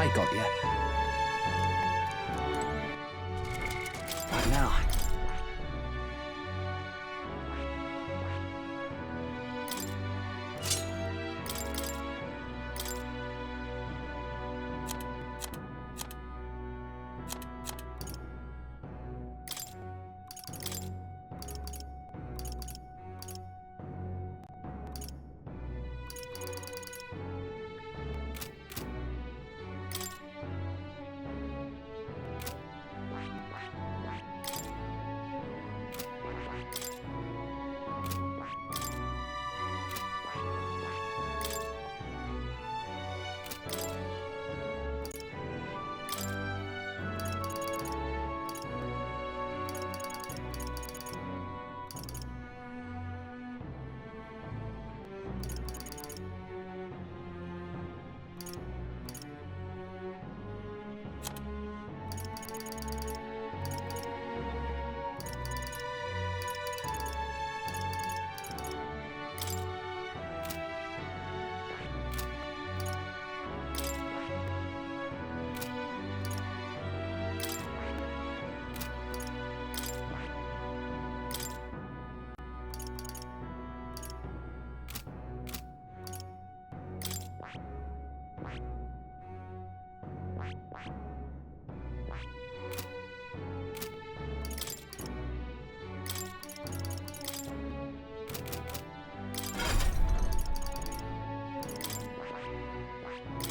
I got you. What now?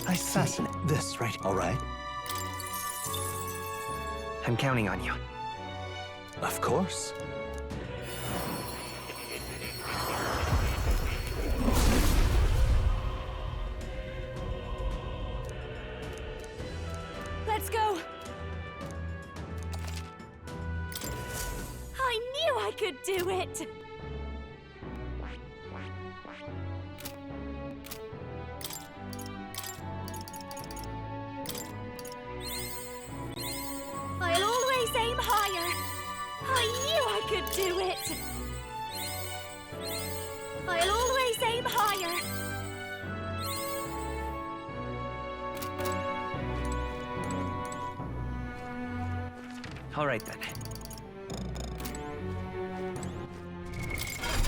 I see. This, right? All right. I'm counting on you. Of course. Let's go! I knew I could do it! I'll always aim higher! I knew I could do it! I'll always aim higher! All right, then.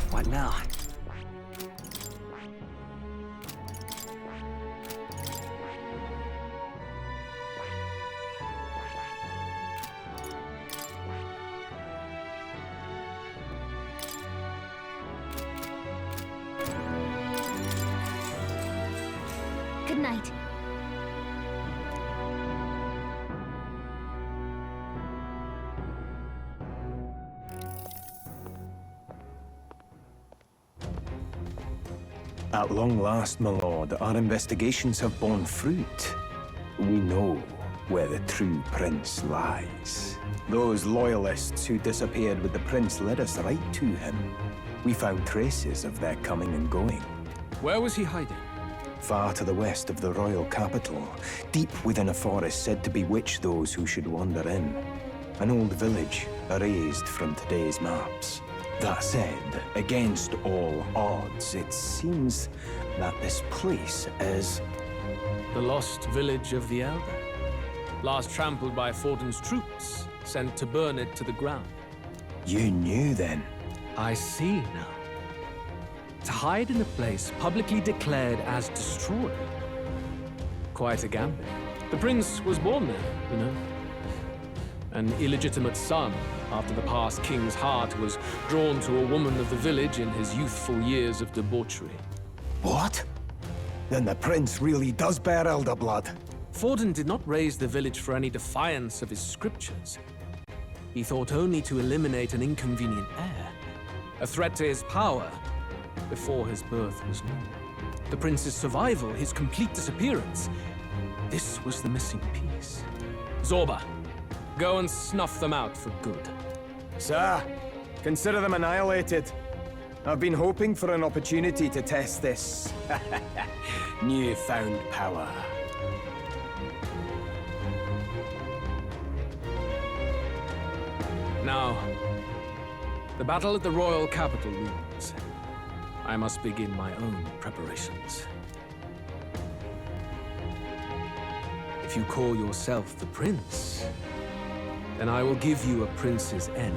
What now? Good night. At long last, my lord, our investigations have borne fruit. We know where the true prince lies. Those loyalists who disappeared with the prince led us right to him. We found traces of their coming and going. Where was he hiding? Far to the west of the royal capital, deep within a forest said to bewitch those who should wander in. An old village, erased from today's maps. That said, against all odds, it seems that this place is... The lost village of the Elder. Last trampled by Fortin's troops, sent to burn it to the ground. You knew then? I see now. To hide in a place publicly declared as destroyed. Quite a gambit. The prince was born there, you know. An illegitimate son, after the past king's heart was drawn to a woman of the village in his youthful years of debauchery. What? Then the prince really does bear elder blood. Fortin did not raise the village for any defiance of his scriptures. He thought only to eliminate an inconvenient heir, a threat to his power, before his birth was known. The prince's survival, his complete disappearance, this was the missing piece. Zorba, go and snuff them out for good. Sir, consider them annihilated. I've been hoping for an opportunity to test this newfound power. Now, the battle at the royal capital looms. I must begin my own preparations. If If you call yourself the prince, then I will give you a prince's end.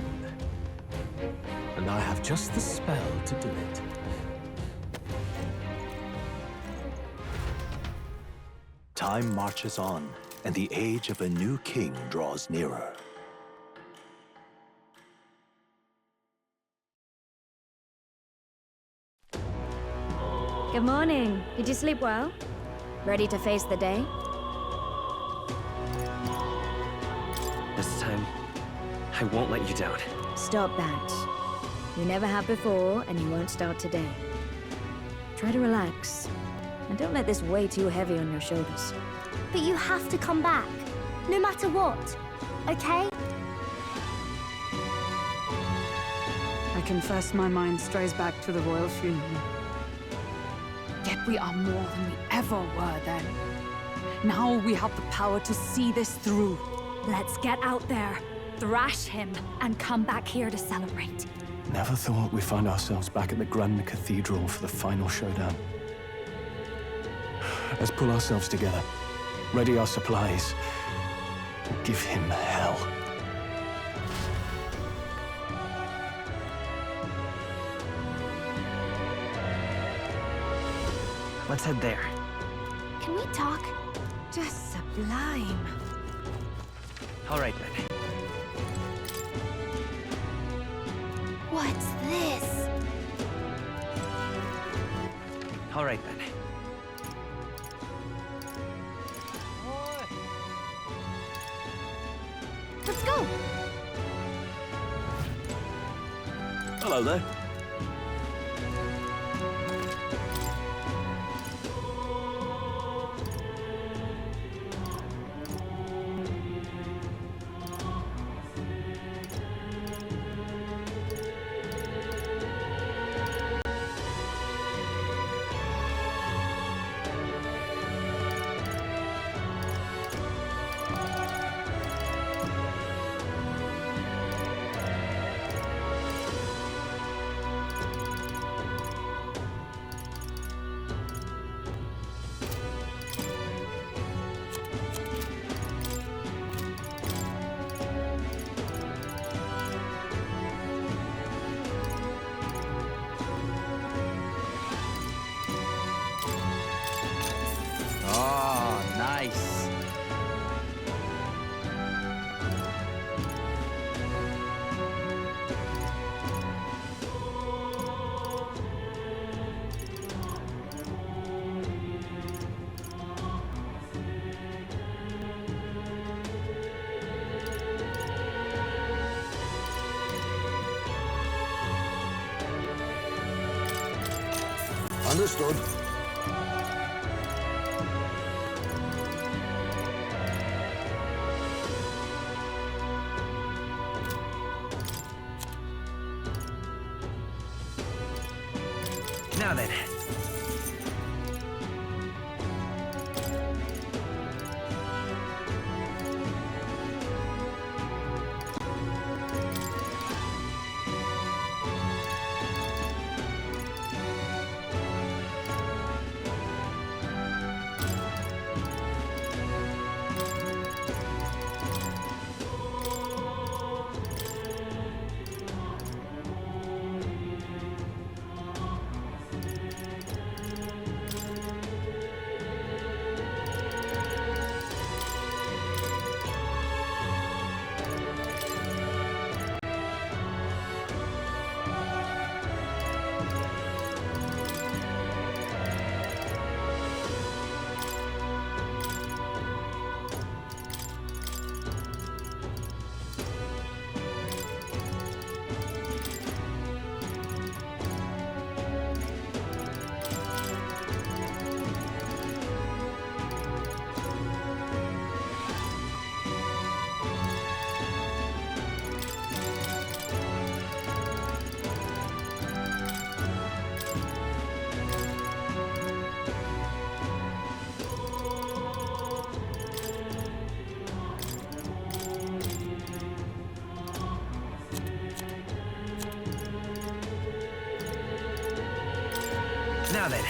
And I have just the spell to do it. Time marches on, and the age of a new king draws nearer. Good morning. Did you sleep well? Ready to face the day? This time, I won't let you down. Stop that. You never have before, and you won't start today. Try to relax. And don't let this weigh too heavy on your shoulders. But you have to come back, no matter what, okay? I confess my mind strays back to the royal funeral. Yet we are more than we ever were then. Now we have the power to see this through. Let's get out there, thrash him, and come back here to celebrate. Never thought we'd find ourselves back at the Grand Cathedral for the final showdown. Let's pull ourselves together, ready our supplies, and give him hell. Let's head there. Can we talk? Just sublime. All right, then. What's this? All right, then. Let's go! Hello there. Oh, nice. Understood. Now then. Now then.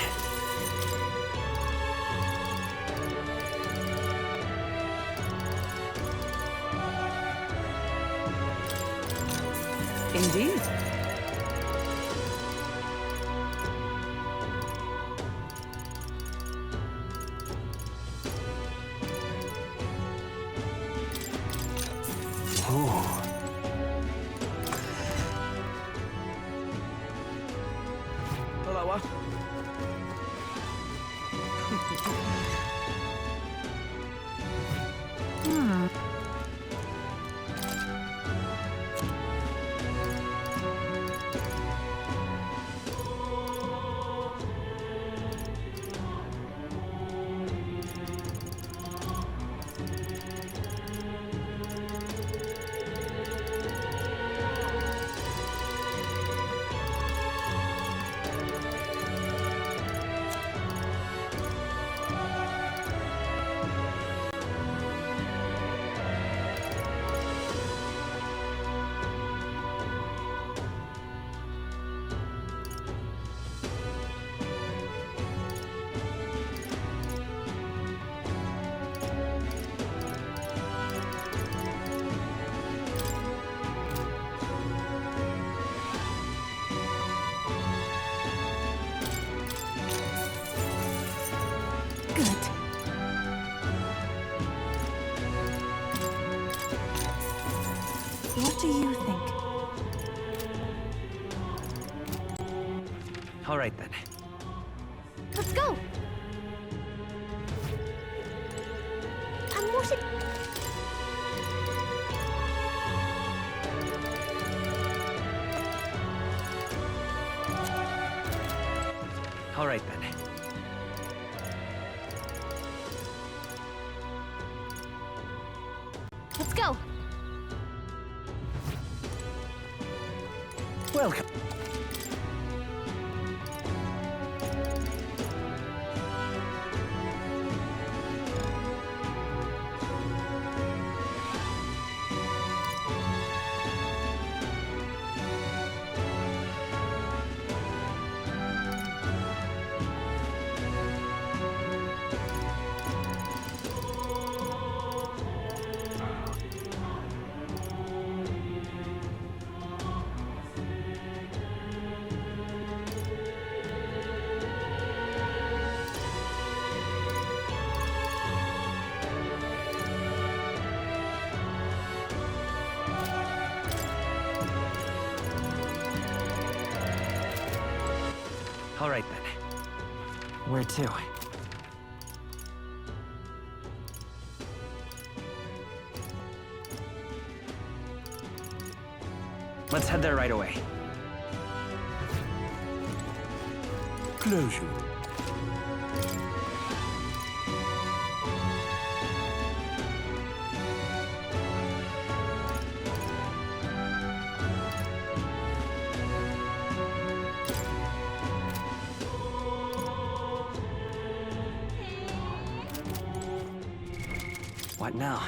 Indeed. Hello. Good. What do you think? All right then. Let's go! And what if... All right then. Let's go! Welcome. All right then. Where to? Let's head there right away. Closure. What now?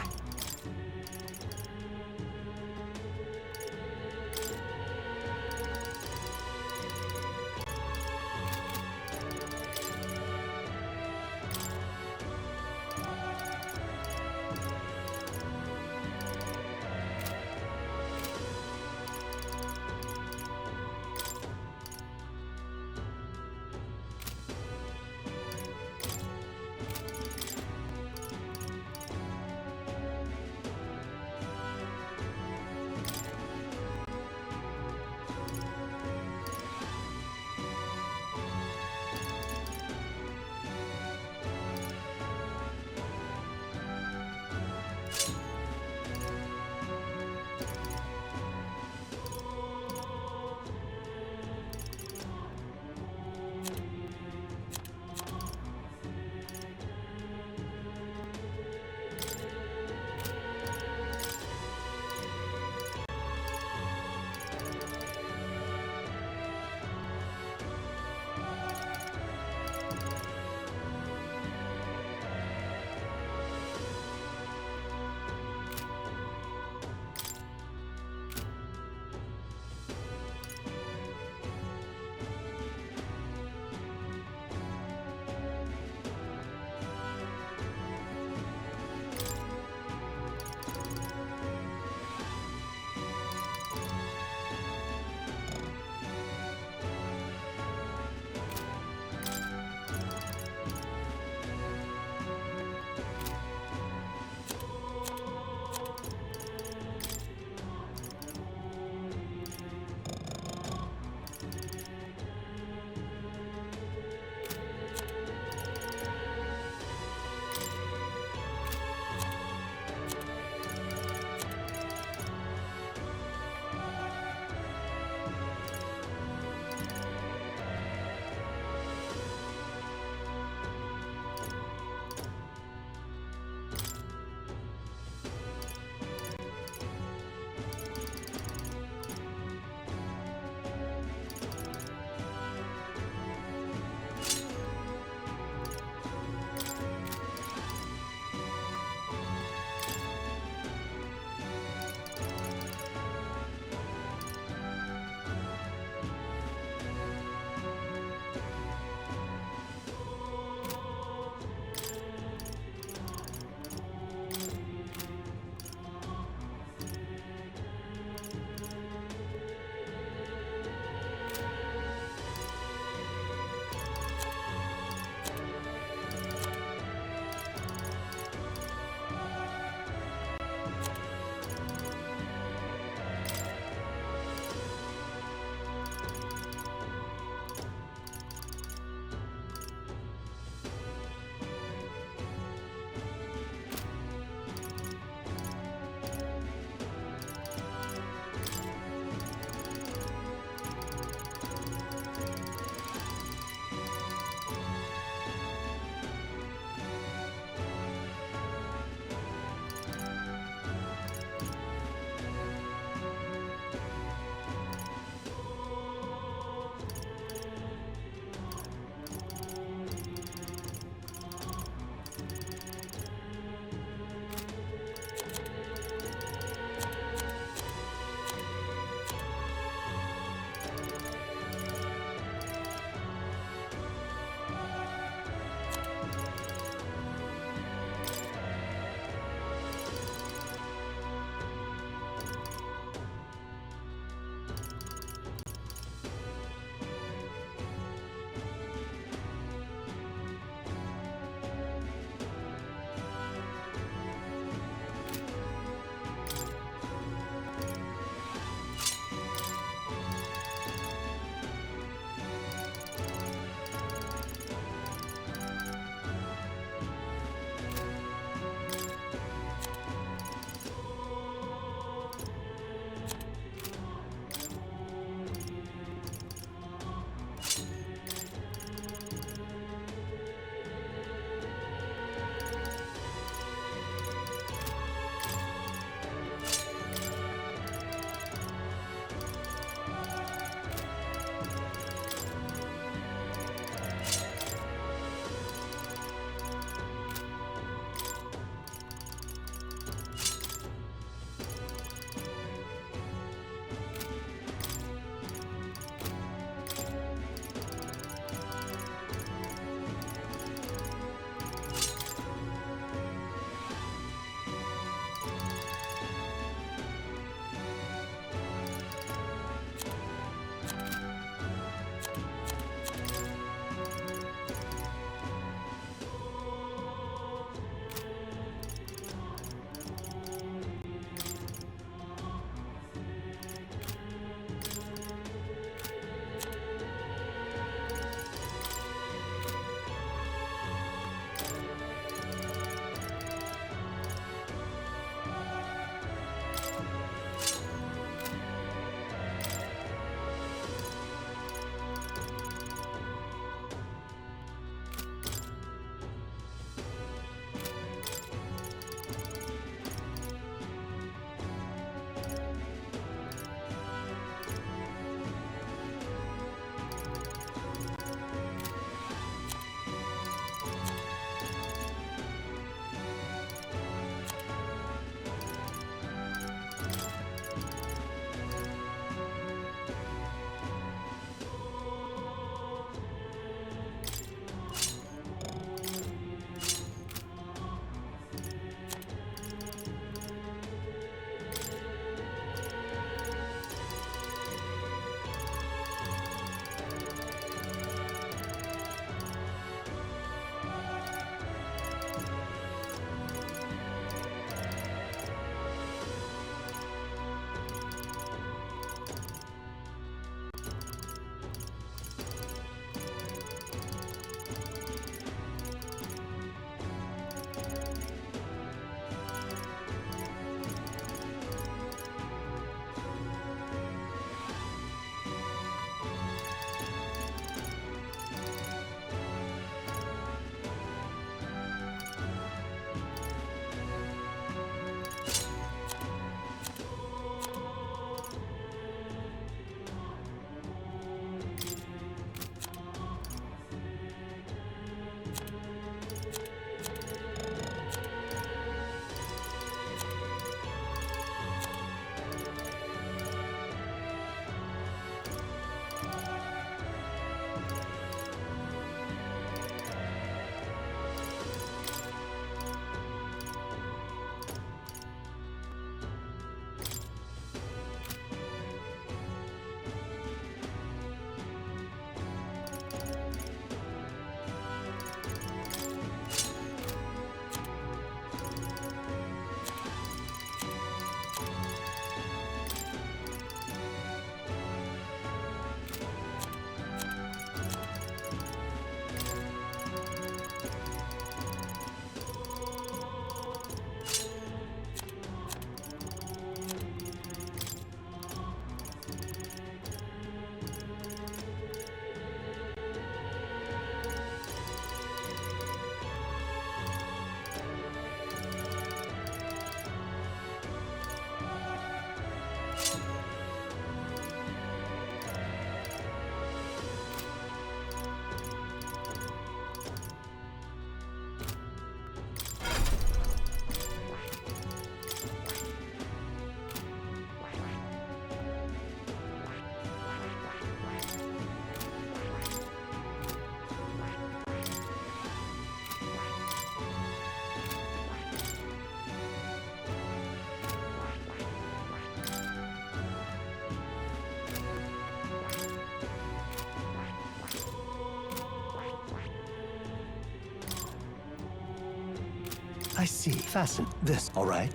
I see. Fasten this, all right?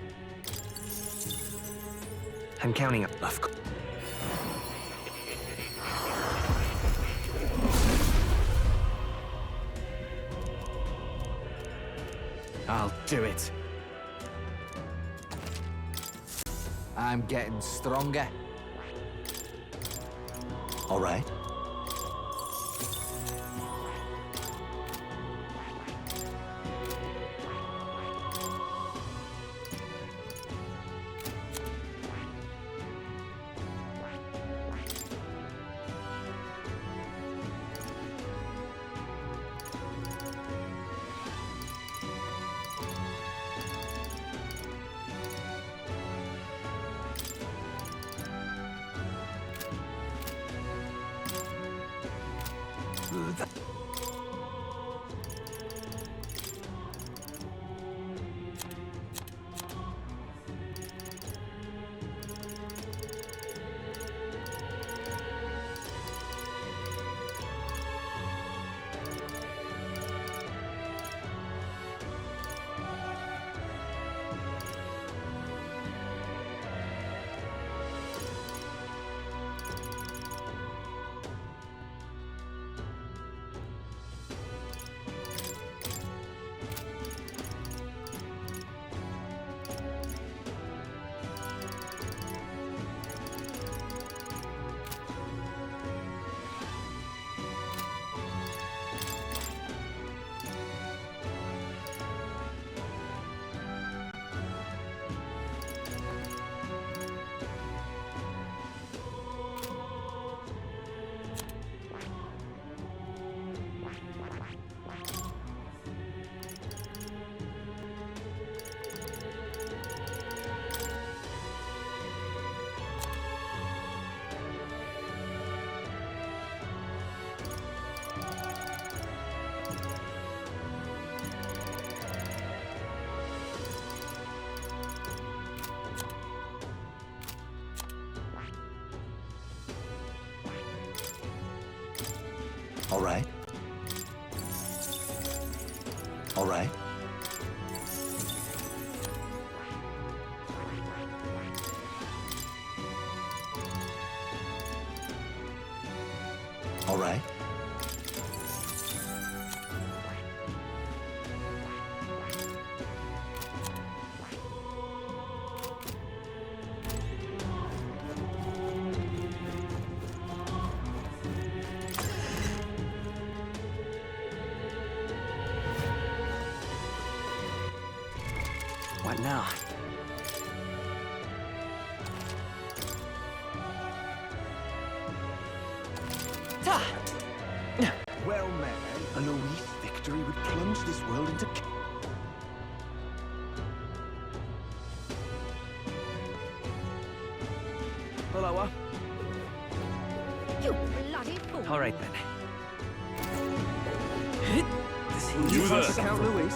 I'm counting up. Of course. I'll do it. I'm getting stronger. All right. All right. All right. All right. What now? Well met, eh? A Luis victory would plunge this world into... Hello, You bloody fool! All right then. You first account, Luis.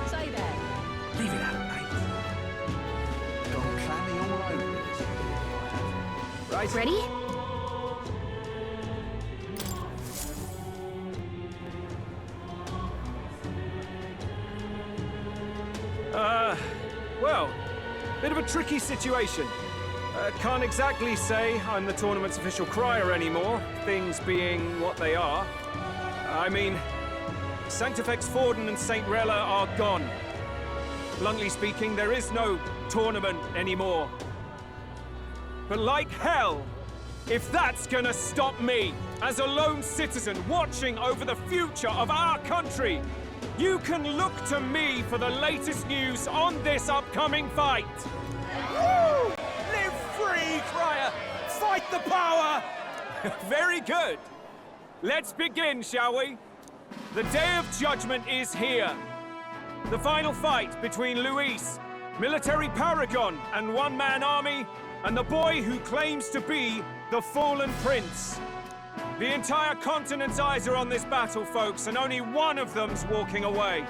Say there. Leave it out, mate. Gone clammy all over this. Right. Ready? Well, bit of a tricky situation. Can't exactly say I'm the tournament's official crier anymore, things being what they are. I mean, Sanctifex Forden and St. Rella are gone. Bluntly speaking, there is no tournament anymore. But like hell, if that's gonna stop me, as a lone citizen watching over the future of our country, you can look to me for the latest news on this upcoming fight. Woo! Live free, crier! Fight the power! Very good. Let's begin, shall we? The Day of Judgment is here. The final fight between Luis, military paragon and one-man army, and the boy who claims to be the fallen prince. The entire continent's eyes are on this battle, folks, and only one of them's walking away.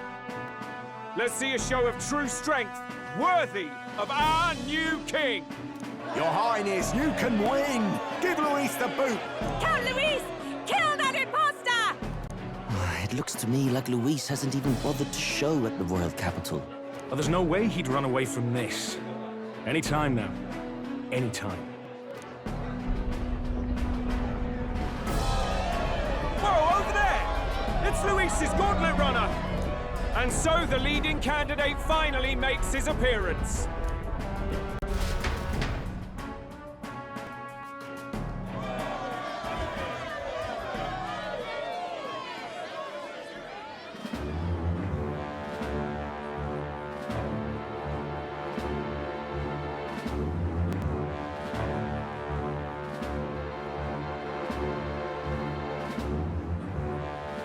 Let's see a show of true strength, worthy of our new king. Your Highness, you can win! Give Luis the boot! Count Luis! Kill them! looks to me like Luis hasn't even bothered to show at the royal capital. Well, there's no way he'd run away from this. Any time now. Any time. Whoa, over there! It's Luis's gauntlet runner! And so the leading candidate finally makes his appearance.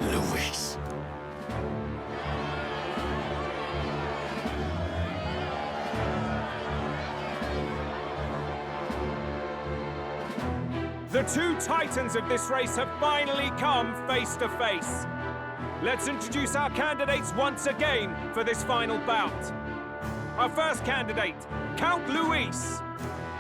Luis. The two titans of this race have finally come face to face. Let's introduce our candidates once again for this final bout. Our first candidate, Count Luis.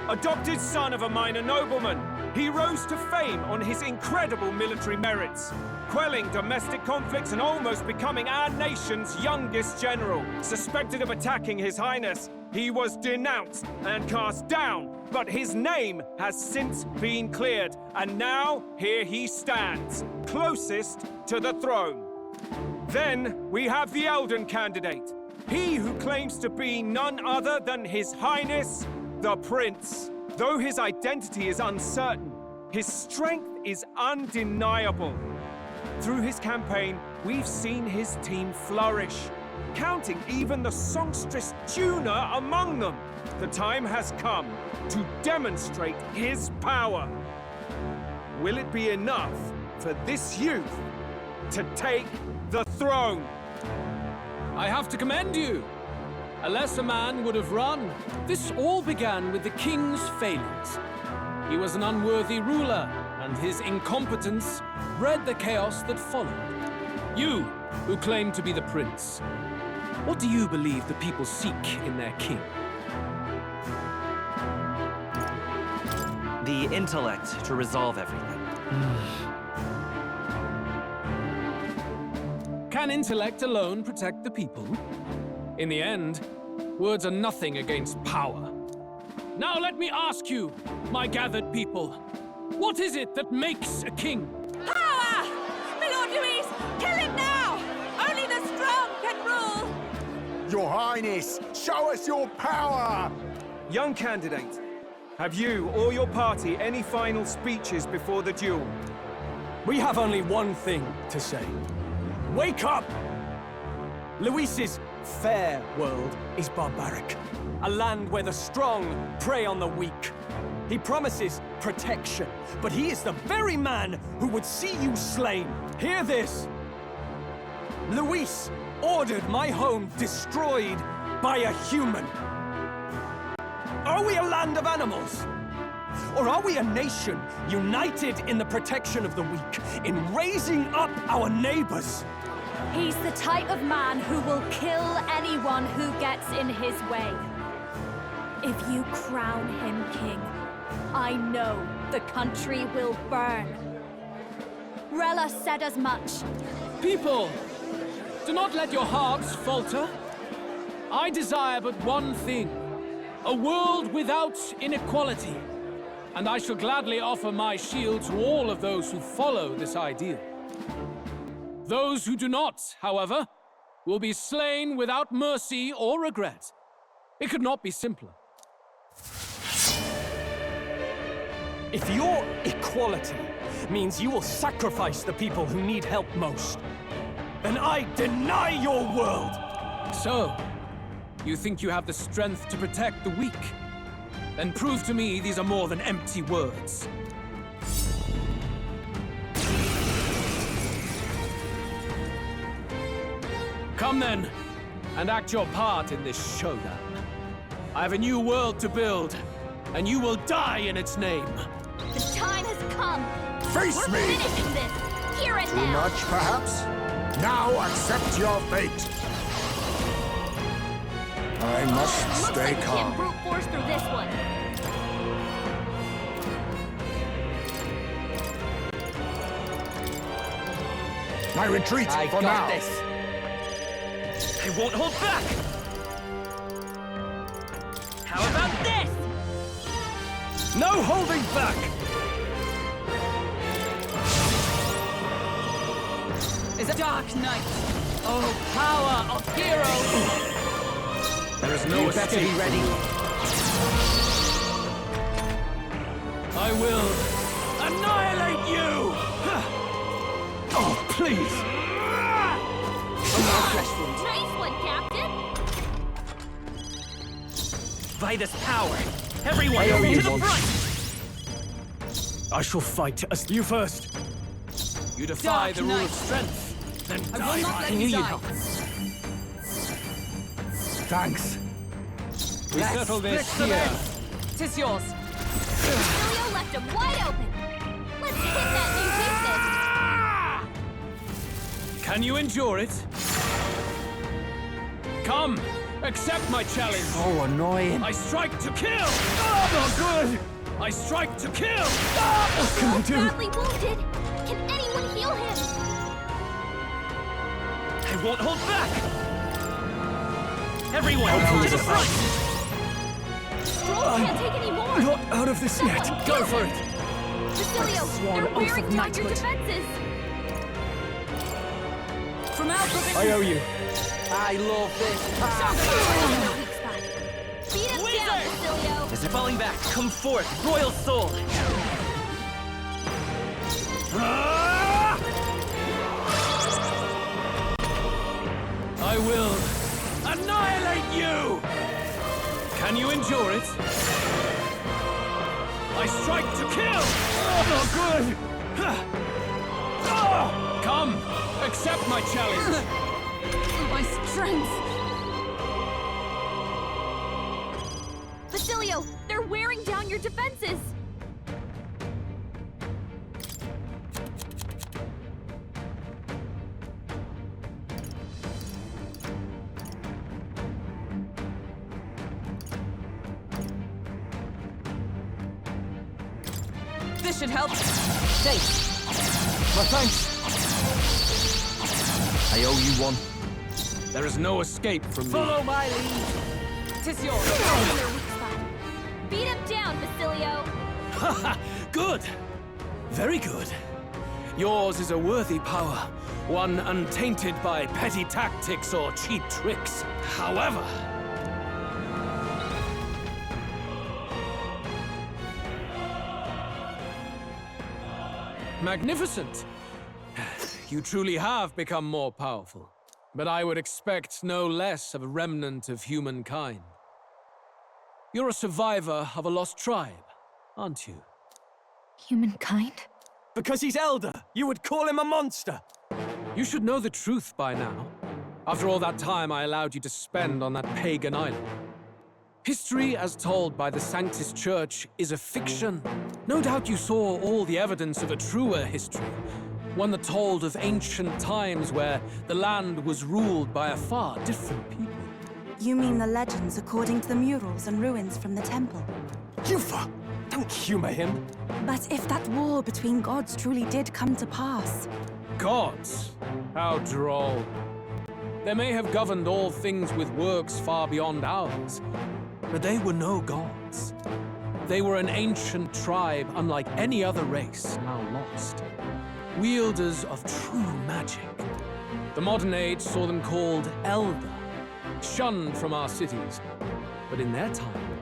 Adopted son of a minor nobleman, he rose to fame on his incredible military merits, quelling domestic conflicts and almost becoming our nation's youngest general. Suspected of attacking His Highness, he was denounced and cast down, but his name has since been cleared, and now here he stands, closest to the throne. Then we have the Elden candidate, he who claims to be none other than His Highness, the Prince. Though his identity is uncertain, his strength is undeniable. Through his campaign, we've seen his team flourish, counting even the songstress Juna among them. The time has come to demonstrate his power. Will it be enough for this youth to take the throne? I have to commend you. A lesser man would have run. This all began with the king's failures. He was an unworthy ruler, and his incompetence bred the chaos that followed. You, who claim to be the prince, what do you believe the people seek in their king? The intellect to resolve everything. Can intellect alone protect the people? In the end, words are nothing against power. Now let me ask you, my gathered people, what is it that makes a king? Power! My Lord Luis, kill him now! Only the strong can rule! Your Highness, show us your power! Young candidate, have you or your party any final speeches before the duel? We have only one thing to say. Wake up! Luis's fair world is barbaric. A land where the strong prey on the weak. He promises protection, but he is the very man who would see you slain. Hear this. Luis ordered my home destroyed by a human. Are we a land of animals? Or are we a nation united in the protection of the weak, in raising up our neighbors? He's the type of man who will kill anyone who gets in his way. If you crown him king, I know the country will burn. Rella said as much. People, do not let your hearts falter. I desire but one thing, a world without inequality. And I shall gladly offer my shield to all of those who follow this ideal. Those who do not, however, will be slain without mercy or regret. It could not be simpler. If your equality means you will sacrifice the people who need help most, then I deny your world! So, you think you have the strength to protect the weak? Then prove to me these are more than empty words. Come then, and act your part in this showdown. I have a new world to build, and you will die in its name. The time has come. Face We're me! finishing this. Hear it Too now. much, perhaps? Now accept your fate. I must Looks stay like we calm. can brute force through this one. I retreat for now. I won't hold back! How about this? No holding back! Is a dark night. Oh, power of heroes! There is no escape. Better be ready. I will annihilate you! Oh, please! Nice one, Captain! By this power, everyone owe to you the one. front! I shall fight as you first. You defy Dark the rule Knight. of strength. Then I die. will not let I you knew you'd die. help. Thanks. We settle this Split the here. bed. 'Tis yours. Julio left him wide open. Let's hit that new weakness. Can you endure it? Come, accept my challenge. Oh, annoying. I strike to kill. Not good. I strike to kill. What can I do? Badly wounded. Can anyone heal him? I won't hold back! Everyone to the front! Stroll can't take any more. Not out of this yet. Go for it. Basilio, Swan they're oath wearing of down your knighthood. defenses. From our I provision. owe you. I love this. Beat him down, Basilio. As they're falling back, come forth, royal soul! I will annihilate you! Can you endure it? I strike to kill! Not good! Come, accept my challenge! My strength. Basilio, they're wearing down your defenses. This should help. Stay. My thanks. I owe you one. There is no escape from me. Follow my lead. 'Tis yours. Their weak spot. Beat him down, Basilio. Good! Very good. Yours is a worthy power, one untainted by petty tactics or cheap tricks. However, magnificent! You truly have become more powerful. But I would expect no less of a remnant of humankind. You're a survivor of a lost tribe, aren't you? Humankind? Because he's elder, you would call him a monster. You should know the truth by now. After all that time I allowed you to spend on that pagan island. History, as told by the Sanctus Church, is a fiction. No doubt you saw all the evidence of a truer history. One that told of ancient times where the land was ruled by a far different people. You mean the legends according to the murals and ruins from the temple? Yufa, don't humor him. But if that war between gods truly did come to pass... Gods? How droll. They may have governed all things with works far beyond ours, but they were no gods. They were an ancient tribe unlike any other race now lost. Wielders of true magic. The modern age saw them called Elder, shunned from our cities. But in their time,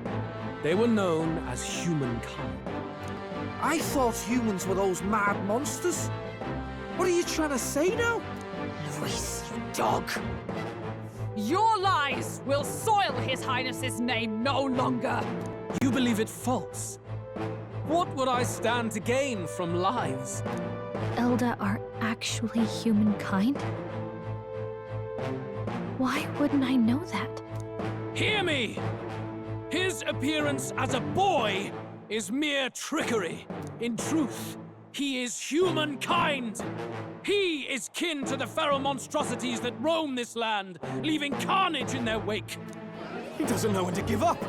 they were known as humankind. I thought humans were those mad monsters. What are you trying to say now? Luis, you dog! Your lies will soil His Highness's name no longer! You believe it false? What would I stand to gain from lies? Elda are actually humankind? Why wouldn't I know that? Hear me! His appearance as a boy is mere trickery. In truth, he is humankind. He is kin to the feral monstrosities that roam this land, leaving carnage in their wake. He doesn't know when to give up.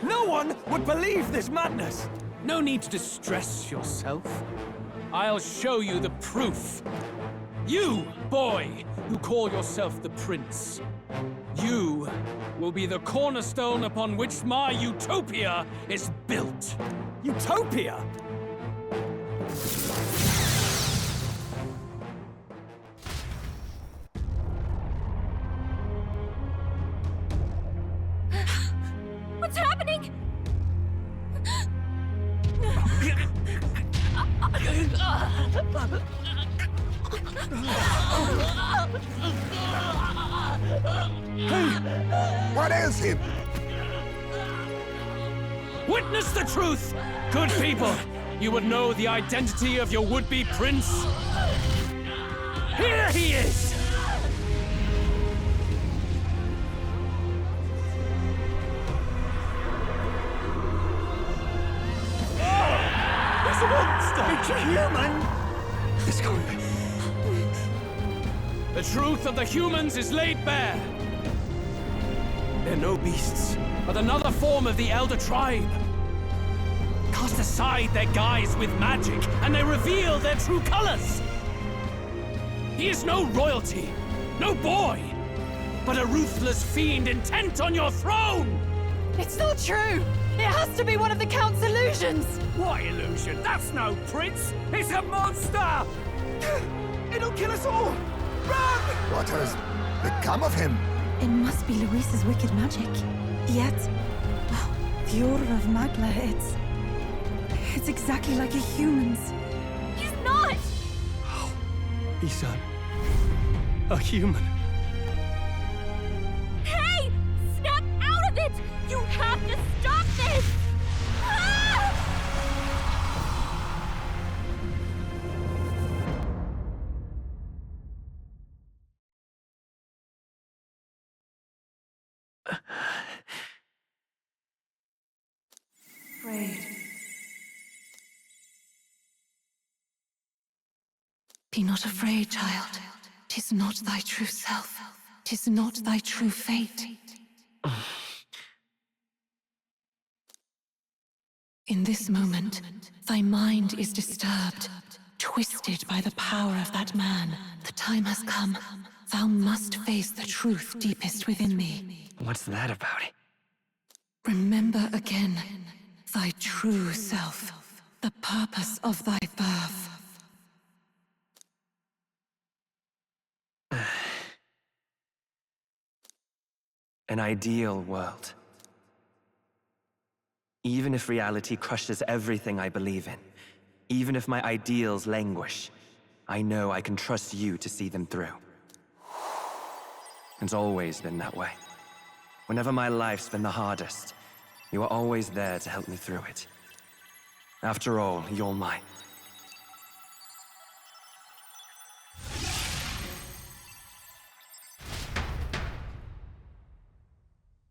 No one would believe this madness. No need to distress yourself. I'll show you the proof. You, boy, who call yourself the prince. You will be the cornerstone upon which my utopia is built. Utopia? What's happening? What ails him? Witness the truth, good people. You would know the identity of your would-be prince. Here he is! It's a monster! It's a human! It's coming. The truth of the humans is laid bare. They're no beasts, but another form of the Elder Tribe. Cast aside their guise with magic, and they reveal their true colors. He is no royalty, no boy, but a ruthless fiend intent on your throne! It's not true! It has to be one of the Count's illusions! What illusion? That's no prince! It's a monster! It'll kill us all! Run! What has become of him? It must be Luis's wicked magic. Yet, the aura of Magla, it's exactly like a human's. He's not! He's a human. Hey! Snap out of it! You have to stop this! Ah! Afraid. Be not afraid, child. 'Tis not thy true self. 'Tis not thy true fate. In this moment, thy mind is disturbed, twisted by the power of that man. The time has come. Thou must face the truth deepest within thee. What's that about? Remember again thy true self, the purpose of thy birth. An ideal world. Even if reality crushes everything I believe in, even if my ideals languish, I know I can trust you to see them through. It's always been that way. Whenever my life's been the hardest, you are always there to help me through it. After all, you're mine.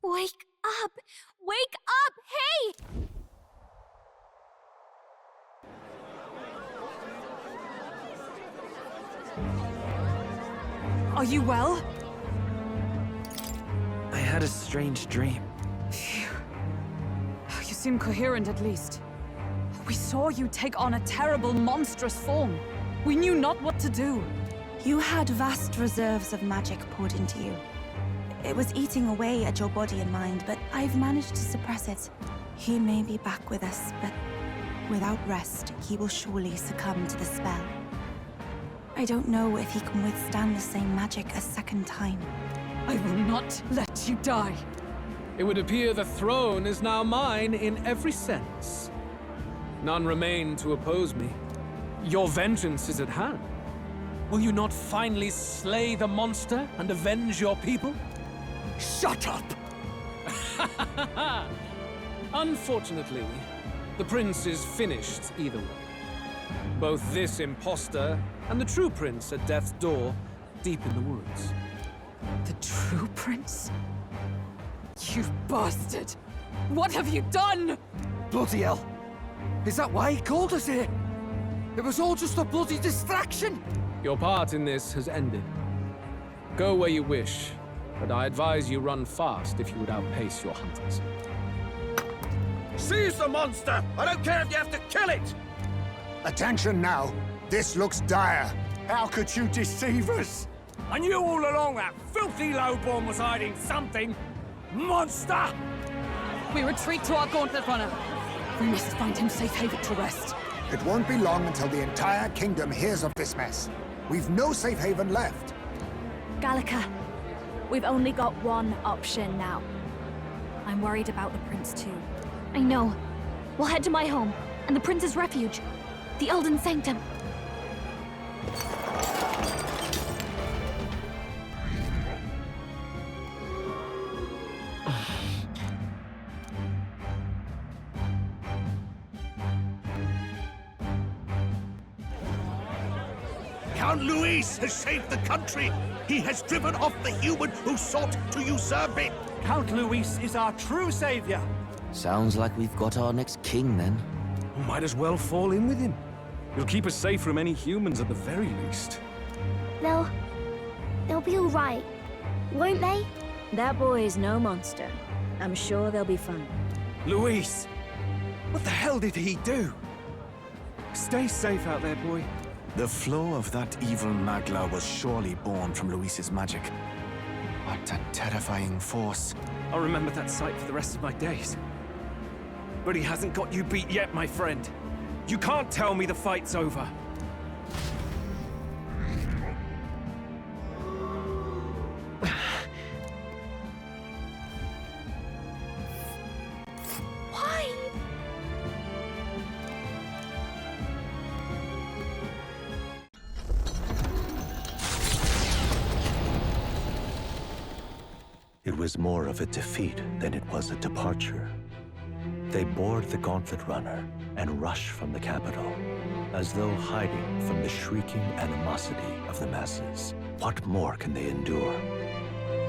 Wake up! Wake up! Hey! Are you well? I had a strange dream. Phew. You seem coherent at least. We saw you take on a terrible, monstrous form. We knew not what to do. You had vast reserves of magic poured into you. It was eating away at your body and mind, but I've managed to suppress it. He may be back with us, but without rest, he will surely succumb to the spell. I don't know if he can withstand the same magic a second time. I will not let you die. It would appear the throne is now mine in every sense. None remain to oppose me. Your vengeance is at hand. Will you not finally slay the monster and avenge your people? Shut up! Unfortunately, the prince is finished either way. Both this imposter and the true prince at death's door, deep in the woods. The true prince? You bastard! What have you done? Bloody hell! Is that why he called us here? It was all just a bloody distraction! Your part in this has ended. Go where you wish, but I advise you run fast if you would outpace your hunters. Seize the monster! I don't care if you have to kill it! Attention now. This looks dire. How could you deceive us? I knew all along that filthy lowborn was hiding something. Monster! We retreat to our gauntlet runner. We must find him safe haven to rest. It won't be long until the entire kingdom hears of this mess. We've no safe haven left. Gallica, we've only got one option now. I'm worried about the prince too. I know. We'll head to my home, and the prince's refuge. The Elden Sanctum. Count Luis has saved the country. He has driven off the human who sought to usurp it. Count Luis is our true savior. Sounds like we've got our next king, then. Might as well fall in with him. He'll keep us safe from any humans at the very least. They'll be all right, won't they? That boy is no monster. I'm sure they'll be fine. Luis! What the hell did he do? Stay safe out there, boy. The flow of that evil Magla was surely born from Luis's magic. What a terrifying force. I'll remember that sight for the rest of my days. But he hasn't got you beat yet, my friend. You can't tell me the fight's over. Why? It was more of a defeat than it was a departure. They board the gauntlet runner and rush from the capital, as though hiding from the shrieking animosity of the masses. What more can they endure?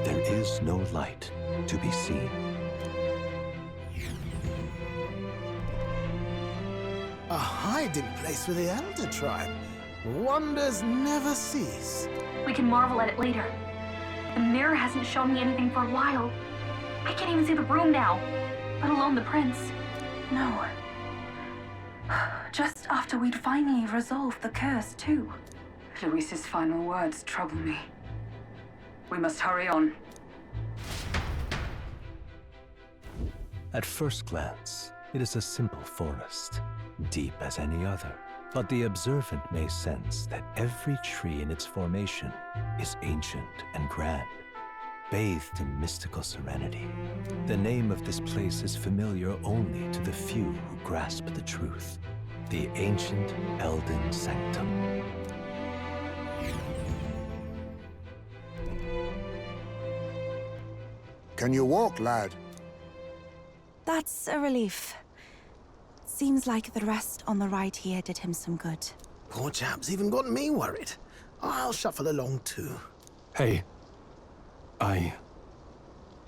There is no light to be seen. A hiding place for the Elder Tribe. Wonders never cease. We can marvel at it later. The mirror hasn't shown me anything for a while. I can't even see the room now, let alone the prince. No. Just after we'd finally resolved the curse, too. Luis's final words trouble me. We must hurry on. At first glance, it is a simple forest, deep as any other. But the observant may sense that every tree in its formation is ancient and grand, bathed in mystical serenity. The name of this place is familiar only to the few who grasp the truth. The ancient Elden Sanctum. Can you walk, lad? That's a relief. Seems like the rest on the ride here did him some good. Poor chap's even got me worried. I'll shuffle along too. Hey, I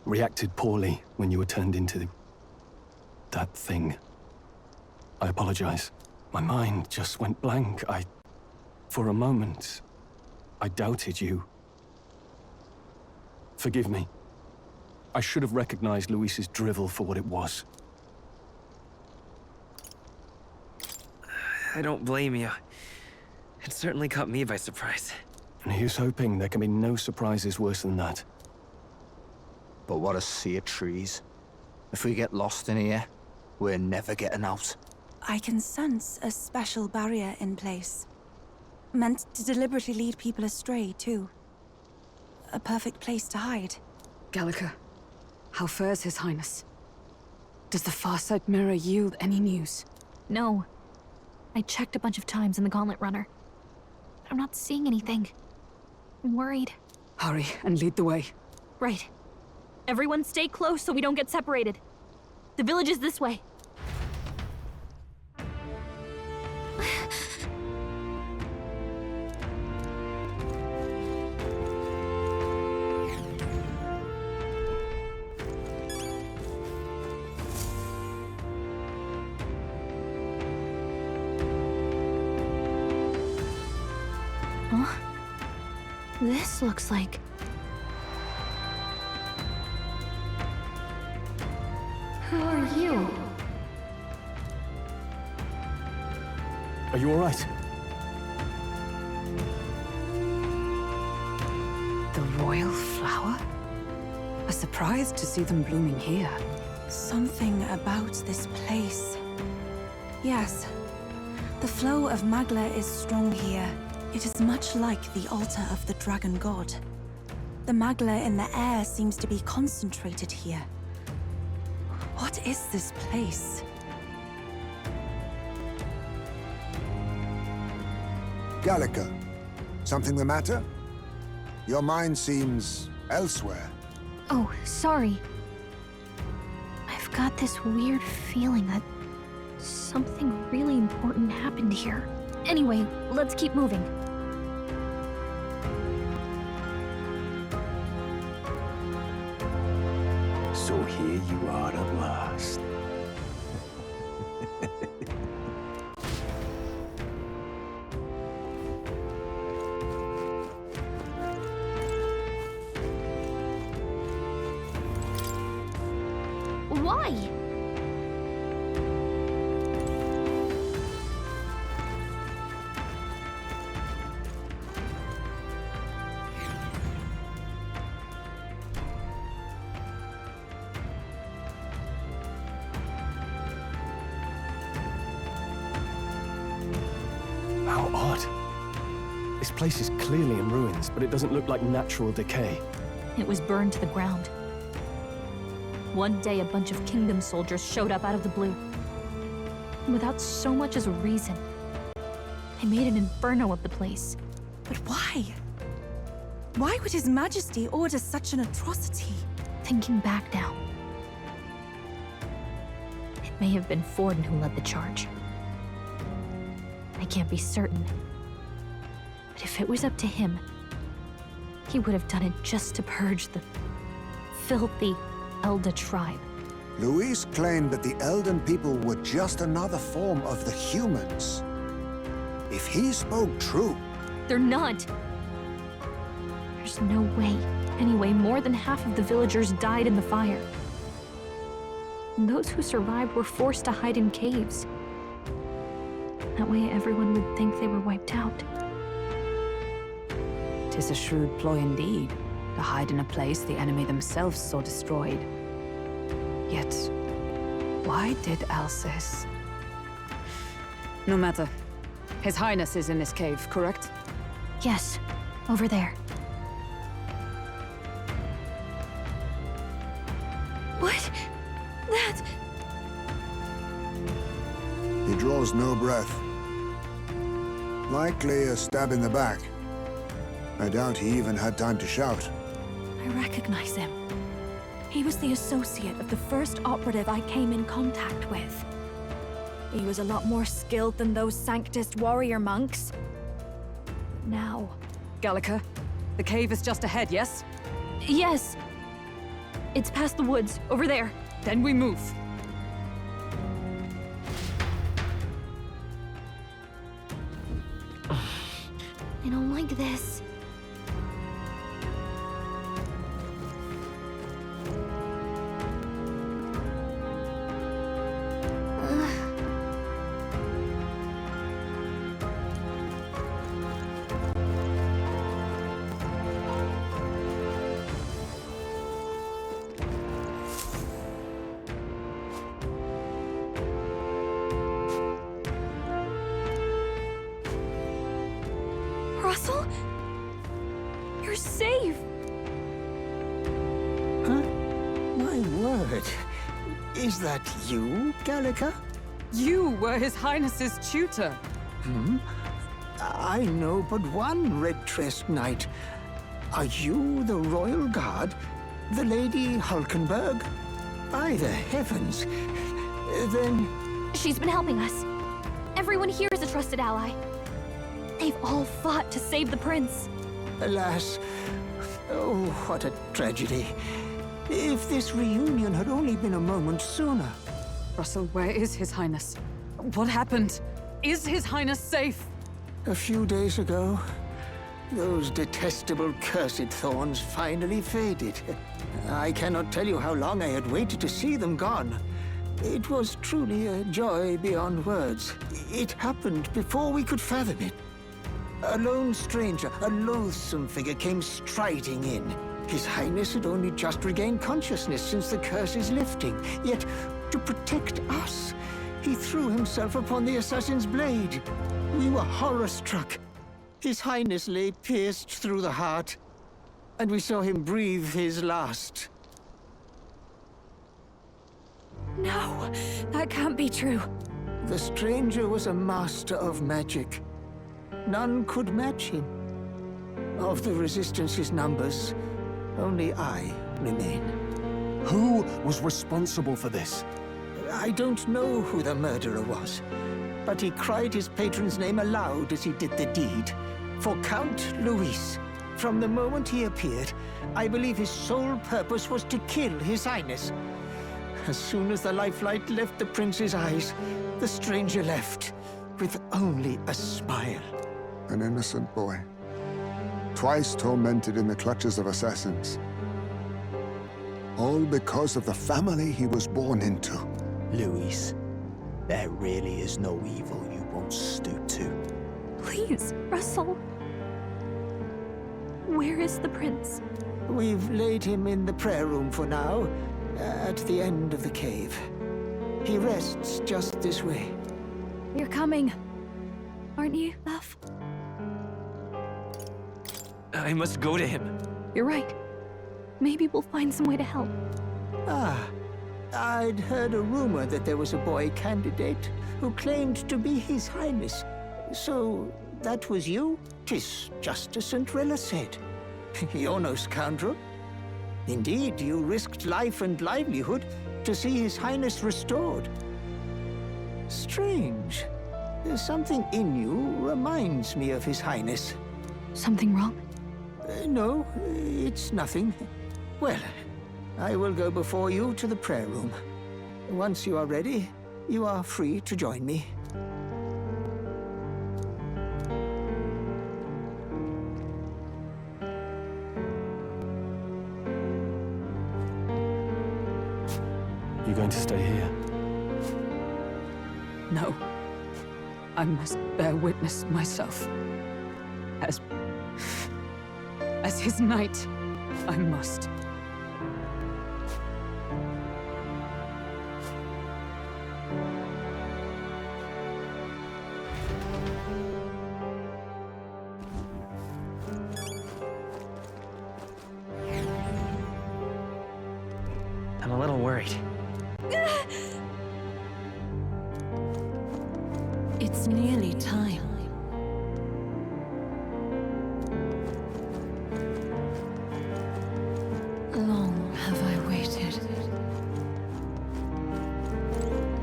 reacted poorly when you were turned into that thing. I apologize. My mind just went blank. For a moment, I doubted you. Forgive me. I should have recognized Luis's drivel for what it was. I don't blame you. It certainly caught me by surprise. And here's hoping there can be no surprises worse than that. But what a sea of trees. If we get lost in here, we're never getting out. I can sense a special barrier in place. Meant to deliberately lead people astray, too. A perfect place to hide. Gallica, how fares His Highness? Does the Farsight Mirror yield any news? No. I checked a bunch of times in the Gauntlet Runner. I'm not seeing anything. I'm worried. Hurry and lead the way. Right. Everyone stay close so we don't get separated. The village is this way. Huh? This looks like... Who are you? Are you all right? royal flower? A surprise to see them blooming here. Something about this place. Yes. The flow of Magla is strong here. It is much like the altar of the dragon god. The Magla in the air seems to be concentrated here. What is this place? Gallica, something the matter? Your mind seems elsewhere. Oh, sorry. I've got this weird feeling that something really important happened here. Anyway, let's keep moving. So here you are at last. Why? How odd. This place is clearly in ruins, but it doesn't look like natural decay. It was burned to the ground. One day, a bunch of kingdom soldiers showed up out of the blue. Without so much as a reason. They made an inferno of the place. But why? Why would His Majesty order such an atrocity? Thinking back now, it may have been Forden who led the charge. I can't be certain. But if it was up to him, he would have done it just to purge the filthy Elder tribe. Luis claimed that the Elden people were just another form of the humans. If he spoke true... They're not. There's no way. Anyway, more than half of the villagers died in the fire. And those who survived were forced to hide in caves. That way everyone would think they were wiped out. 'Tis a shrewd ploy indeed, to hide in a place the enemy themselves saw destroyed. Yet, why did Alcest? No matter. His Highness is in this cave, correct? Yes, over there. What? That... He draws no breath. Likely a stab in the back. I doubt he even had time to shout. I recognize him. He was the associate of the first operative I came in contact with. He was a lot more skilled than those Sanctist warrior monks. But now... Gallica, the cave is just ahead, yes? Yes. It's past the woods, over there. Then we move. I don't like this. Russell? You're safe! Huh? My word. Is that you, Gallica? You were His Highness's tutor. Hmm? I know but one red-tressed knight. Are you the royal guard? The Lady Hulkenberg? By the heavens. Then... She's been helping us. Everyone here is a trusted ally. They've all fought to save the prince. Alas. Oh, what a tragedy. If this reunion had only been a moment sooner. Russell, where is His Highness? What happened? Is His Highness safe? A few days ago, those detestable cursed thorns finally faded. I cannot tell you how long I had waited to see them gone. It was truly a joy beyond words. It happened before we could fathom it. A lone stranger, a loathsome figure, came striding in. His Highness had only just regained consciousness since the curse is lifting. Yet, to protect us, he threw himself upon the assassin's blade. We were horror-struck. His Highness lay pierced through the heart, and we saw him breathe his last. No, that can't be true. The stranger was a master of magic. None could match him. Of the Resistance's numbers, only I remain. Who was responsible for this? I don't know who the murderer was, but he cried his patron's name aloud as he did the deed. For Count Luis, from the moment he appeared, I believe his sole purpose was to kill His Highness. As soon as the lifelight left the prince's eyes, the stranger left, with only a smile. An innocent boy. Twice tormented in the clutches of assassins. All because of the family he was born into. Luis, there really is no evil you won't stoop to. Please, Russell. Where is the prince? We've laid him in the prayer room for now, at the end of the cave. He rests just this way. You're coming, aren't you, love? I must go to him. You're right. Maybe we'll find some way to help. Ah, I'd heard a rumor that there was a boy candidate who claimed to be His Highness. So, that was you? 'Tis just as St. Rilla said. You're no scoundrel. Indeed, you risked life and livelihood to see His Highness restored. Strange. Something in you reminds me of His Highness. Something wrong? No, it's nothing. Well, I will go before you to the prayer room. Once you are ready, you are free to join me. You going to stay here? No. I must bear witness myself. As his knight, I must. I'm a little worried. It's nearly time. Long have I waited.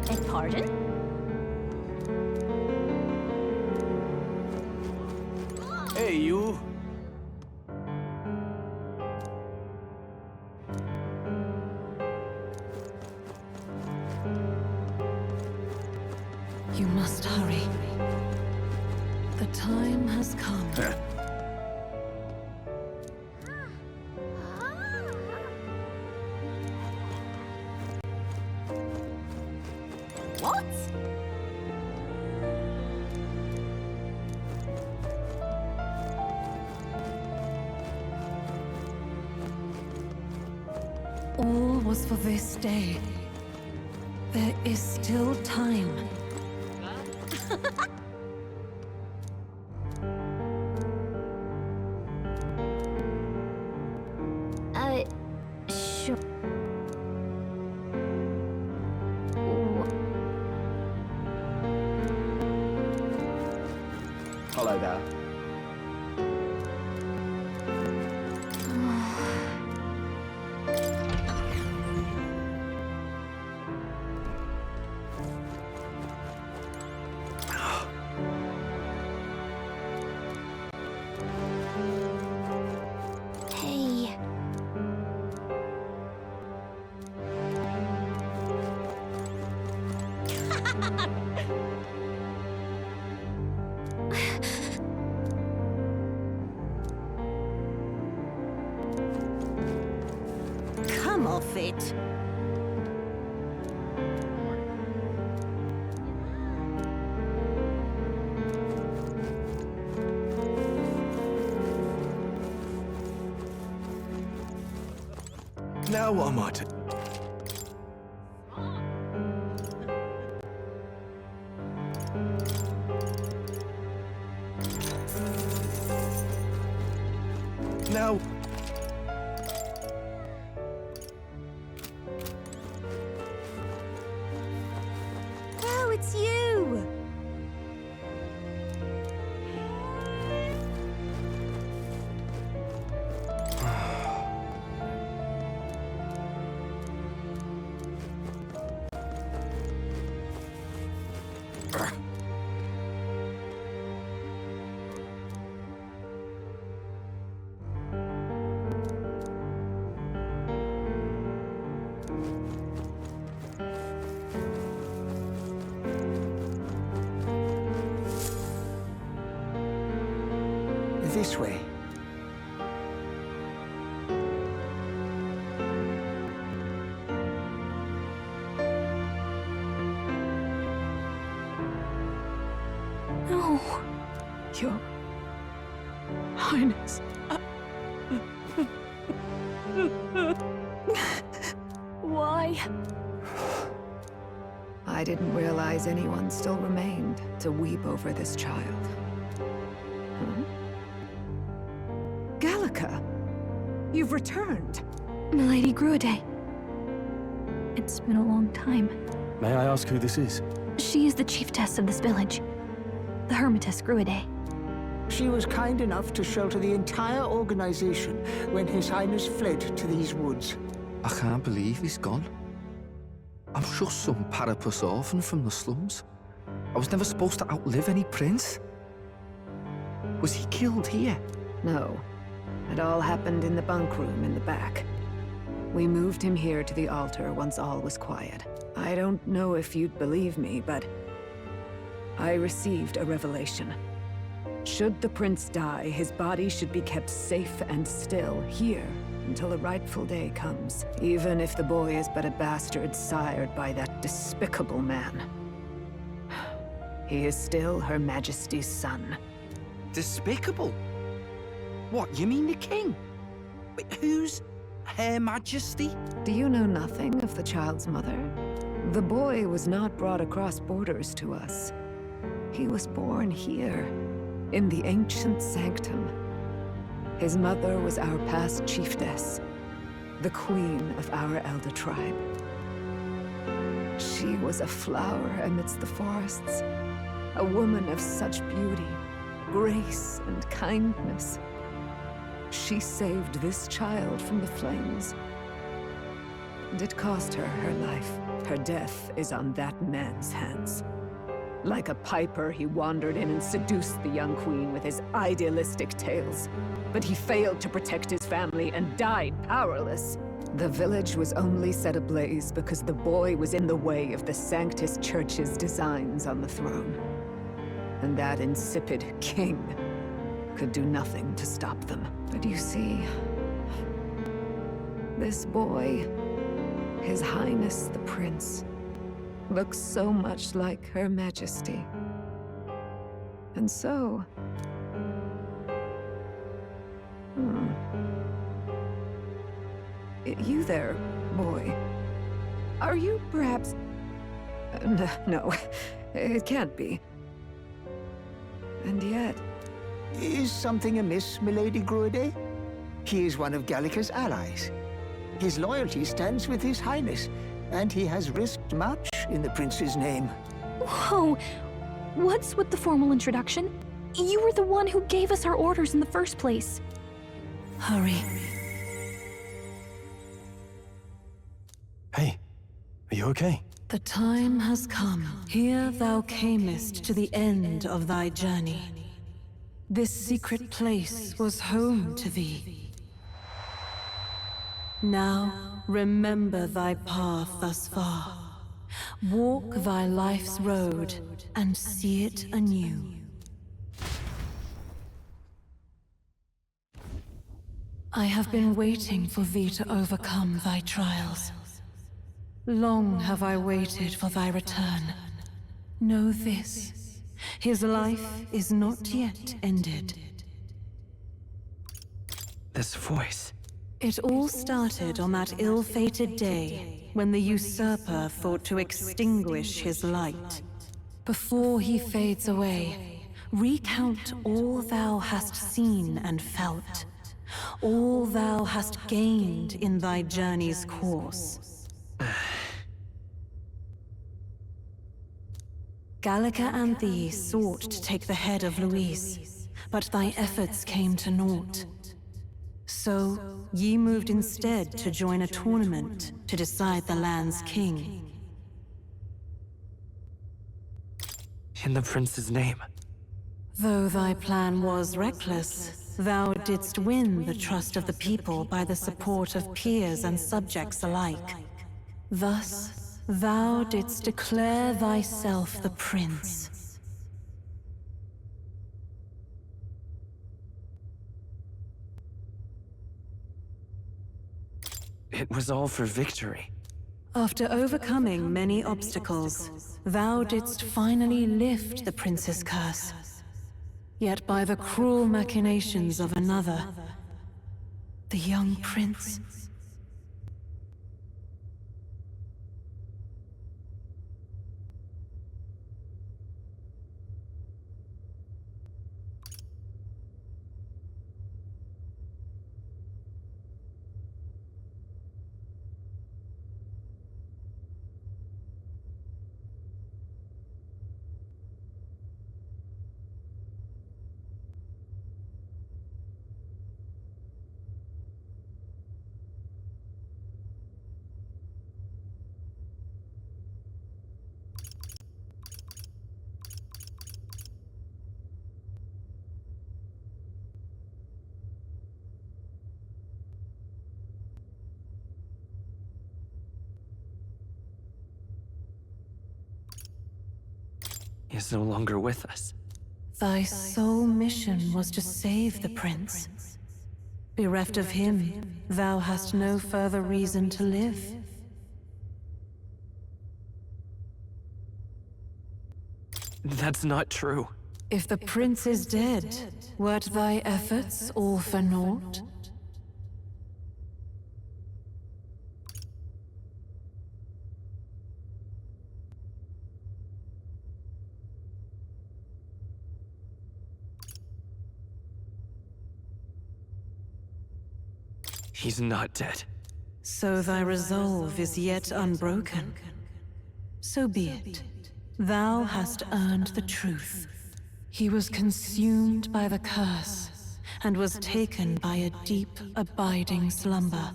Beg pardon? Hey, you. You must hurry. The time has come. What? All was for this day. There is still time. Sure. Hello there. Hey. Come off it. Now what am I to... Now... Oh, it's you! This way. No. Your Highness. Why? I didn't realize anyone still remained to weep over this child. Huh? Gallica! You've returned! Milady Gruade. It's been a long time. May I ask who this is? She is the chiefess of this village. The Hermitess Gruade. She was kind enough to shelter the entire organization when His Highness fled to these woods. I can't believe he's gone. I'm just some parapus orphan from the slums. I was never supposed to outlive any prince. Was he killed here? No. It all happened in the bunk room in the back. We moved him here to the altar once all was quiet. I don't know if you'd believe me, but I received a revelation. Should the prince die, his body should be kept safe and still here until the rightful day comes, even if the boy is but a bastard sired by that despicable man. He is still Her Majesty's son. Despicable? What, you mean the king? Wait, who's Her Majesty? Do you know nothing of the child's mother? The boy was not brought across borders to us. He was born here, in the ancient sanctum. His mother was our past chiefess, the queen of our elder tribe. She was a flower amidst the forests, a woman of such beauty, grace, and kindness. She saved this child from the flames. And it cost her her life. Her death is on that man's hands. Like a piper, he wandered in and seduced the young queen with his idealistic tales. But he failed to protect his family and died powerless. The village was only set ablaze because the boy was in the way of the Sanctus Church's designs on the throne. And that insipid king could do nothing to stop them. But you see, this boy, His Highness the Prince, looks so much like Her Majesty. And so... You there, boy. Are you perhaps... No, it can't be. And yet... Is something amiss, Milady Gruade? He is one of Gallica's allies. His loyalty stands with His Highness, and he has risked much in the prince's name. Whoa! What's with the formal introduction? You were the one who gave us our orders in the first place. Hurry. Hey, are you okay? The time has come. Here thou camest to the end of thy journey. This secret place was home to thee. Now, remember thy path thus far. Walk thy life's road and see it anew. I have been waiting for thee to overcome thy trials. Long have I waited for thy return. Know this, his life is not yet ended. This voice. It all started on that ill-fated day when the usurper thought to extinguish his light. Before he fades away, recount all thou hast seen and felt, all thou hast gained in thy journey's course. Gallica and thee sought to take the head of Luis, but thy efforts came to naught. So, ye moved instead to join a tournament to decide the land's king. In the prince's name. Though thy plan was reckless, thou didst win the trust of the people by the support of peers and subjects alike. Thus, thou didst declare thyself the prince. It was all for victory. After overcoming many obstacles, thou didst finally lift the prince's curse. Yet by the cruel machinations of another, the young prince... He is no longer with us. Thy sole mission was to save the prince. Bereft of him, thou hast no further reason to live. That's not true. If the prince is dead, weren't thy efforts all for naught? He's not dead. So thy resolve is yet unbroken. So be it. Thou hast earned the truth. He was consumed by the curse, and was taken by a deep, abiding slumber.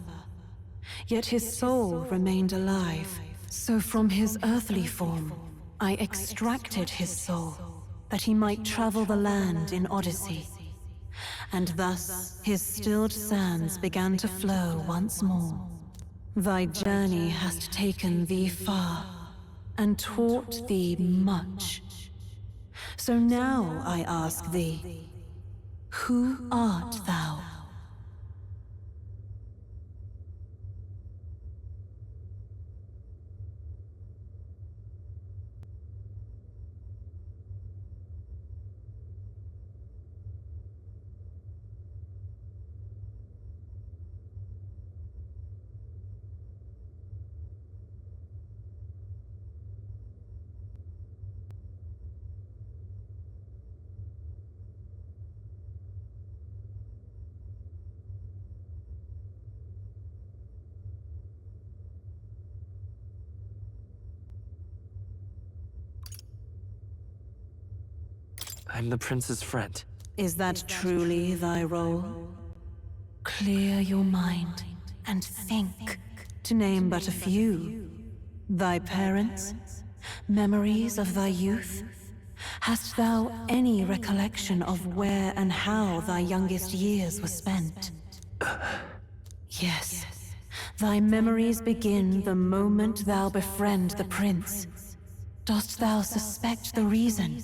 Yet his soul remained alive, so from his earthly form, I extracted his soul, that he might travel the land in Odyssey. And thus his stilled sands began to flow once more. Thy journey hast taken thee far, and taught thee much. So now I ask thee, who art thou? I'm the prince's friend. Is that truly thy role? Clear your mind and think, to name but a few. Thy parents? Memories of thy youth? Hast thou any recollection of where and how thy youngest years were spent? Yes. Thy memories begin the moment thou befriend the prince. Dost thou suspect the reason?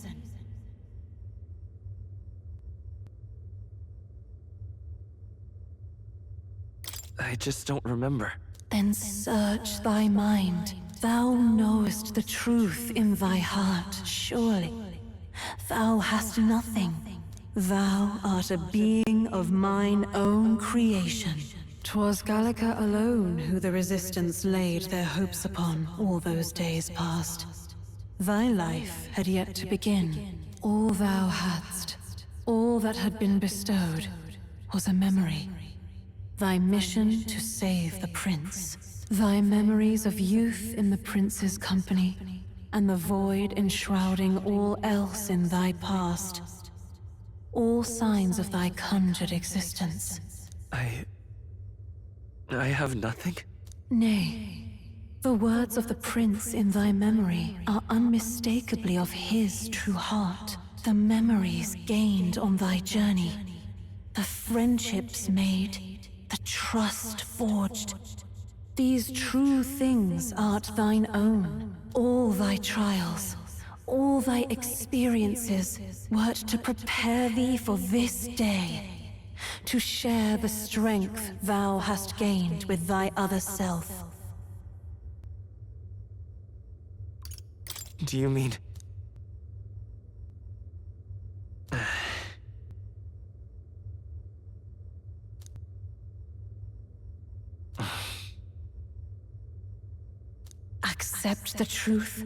I just don't remember. Then search thy mind. Thou knowest the truth in thy heart, surely. Thou hast nothing. Thou art a being of mine own creation. 'Twas Gallica alone who the Resistance laid their hopes upon all those days past. Thy life had yet to begin. All thou hadst, all that had been bestowed, was a memory. Thy mission to save the prince. Thy memories of youth in the prince's company, and the void enshrouding all else in thy past. All signs of thy conjured existence. I have nothing? Nay, the words of the prince in thy memory are unmistakably of his true heart. The memories gained on thy journey, the friendships made, the trust forged. These true things art thine own. All thy trials, all thy experiences wert to prepare thee for this day, to share the strength thou hast gained with thy other self. Do you mean... Accept the truth,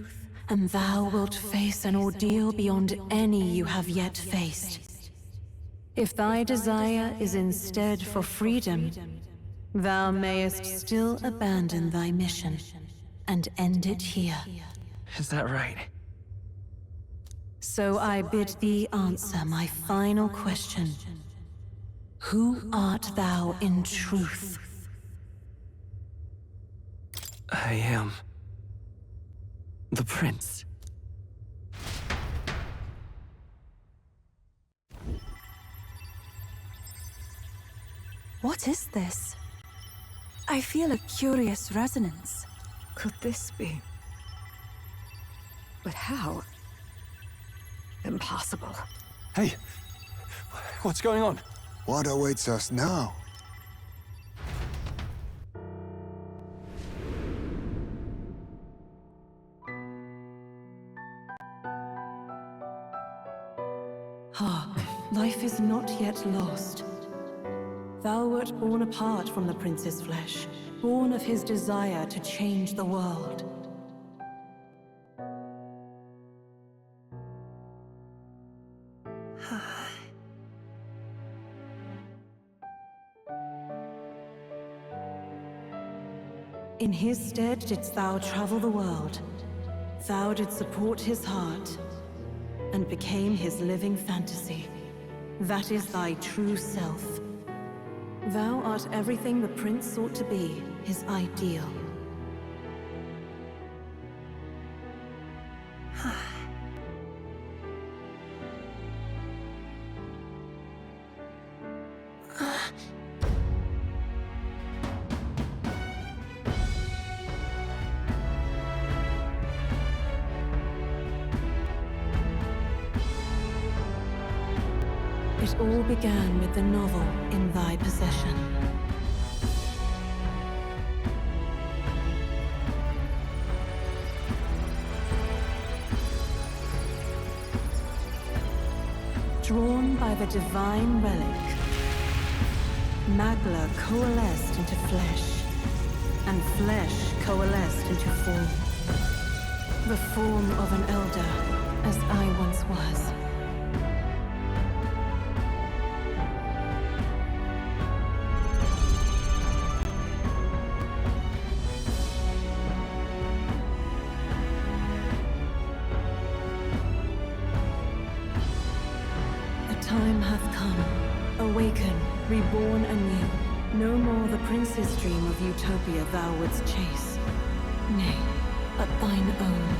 and thou wilt face an ordeal beyond any you have yet faced. If thy desire is instead for freedom, thou mayest still abandon thy mission and end it here. Is that right? So I bid thee answer my final question. Who art thou in truth? I am... the prince. What is this? I feel a curious resonance. Could this be? But how? Impossible. Hey, what's going on? What awaits us now? Hark, life is not yet lost. Thou wert born apart from the prince's flesh, born of his desire to change the world. In his stead didst thou travel the world. Thou didst support his heart, and became his living fantasy. That is thy true self. Thou art everything the prince sought to be, his ideal. It all began with the novel in thy possession. Drawn by the divine relic, Magla coalesced into flesh, and flesh coalesced into form. The form of an elder, as I once was. Time hath come. Awaken, reborn anew. No more the prince's dream of utopia thou wouldst chase. Nay, but thine own.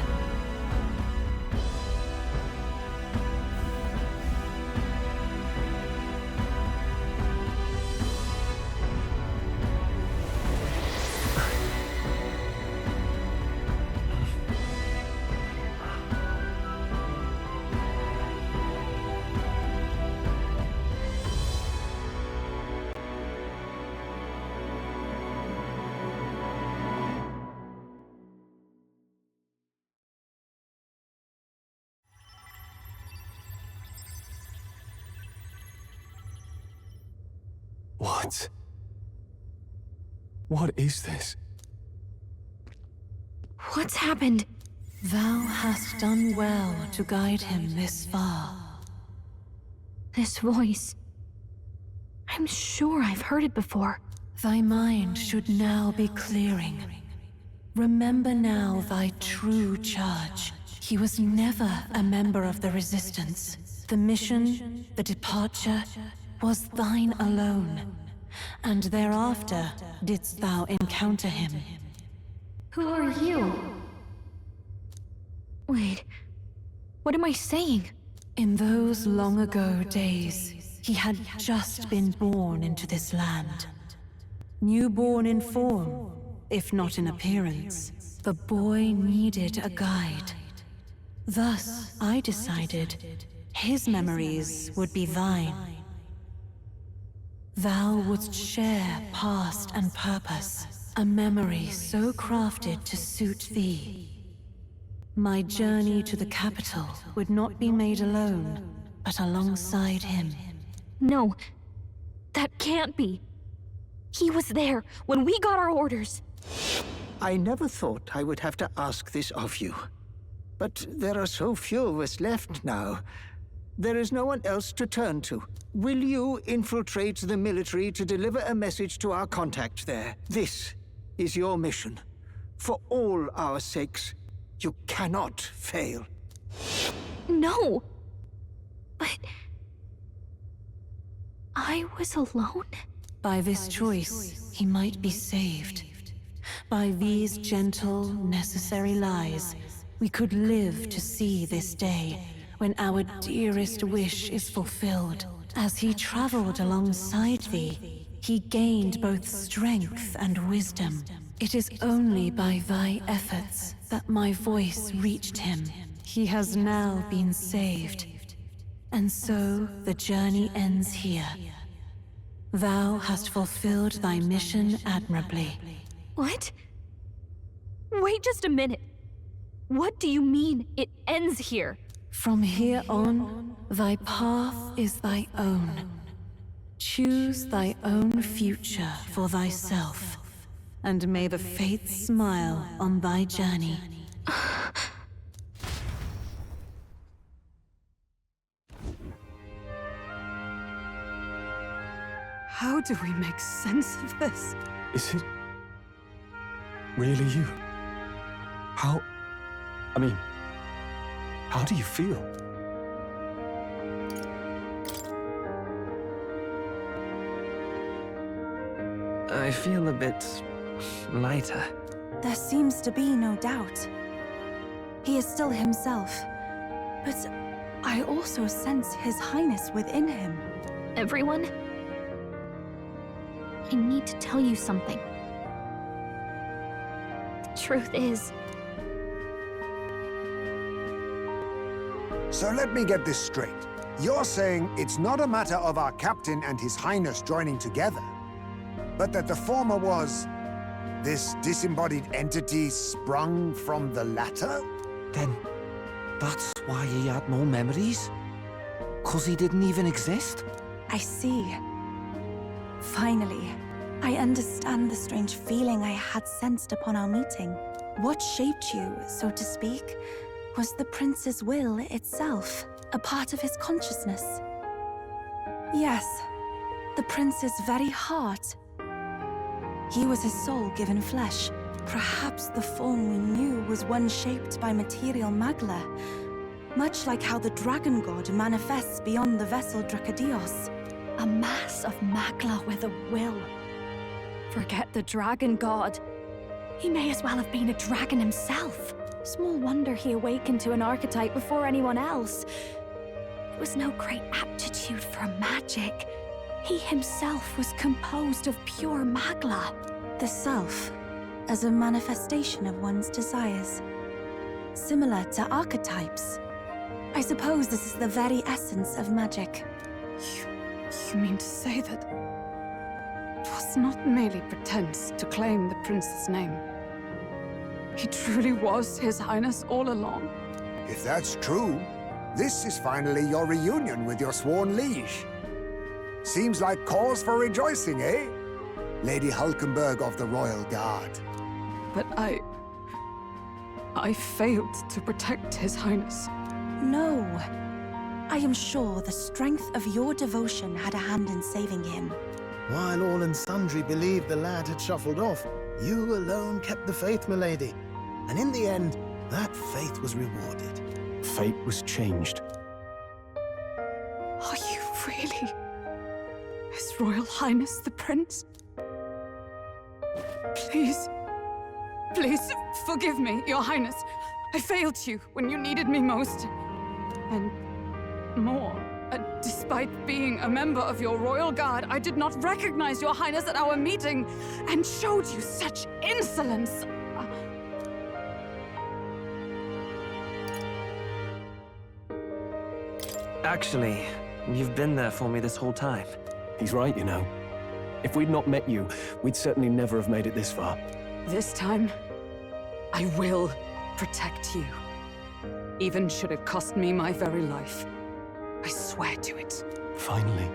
What? What is this? What's happened? Thou hast done well to guide him this far. This voice. I'm sure I've heard it before. Thy mind should now be clearing. Remember now thy true charge. He was never a member of the Resistance. The mission, the departure, was thine alone. And thereafter didst thou encounter him. Who are you? Wait, what am I saying? In those long ago days, he had just been born into this land. Newborn in form, if not in appearance, the boy needed a guide. Thus, I decided his memories would be thine. Thou wouldst share past and purpose, a memory so crafted to suit thee. My journey to the capital would not be made alone, but alongside him. No, that can't be. He was there when we got our orders. I never thought I would have to ask this of you. But there are so few of us left now. There is no one else to turn to. Will you infiltrate the military to deliver a message to our contact there? This is your mission. For all our sakes, you cannot fail. No! But... I was alone? By this choice, he might be saved. By these gentle, necessary lies, we could live to see this day, when our dearest wish is fulfilled. As he traveled alongside thee, he gained both strength and wisdom. It is only by thy efforts that my voice reached him. He has now been saved. And so the journey ends here. Thou hast fulfilled thy mission admirably. What? Wait just a minute. What do you mean, it ends here? From here on, thy path is thy own. Choose thy own future for thyself, and may the fates smile on thy journey. How do we make sense of this? Is it really you? How do you feel? I feel a bit lighter. There seems to be no doubt. He is still himself. But I also sense His Highness within him. Everyone? I need to tell you something. The truth is... So let me get this straight. You're saying it's not a matter of our captain and His Highness joining together, but that the former was this disembodied entity sprung from the latter? Then that's why he had no memories? 'Cause he didn't even exist? I see. Finally, I understand the strange feeling I had sensed upon our meeting. What shaped you, so to speak, was the prince's will itself, a part of his consciousness. Yes, the prince's very heart. He was his soul given flesh. Perhaps the form we knew was one shaped by material magla, much like how the dragon god manifests beyond the vessel Drakadios. A mass of magla with a will. Forget the dragon god. He may as well have been a dragon himself. Small wonder he awakened to an archetype before anyone else. It was no great aptitude for magic. He himself was composed of pure magla. The self, as a manifestation of one's desires. Similar to archetypes. I suppose this is the very essence of magic. You mean to say that it was not merely pretense to claim the prince's name? He truly was His Highness all along? If that's true, this is finally your reunion with your sworn liege. Seems like cause for rejoicing, eh? Lady Hulkenberg of the Royal Guard. But I failed to protect His Highness. No. I am sure the strength of your devotion had a hand in saving him. While all and sundry believed the lad had shuffled off, you alone kept the faith, milady. And in the end, that faith was rewarded. Fate was changed. Are you really His Royal Highness the Prince? Please, please forgive me, Your Highness. I failed you when you needed me most. And more, despite being a member of your Royal Guard, I did not recognize Your Highness at our meeting and showed you such insolence. Actually, you've been there for me this whole time. He's right, you know. If we'd not met you, we'd certainly never have made it this far. This time, I will protect you. Even should it cost me my very life. I swear to it. Finally,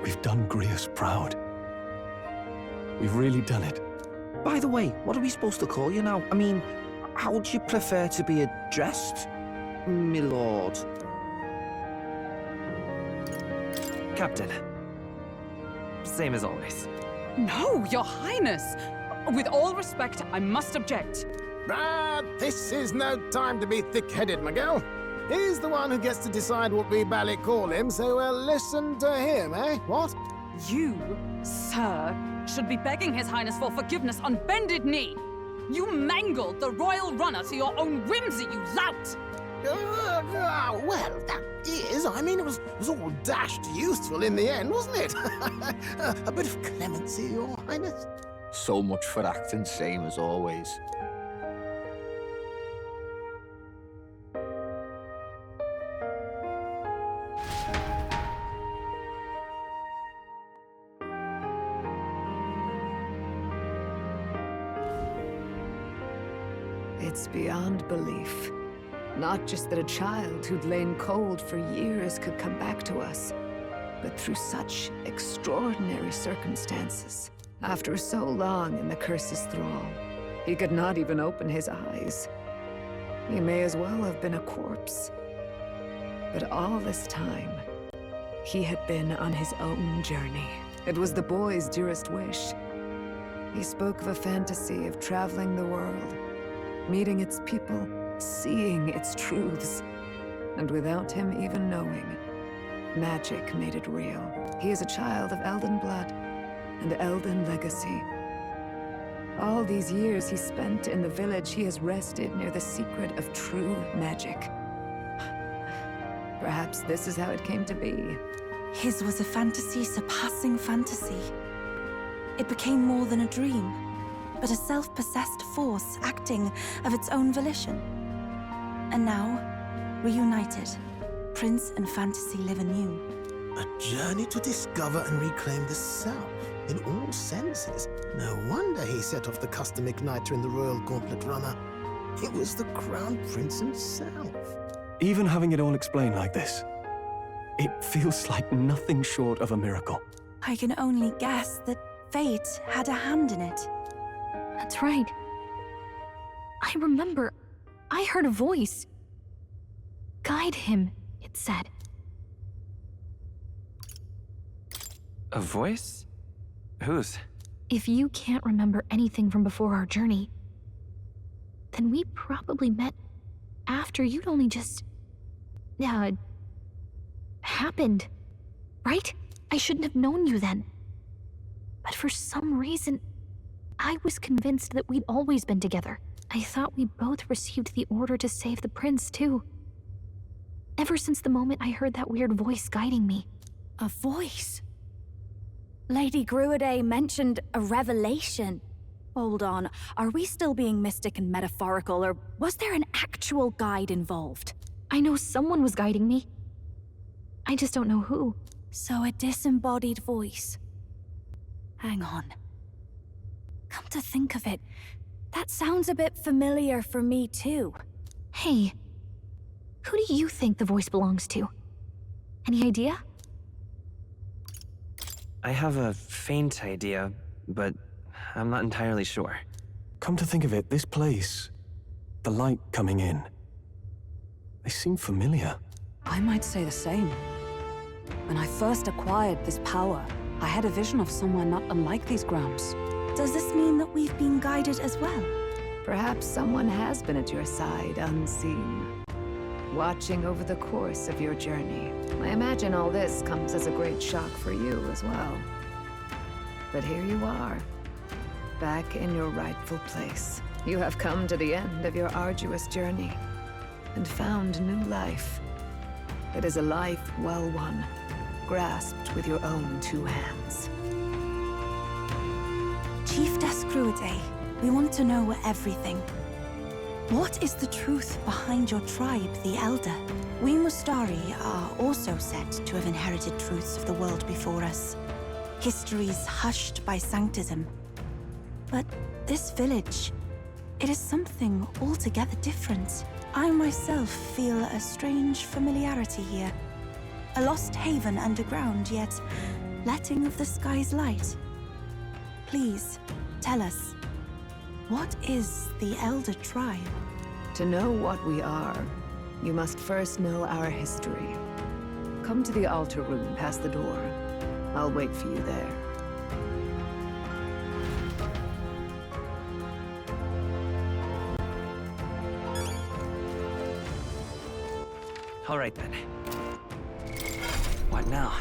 we've done Grius proud. We've really done it. By the way, what are we supposed to call you now? I mean, how would you prefer to be addressed, my lord? Captain. Same as always. No, Your Highness! With all respect, I must object. But this is no time to be thick-headed, Miguel. He's the one who gets to decide what we bally call him, so we'll listen to him, eh? What? You, sir, should be begging His Highness for forgiveness on bended knee. You mangled the royal runner to your own whimsy, you lout! Well, that is, I mean, it was all dashed useful in the end, wasn't it? A bit of clemency, Your Highness. So much for acting same as always. It's beyond belief. Not just that a child who'd lain cold for years could come back to us, but through such extraordinary circumstances. After so long in the curse's thrall, he could not even open his eyes. He may as well have been a corpse. But all this time, he had been on his own journey. It was the boy's dearest wish. He spoke of a fantasy of traveling the world, meeting its people, seeing its truths. And without him even knowing, magic made it real. He is a child of Elden blood and Elden legacy. All these years he spent in the village, he has rested near the secret of true magic. Perhaps this is how it came to be. His was a fantasy surpassing fantasy. It became more than a dream, but a self-possessed force acting of its own volition. And now, reunited, Prince and fantasy live anew. A journey to discover and reclaim the self, in all senses. No wonder he set off the custom igniter in the Royal Gauntlet Runner. It was the Crown Prince himself. Even having it all explained like this, it feels like nothing short of a miracle. I can only guess that fate had a hand in it. That's right. I remember, I heard a voice. Guide him, it said. A voice? Whose? If you can't remember anything from before our journey, then we probably met after you'd only just... happened. Right? I shouldn't have known you then. But for some reason, I was convinced that we'd always been together. I thought we both received the order to save the prince, too. Ever since the moment I heard that weird voice guiding me. A voice? Lady Gruade mentioned a revelation. Hold on, are we still being mystic and metaphorical, or was there an actual guide involved? I know someone was guiding me. I just don't know who. So a disembodied voice. Hang on. Come to think of it, that sounds a bit familiar for me too. Hey, who do you think the voice belongs to? Any idea? I have a faint idea, but I'm not entirely sure. Come to think of it, this place, the light coming in, they seem familiar. I might say the same. When I first acquired this power, I had a vision of somewhere not unlike these grounds. Does this mean that we've been guided as well? Perhaps someone has been at your side unseen, watching over the course of your journey. I imagine all this comes as a great shock for you as well. But here you are, back in your rightful place. You have come to the end of your arduous journey and found new life. It is a life well won, grasped with your own two hands. Chief Descruide, we want to know everything. What is the truth behind your tribe, the Elder? We Mustari are also said to have inherited truths of the world before us. Histories hushed by sanctism. But this village, it is something altogether different. I myself feel a strange familiarity here. A lost haven underground, yet letting of the sky's light. Please, tell us, what is the Elder Tribe? To know what we are, you must first know our history. Come to the altar room past the door. I'll wait for you there. All right then. What now?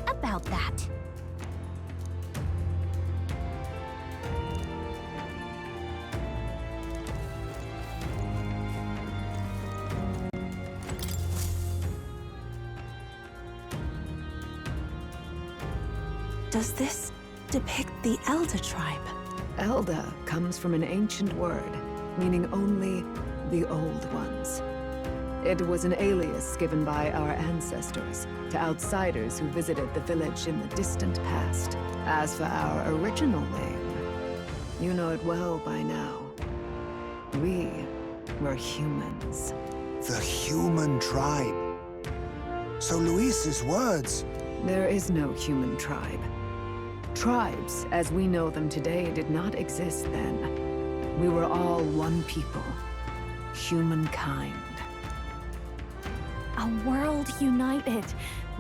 About that. Does this depict the Elder Tribe? Elda comes from an ancient word, meaning only the Old Ones. It was an alias given by our ancestors to outsiders who visited the village in the distant past. As for our original name, you know it well by now. We were humans. The human tribe. So Luis's words... There is no human tribe. Tribes, as we know them today, did not exist then. We were all one people. Humankind. A world united.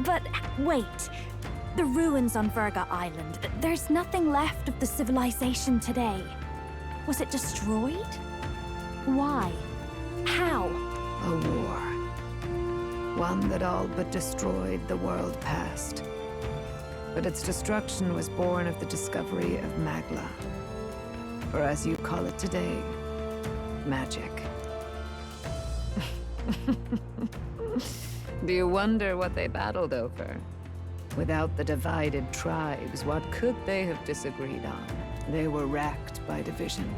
But wait. The ruins on Virga Island. There's nothing left of the civilization today. Was it destroyed? Why? How? A war. One that all but destroyed the world past. But its destruction was born of the discovery of Magla. Or as you call it today, magic. Do you wonder what they battled over? Without the divided tribes, what could they have disagreed on? They were racked by division.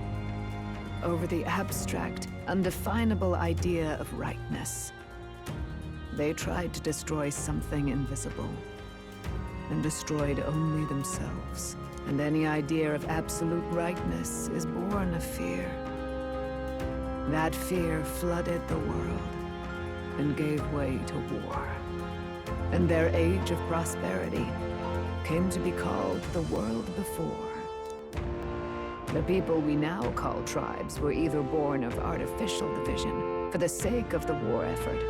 Over the abstract, undefinable idea of rightness. They tried to destroy something invisible, and destroyed only themselves. And any idea of absolute rightness is born of fear. That fear flooded the world, and gave way to war. And their age of prosperity came to be called the world before. The people we now call tribes were either born of artificial division for the sake of the war effort,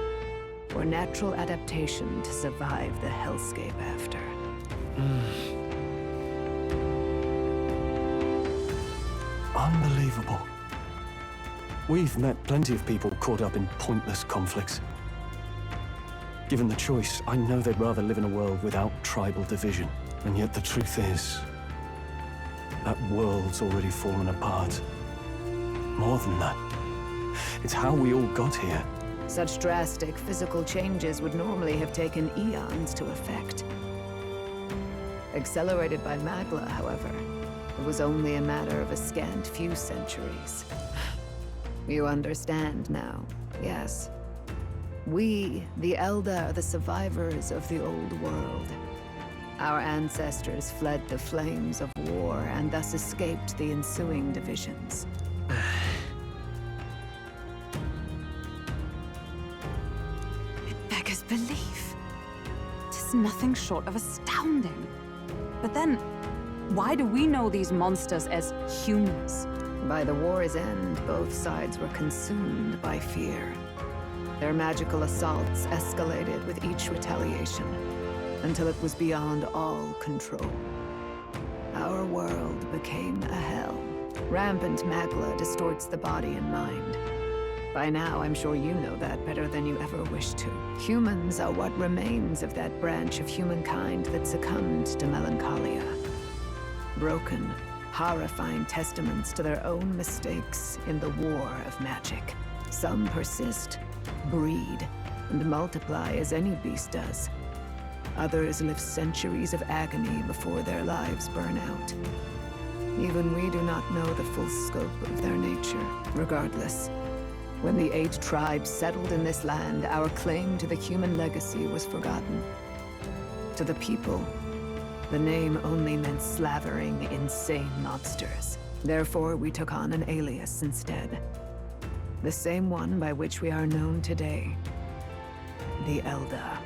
or natural adaptation to survive the hellscape after. Unbelievable. We've met plenty of people caught up in pointless conflicts. Given the choice, I know they'd rather live in a world without tribal division. And yet the truth is, that world's already fallen apart. More than that, it's how we all got here. Such drastic physical changes would normally have taken eons to effect. Accelerated by Magla, however, it was only a matter of a scant few centuries. You understand now, yes? We, the Elder, are the survivors of the old world. Our ancestors fled the flames of war and thus escaped the ensuing divisions. It beggars belief. Tis nothing short of astounding. But then, why do we know these monsters as humans? By the war's end, both sides were consumed by fear. Their magical assaults escalated with each retaliation, until it was beyond all control. Our world became a hell. Rampant Magla distorts the body and mind. By now, I'm sure you know that better than you ever wished to. Humans are what remains of that branch of humankind that succumbed to melancholia. Broken, horrifying testaments to their own mistakes in the war of magic. Some persist, breed, and multiply as any beast does. Others live centuries of agony before their lives burn out. Even we do not know the full scope of their nature. Regardless, when the 8 tribes settled in this land, our claim to the human legacy was forgotten. To the people, the name only meant slavering, insane monsters. Therefore, we took on an alias instead. The same one by which we are known today. The Elder.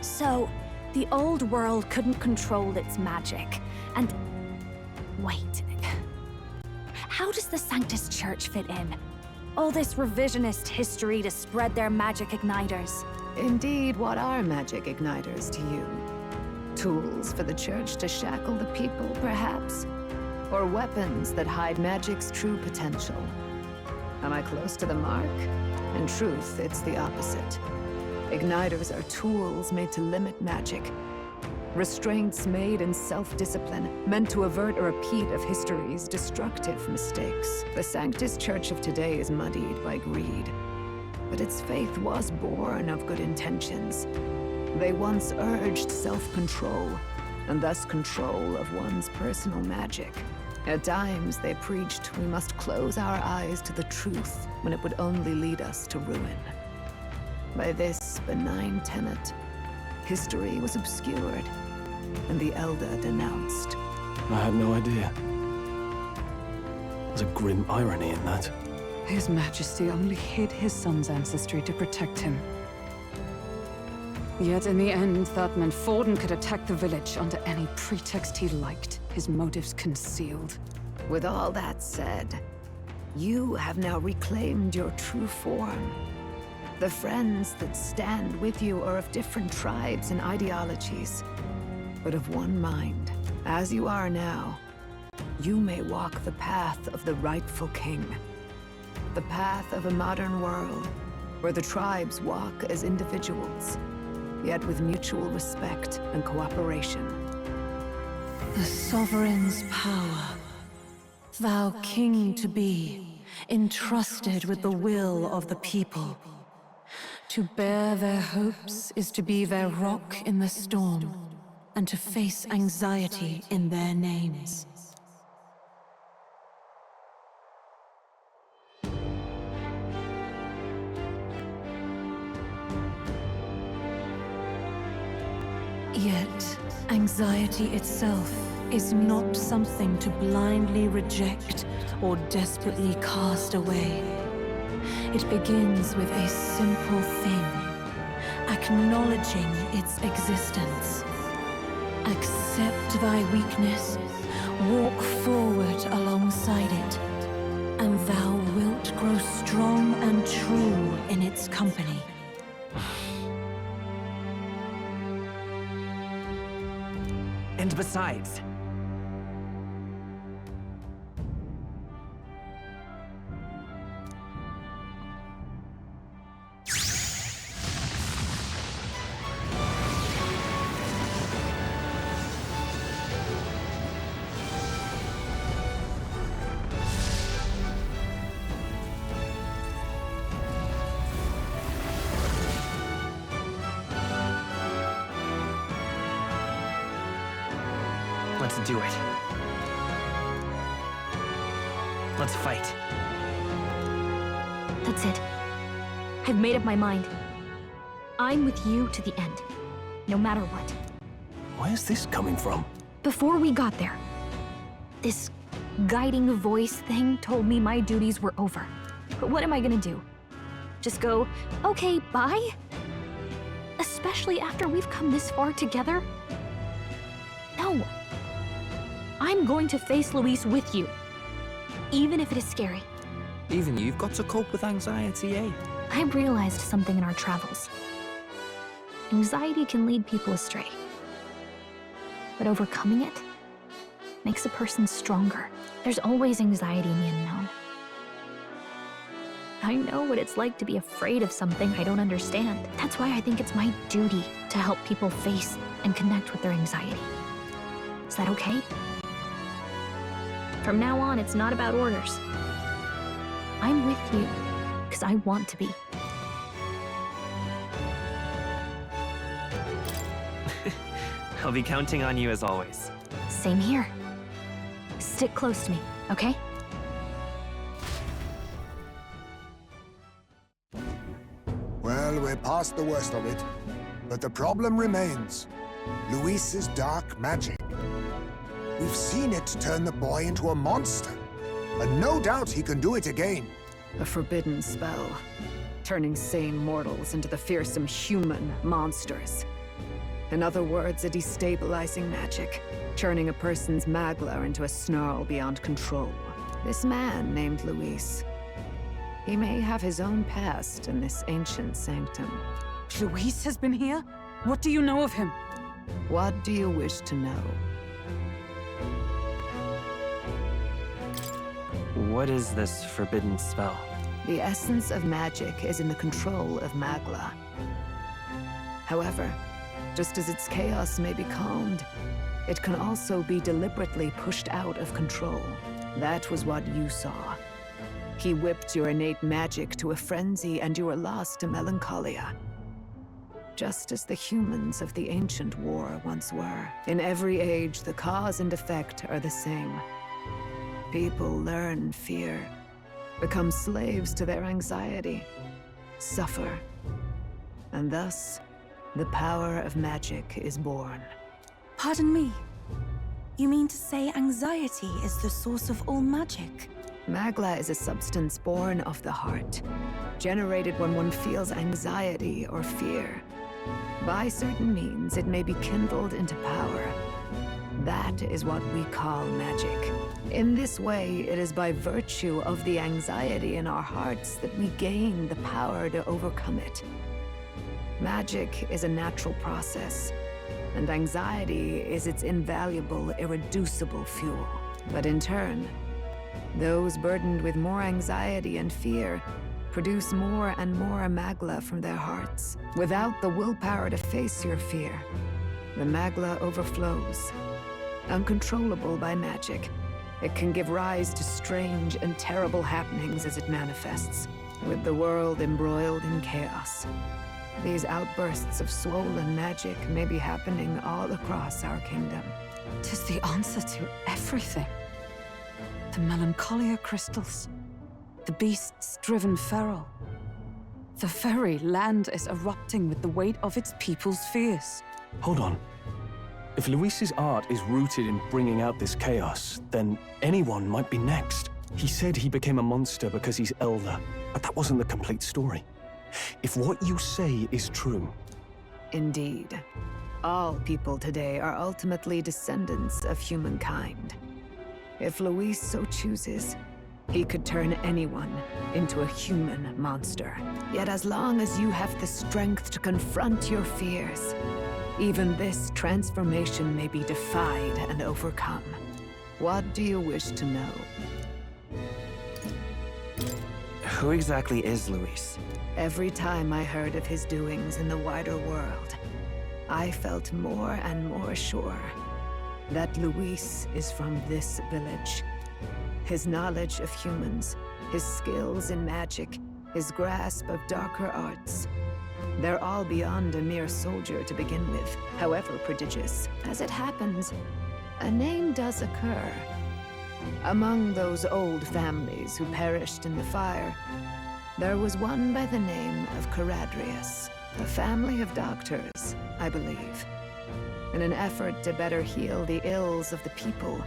So, the old world couldn't control its magic, and... Wait. How does the Sanctus Church fit in? All this revisionist history to spread their magic igniters. Indeed, what are magic igniters to you? Tools for the Church to shackle the people, perhaps? Or weapons that hide magic's true potential? Am I close to the mark? In truth, it's the opposite. Igniters are tools made to limit magic. Restraints made in self-discipline, meant to avert a repeat of history's destructive mistakes. The Sanctus Church of today is muddied by greed. But its faith was born of good intentions. They once urged self-control, and thus control of one's personal magic. At times, they preached we must close our eyes to the truth when it would only lead us to ruin. By this benign tenet, history was obscured, and the Elder denounced. I had no idea. There's a grim irony in that. His Majesty only hid his son's ancestry to protect him. Yet in the end, that meant Forden could attack the village under any pretext he liked, his motives concealed. With all that said, you have now reclaimed your true form. The friends that stand with you are of different tribes and ideologies, but of one mind. As you are now, you may walk the path of the rightful king. The path of a modern world, where the tribes walk as individuals, yet with mutual respect and cooperation. The sovereign's power, thou king to be, entrusted with the will of the people. To bear their hopes is to be their rock in the storm, and to face anxiety in their names. Yet, anxiety itself is not something to blindly reject or desperately cast away. It begins with a simple thing, acknowledging its existence. Accept thy weakness, walk forward alongside it, and thou wilt grow strong and true in its company. And besides, Let's do it. Let's fight. That's it. I've made up my mind. I'm with you to the end, no matter what. Where's this coming from? Before we got there, this guiding voice thing told me my duties were over. But what am I gonna do? Just go, okay, bye? Especially after we've come this far together? No. I'm going to face Luis with you, even if it is scary. Even you've got to cope with anxiety, eh? I realized something in our travels. Anxiety can lead people astray. But overcoming it makes a person stronger. There's always anxiety in the unknown. I know what it's like to be afraid of something I don't understand. That's why I think it's my duty to help people face and connect with their anxiety. Is that okay? From now on, it's not about orders. I'm with you, because I want to be. I'll be counting on you as always. Same here. Stick close to me, okay? Well, we're past the worst of it. But the problem remains. Luis's dark magic. We've seen it turn the boy into a monster. And no doubt he can do it again. A forbidden spell, turning sane mortals into the fearsome human monsters. In other words, a destabilizing magic, turning a person's magla into a snarl beyond control. This man named Luis, he may have his own past in this ancient sanctum. Luis has been here? What do you know of him? What do you wish to know? What is this forbidden spell? The essence of magic is in the control of magla. However, just as its chaos may be calmed, it can also be deliberately pushed out of control. That was what you saw. He whipped your innate magic to a frenzy and you were lost to melancholia. Just as the humans of the ancient war once were. In every age, the cause and effect are the same. People learn fear, become slaves to their anxiety, suffer, and thus, the power of magic is born. Pardon me. You mean to say anxiety is the source of all magic? Magla is a substance born of the heart, generated when one feels anxiety or fear. By certain means, it may be kindled into power. That is what we call magic. In this way, it is by virtue of the anxiety in our hearts that we gain the power to overcome it. Magic is a natural process, and anxiety is its invaluable, irreducible fuel. But in turn, those burdened with more anxiety and fear produce more and more magla from their hearts. Without the willpower to face your fear, the magla overflows. Uncontrollable by magic, it can give rise to strange and terrible happenings as it manifests, with the world embroiled in chaos. These outbursts of swollen magic may be happening all across our kingdom. 'Tis the answer to everything. The melancholia crystals, the beasts driven feral. The very land is erupting with the weight of its people's fears. Hold on. If Luis's art is rooted in bringing out this chaos, then anyone might be next. He said he became a monster because he's elder, but that wasn't the complete story. If what you say is true... Indeed. All people today are ultimately descendants of humankind. If Luis so chooses, he could turn anyone into a human monster. Yet as long as you have the strength to confront your fears, even this transformation may be defied and overcome. What do you wish to know? Who exactly is Luis? Every time I heard of his doings in the wider world, I felt more and more sure that Luis is from this village. His knowledge of humans, his skills in magic, his grasp of darker arts, they're all beyond a mere soldier to begin with, however prodigious. As it happens, a name does occur. Among those old families who perished in the fire, there was one by the name of Caradrius, a family of doctors, I believe. In an effort to better heal the ills of the people,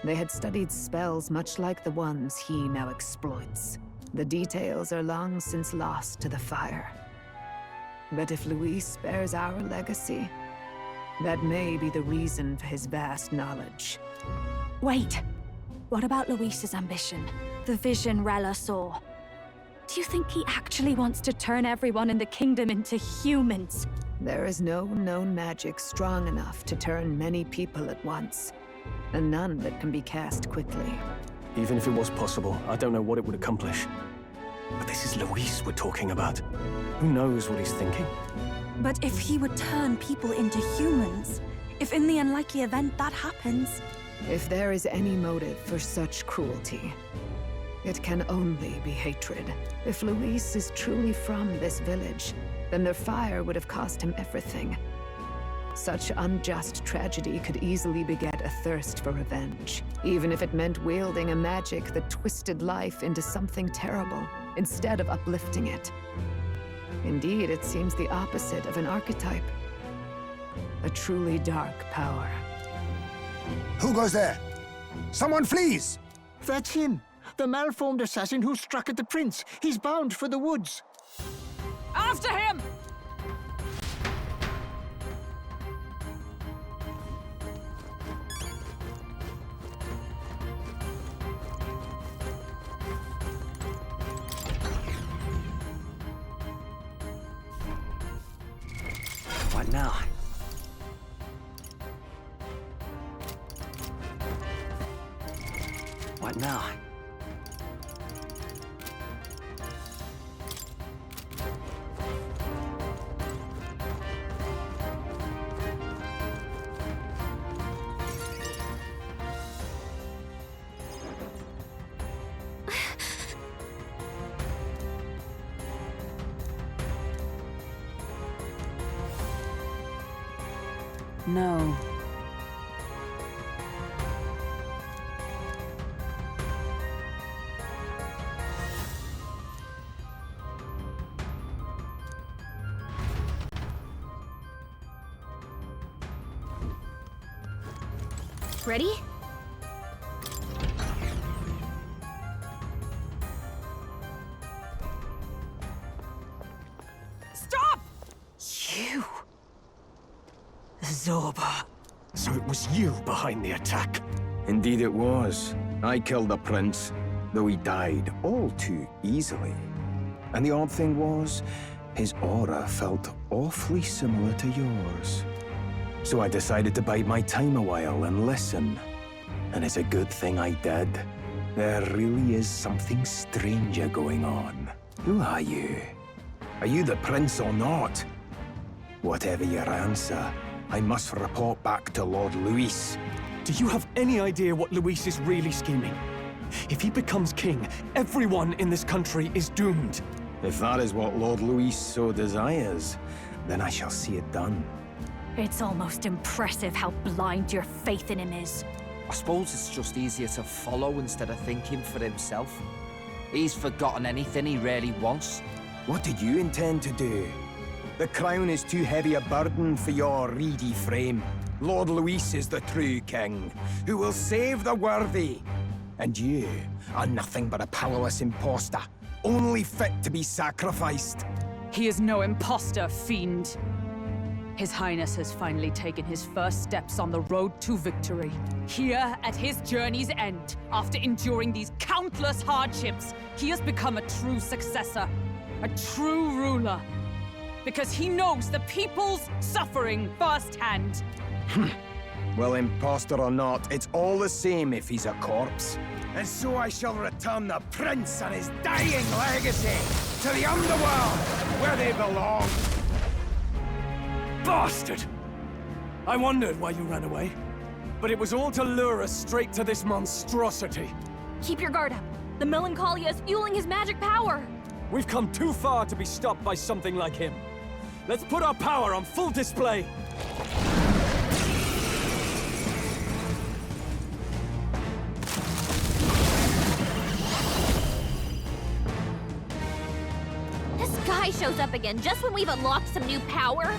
they had studied spells much like the ones he now exploits. The details are long since lost to the fire. But if Luis bears our legacy, that may be the reason for his vast knowledge. Wait! What about Luis's ambition? The vision Rella saw? Do you think he actually wants to turn everyone in the kingdom into humans? There is no known magic strong enough to turn many people at once, and none that can be cast quickly. Even if it was possible, I don't know what it would accomplish. But this is Luis we're talking about. Who knows what he's thinking? But if he would turn people into humans, if in the unlikely event that happens... If there is any motive for such cruelty, it can only be hatred. If Luis is truly from this village, then their fire would have cost him everything. Such unjust tragedy could easily beget a thirst for revenge, even if it meant wielding a magic that twisted life into something terrible, instead of uplifting it. Indeed, it seems the opposite of an archetype. A truly dark power. Who goes there? Someone flees! That's him! The malformed assassin who struck at the prince. He's bound for the woods. After him! What now? What now? No. Ready? Stop! You! Zorba. So it was you behind the attack? Indeed it was. I killed the prince, though he died all too easily. And the odd thing was, his aura felt awfully similar to yours. So I decided to bide my time a while and listen. And it's a good thing I did. There really is something stranger going on. Who are you? Are you the prince or not? Whatever your answer, I must report back to Lord Luis. Do you have any idea what Luis is really scheming? If he becomes king, everyone in this country is doomed. If that is what Lord Luis so desires, then I shall see it done. It's almost impressive how blind your faith in him is. I suppose it's just easier to follow instead of thinking for himself. He's forgotten anything he really wants. What did you intend to do? The crown is too heavy a burden for your reedy frame. Lord Luis is the true king, who will save the worthy. And you are nothing but a powerless imposter, only fit to be sacrificed. He is no imposter, fiend. His Highness has finally taken his first steps on the road to victory. Here, at his journey's end, after enduring these countless hardships, he has become a true successor, a true ruler. Because he knows the people's suffering firsthand. Well, imposter or not, it's all the same if he's a corpse. And so I shall return the prince and his dying legacy to the underworld, where they belong. Bastard! I wondered why you ran away, but it was all to lure us straight to this monstrosity. Keep your guard up. The Melancholia is fueling his magic power. We've come too far to be stopped by something like him. Let's put our power on full display. guy shows up again just when we've unlocked some new power?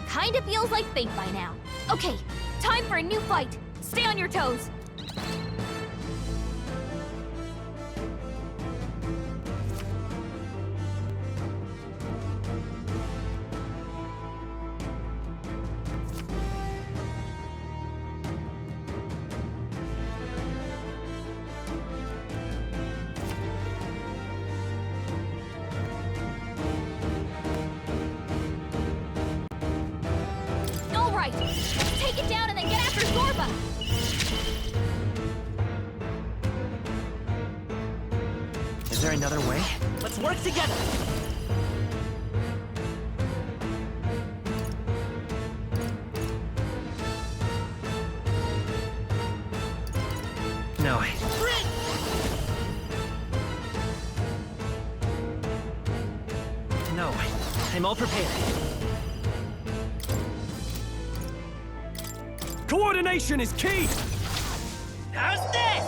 Kinda feels like fate by now. Okay, time for a new fight. Stay on your toes. Take it down and then get after Zorba! Is there another way? Let's work together! No. No. I'm all prepared. Coordination is key! How's this?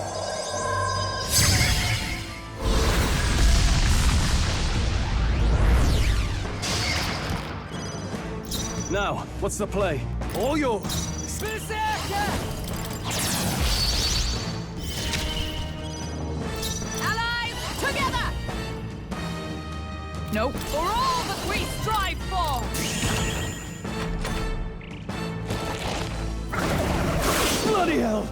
Now, what's the play? All yours! Allies, together! No. For all that we strive for! Bloody hell!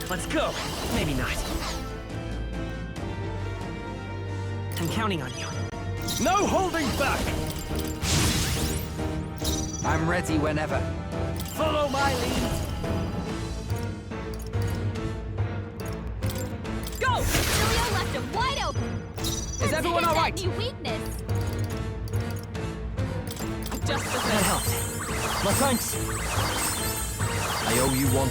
Let's go. Maybe not. I'm counting on you. No holding back! I'm ready whenever. Follow my lead! Go! Julio left him wide open! Is everyone alright? New weakness! Just as That helped. My thanks! I owe you one.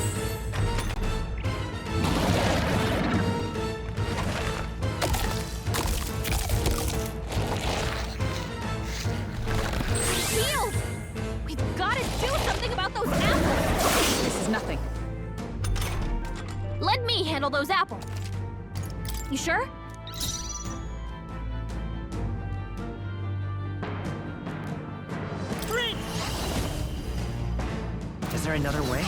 Shield! We've gotta do something about those apples! This is nothing. Let me handle those apples. You sure? Is there another way?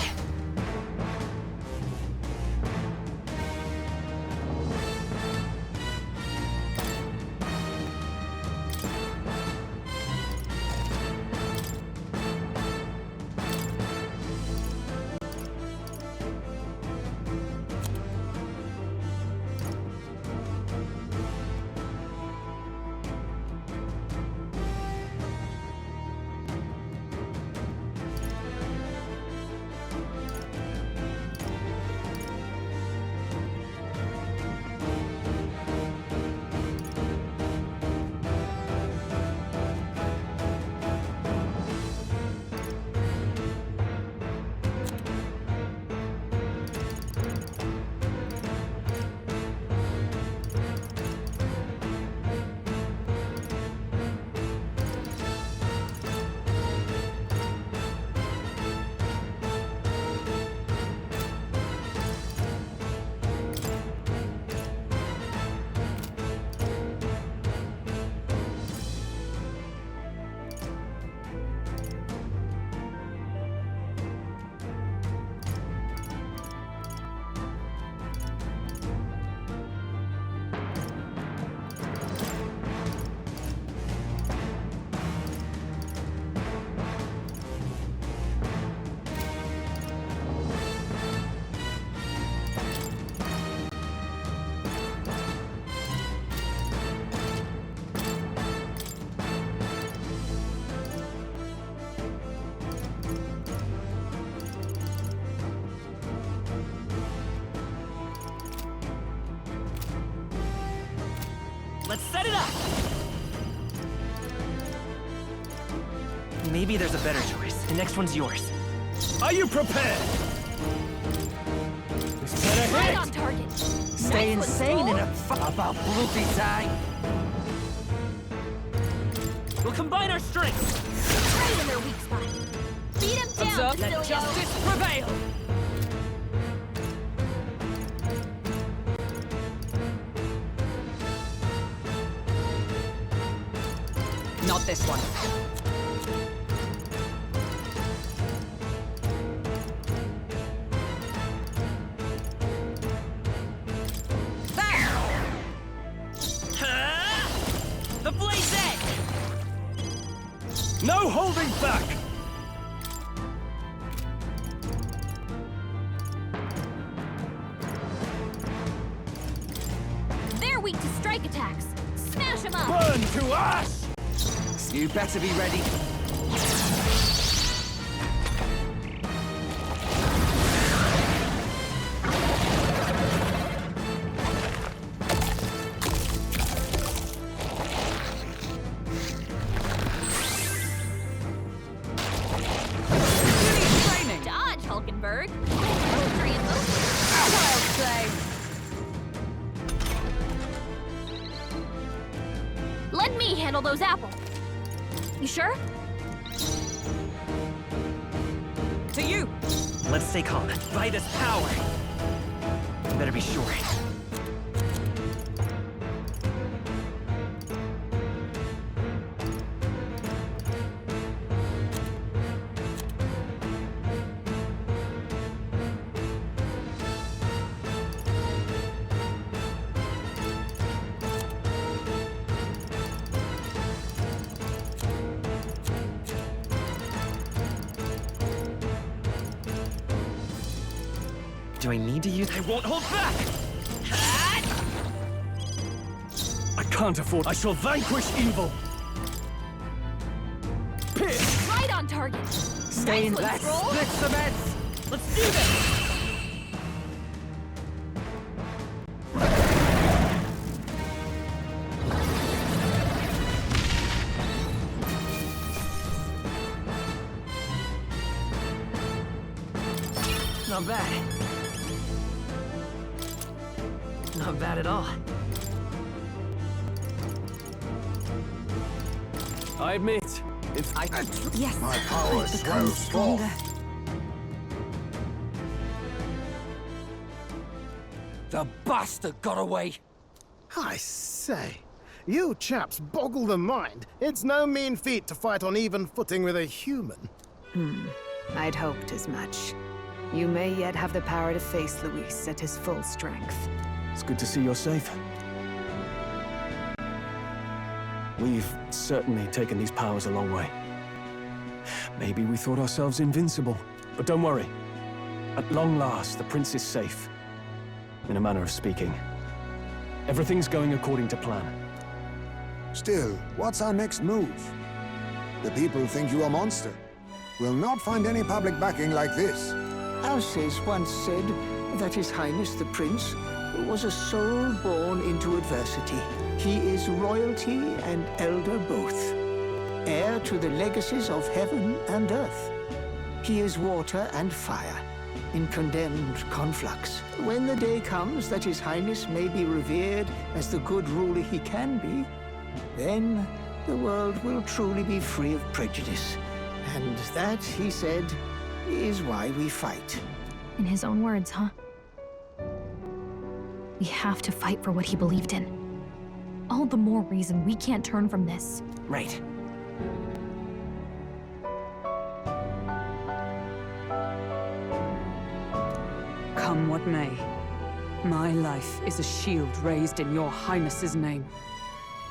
Let's set it up! Maybe there's a better choice. The next one's yours. Are you prepared? This better Right hit! on target. Stay Nice insane one, in a about bloody time. We'll combine our strengths! right in their weak spot. Beat him up, let justice prevail! Not this one. The blade's edge! No holding back! They're weak to strike attacks. Smash them up! Burn to ash! You better be ready. Dodge, Hulkenberg. Poetry in motion. Wild play. Let me handle those apples. You sure? To you! Let's stay calm. By this power. You better be sure. Do I need to use... I won't hold back! I can't afford... I shall vanquish evil! Pierce! Right on target. Stay in. Nice one, Let's Stroll. split some heads. Let's do this! Not bad. Not bad at all. I admit, it's... Yes, My power I've become swells stronger. forth. The bastard got away. I say, you chaps boggle the mind. It's no mean feat to fight on even footing with a human. I'd hoped as much. You may yet have the power to face Luis at his full strength. It's good to see you're safe. We've certainly taken these powers a long way. Maybe we thought ourselves invincible, but don't worry. At long last, the prince is safe. In a manner of speaking. Everything's going according to plan. Still, what's our next move? The people think you a monster. We'll not find any public backing like this. Alces once said that His Highness the Prince was a soul born into adversity. He is royalty and elder both, heir to the legacies of heaven and earth. He is water and fire, in condemned conflux. When the day comes that His Highness may be revered as the good ruler he can be, then the world will truly be free of prejudice. And that, he said, is why we fight. In his own words, huh? We have to fight for what he believed in. All the more reason we can't turn from this. Right. Come what may, my life is a shield raised in your highness's name.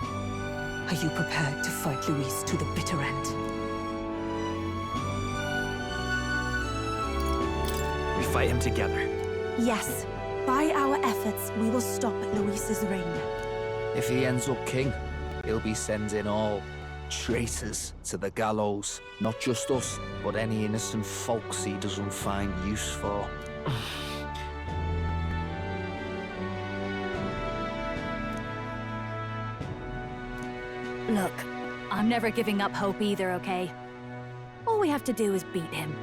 Are you prepared to fight Luis to the bitter end? We fight him together. Yes, by our efforts, we will stop Luis's reign. If he ends up king, he'll be sending all traitors to the gallows. Not just us, but any innocent folks he doesn't find use for. Look, I'm never giving up hope either, okay? All we have to do is beat him,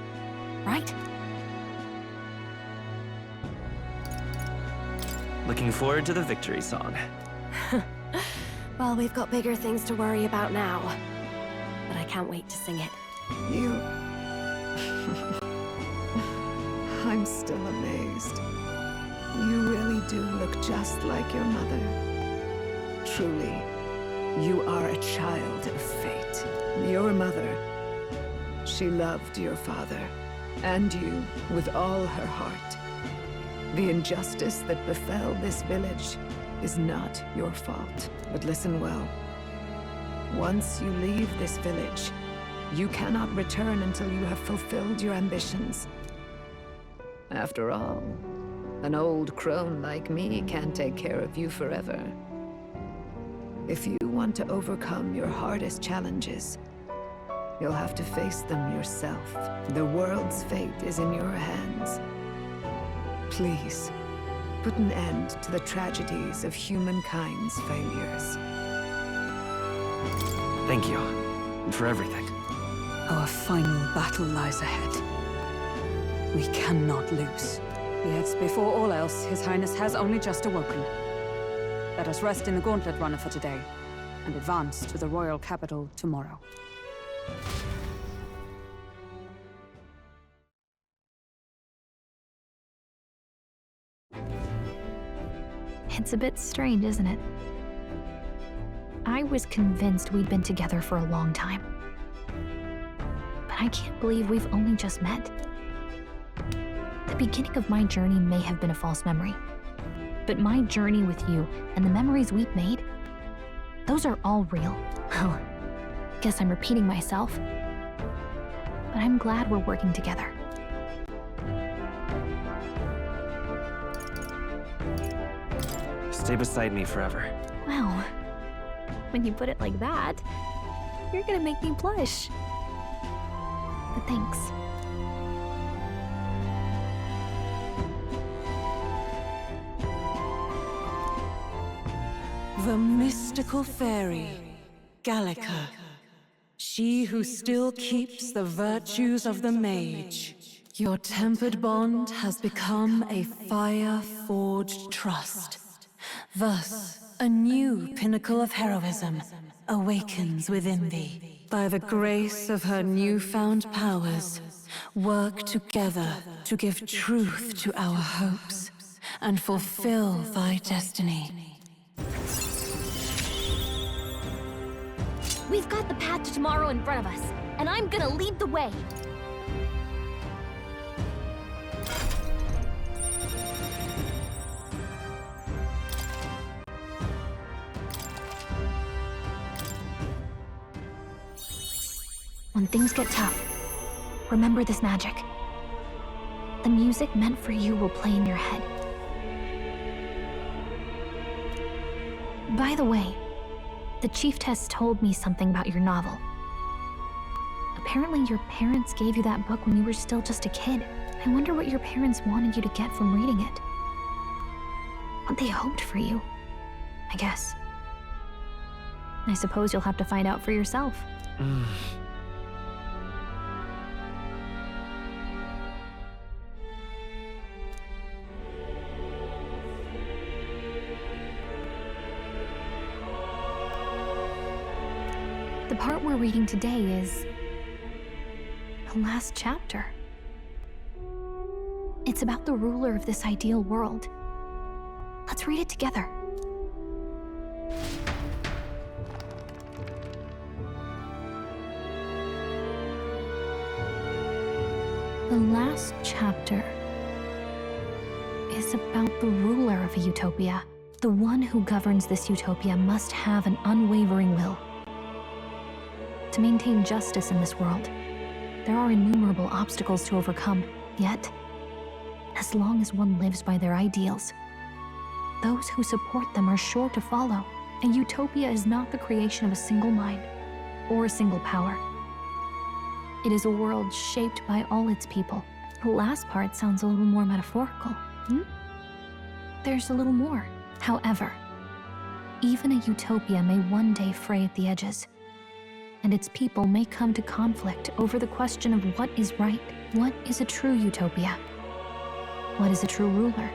right? Looking forward to the victory song. Well, we've got bigger things to worry about now. But I can't wait to sing it. You still amazed. You really do look just like your mother. Truly, you are a child of fate. Your mother, she loved your father, and you with all her heart. The injustice that befell this village is not your fault. But listen well. Once you leave this village, you cannot return until you have fulfilled your ambitions. After all, an old crone like me can't take care of you forever. If you want to overcome your hardest challenges, you'll have to face them yourself. The world's fate is in your hands. Please, put an end to the tragedies of humankind's failures. Thank you for everything. Our final battle lies ahead. We cannot lose. Yet, before all else, His Highness has only just awoken. Let us rest in the Gauntlet Runner for today, and advance to the royal capital tomorrow. It's a bit strange, isn't it? I was convinced we'd been together for a long time. But I can't believe we've only just met. The beginning of my journey may have been a false memory. But my journey with you and the memories we've made, those are all real. Well, guess I'm repeating myself. But I'm glad we're working together. Stay beside me forever. Wow. When you put it like that, you're gonna make me blush. But thanks. The mystical fairy, Gallica. She who still keeps the virtues of the mage. Your tempered bond has become a fire-forged trust. Thus, a new pinnacle of heroism awakens within thee. By the grace of her newfound powers, work together to give truth to our hopes and fulfill thy destiny. We've got the path to tomorrow in front of us, and I'm gonna lead the way. When things get tough, remember this magic. The music meant for you will play in your head. By the way, the Chieftess told me something about your novel. Apparently your parents gave you that book when you were still just a kid. I wonder what your parents wanted you to get from reading it. What they hoped for you, I guess. I suppose you'll have to find out for yourself. The part we're reading today is the last chapter. It's about the ruler of this ideal world. Let's read it together. The last chapter is about the ruler of a utopia. The one who governs this utopia must have an unwavering will. To maintain justice in this world, there are innumerable obstacles to overcome. Yet, as long as one lives by their ideals, those who support them are sure to follow. A utopia is not the creation of a single mind or a single power. It is a world shaped by all its people. The last part sounds a little more metaphorical. There's a little more. However, even a utopia may one day fray at the edges, and its people may come to conflict over the question of what is right. What is a true utopia? What is a true ruler?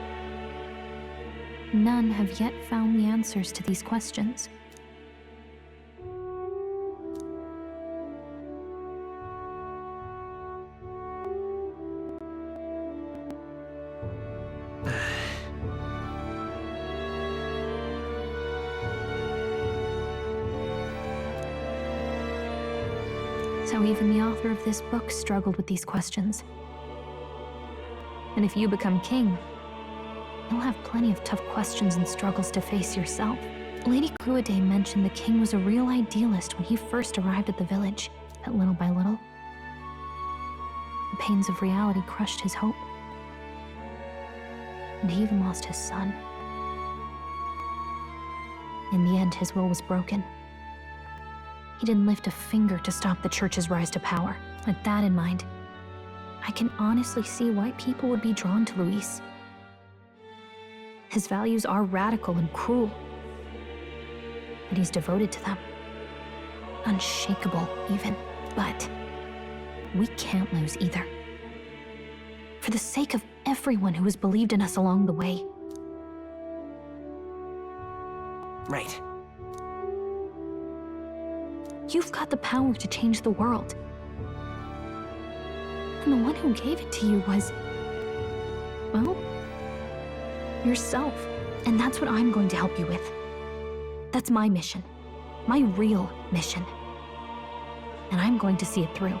None have yet found the answers to these questions. how even the author of this book struggled with these questions. And if you become king, you'll have plenty of tough questions and struggles to face yourself. Lady Cruiday mentioned the king was a real idealist when he first arrived at the village, but little by little, the pains of reality crushed his hope. And he even lost his son. In the end, his will was broken. He didn't lift a finger to stop the church's rise to power. With that in mind, I can honestly see why people would be drawn to Luis. His values are radical and cruel, but he's devoted to them. Unshakable, even. But we can't lose either. For the sake of everyone who has believed in us along the way. Right. You've got the power to change the world. And the one who gave it to you was, well, yourself. And that's what I'm going to help you with. That's my mission. My real mission. And I'm going to see it through.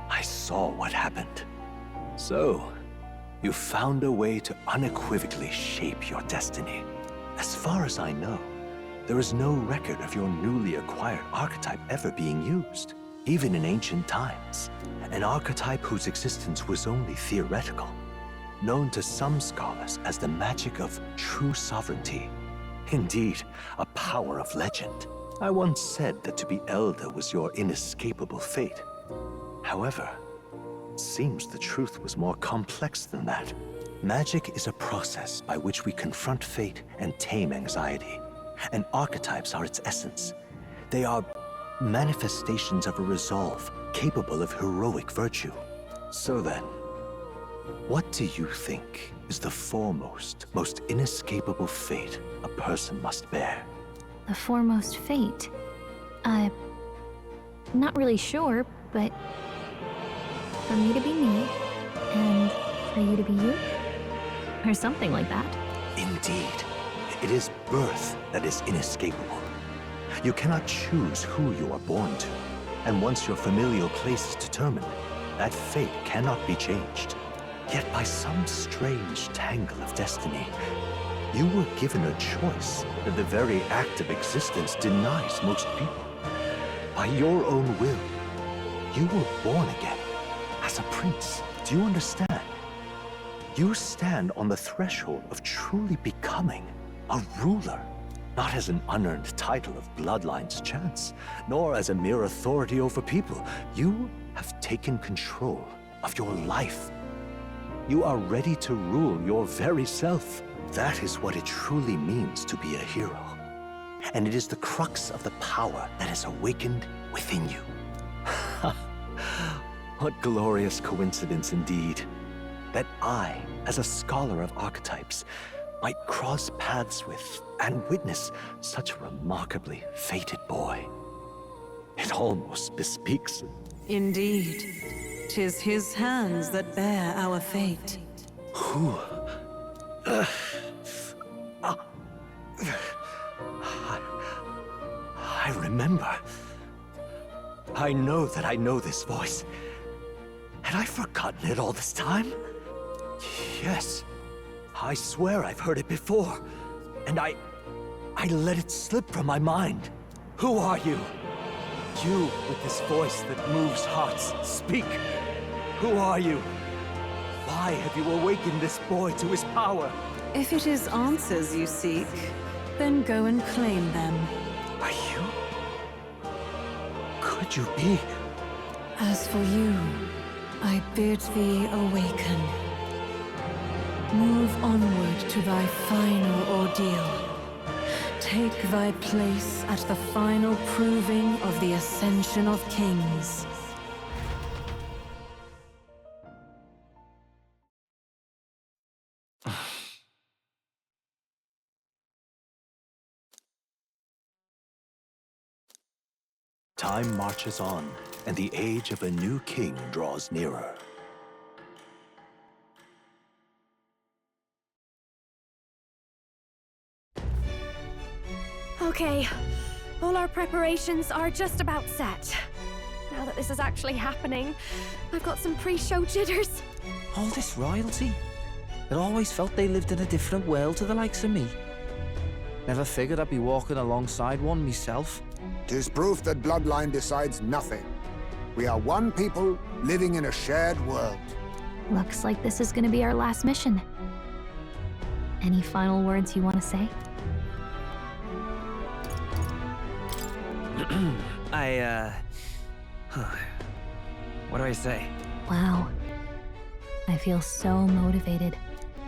I saw what happened. So, you found a way to unequivocally shape your destiny. As far as I know, there is no record of your newly acquired archetype ever being used, even in ancient times. An archetype whose existence was only theoretical, known to some scholars as the magic of true sovereignty. Indeed, a power of legend. I once said that to be elder was your inescapable fate. However, it seems the truth was more complex than that. Magic is a process by which we confront fate and tame anxiety, and archetypes are its essence. They are manifestations of a resolve capable of heroic virtue. So then, what do you think is the foremost, most inescapable fate a person must bear? The foremost fate? Not really sure, but for me to be me, and for you to be you? Or something like that. Indeed. It is birth that is inescapable. You cannot choose who you are born to, and once your familial place is determined, that fate cannot be changed. Yet by some strange tangle of destiny, you were given a choice that the very act of existence denies most people. By your own will, you were born again as a prince. Do you understand? You stand on the threshold of truly becoming a ruler, not as an unearned title of bloodline's chance, nor as a mere authority over people. You have taken control of your life. You are ready to rule your very self. That is what it truly means to be a hero. And it is the crux of the power that is awakened within you. What glorious coincidence indeed, that I, as a scholar of archetypes, might cross paths with and witness such a remarkably fated boy. It almost bespeaks. Indeed, 'tis his hands that bear our fate. Who? I remember. I know that I know this voice. Had I forgotten it all this time? Yes. I swear I've heard it before. And I let it slip from my mind. Who are you? You with this voice that moves hearts. Speak. Who are you? Why have you awakened this boy to his power? If it is answers you seek, then go and claim them. Are you? Could you be? As for you, I bid thee awaken. Move onward to thy final ordeal. Take thy place at the final proving of the ascension of kings. Time marches on, and the age of a new king draws nearer. Okay, all our preparations are just about set. Now that this is actually happening, I've got some pre-show jitters. All this royalty? I always felt they lived in a different world to the likes of me. Never figured I'd be walking alongside one myself. 'Tis proof that bloodline decides nothing. We are one people living in a shared world. Looks like this is gonna be our last mission. Any final words you want to say? What do I say? Wow. I feel so motivated.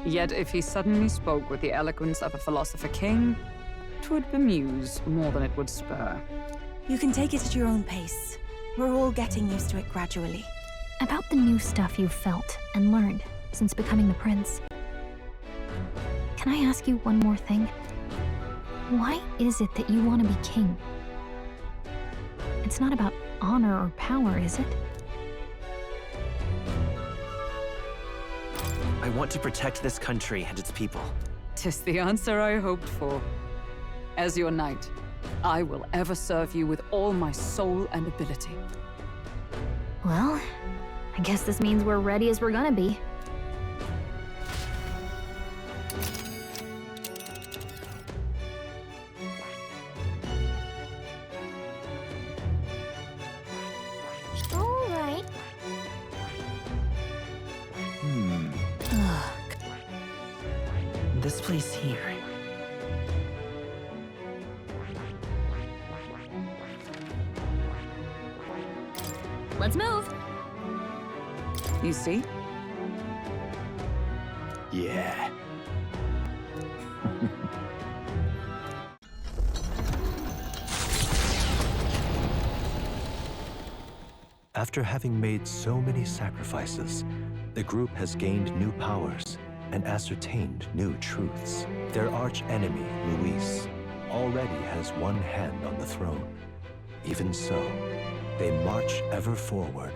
Yet if he suddenly spoke with the eloquence of a philosopher king, 'twould bemuse more than it would spur. You can take it at your own pace. We're all getting used to it gradually. About the new stuff you've felt and learned since becoming the prince. Can I ask you one more thing? Why is it that you want to be king? It's not about honor or power, is it? I want to protect this country and its people. 'Tis the answer I hoped for. As your knight, I will ever serve you with all my soul and ability. Well, I guess this means we're ready as we're gonna be. All right. This place here. Let's move. You see? Yeah. After having made so many sacrifices, the group has gained new powers and ascertained new truths. Their arch-enemy, Luis, already has one hand on the throne. Even so, they march ever forward,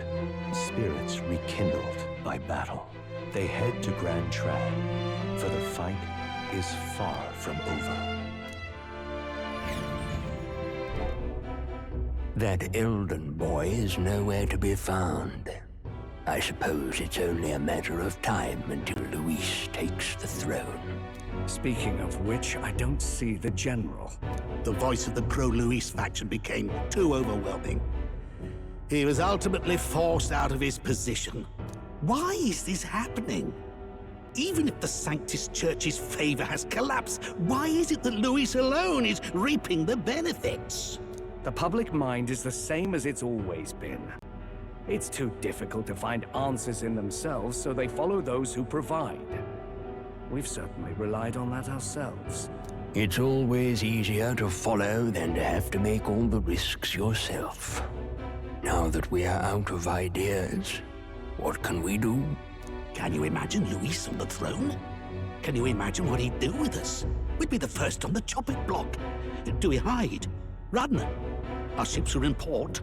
spirits rekindled by battle. They head to Grand Trad, for the fight is far from over. That Elden boy is nowhere to be found. I suppose it's only a matter of time until Luis takes the throne. Speaking of which, I don't see the general. The voice of the pro-Luis faction became too overwhelming. He was ultimately forced out of his position. Why is this happening? Even if the Sanctus Church's favor has collapsed, why is it that Luis alone is reaping the benefits? The public mind is the same as it's always been. It's too difficult to find answers in themselves, so they follow those who provide. We've certainly relied on that ourselves. It's always easier to follow than to have to make all the risks yourself. Now that we are out of ideas, what can we do? Can you imagine Luis on the throne? Can you imagine what he'd do with us? We'd be the first on the chopping block. Do we hide? Run? Our ships are in port.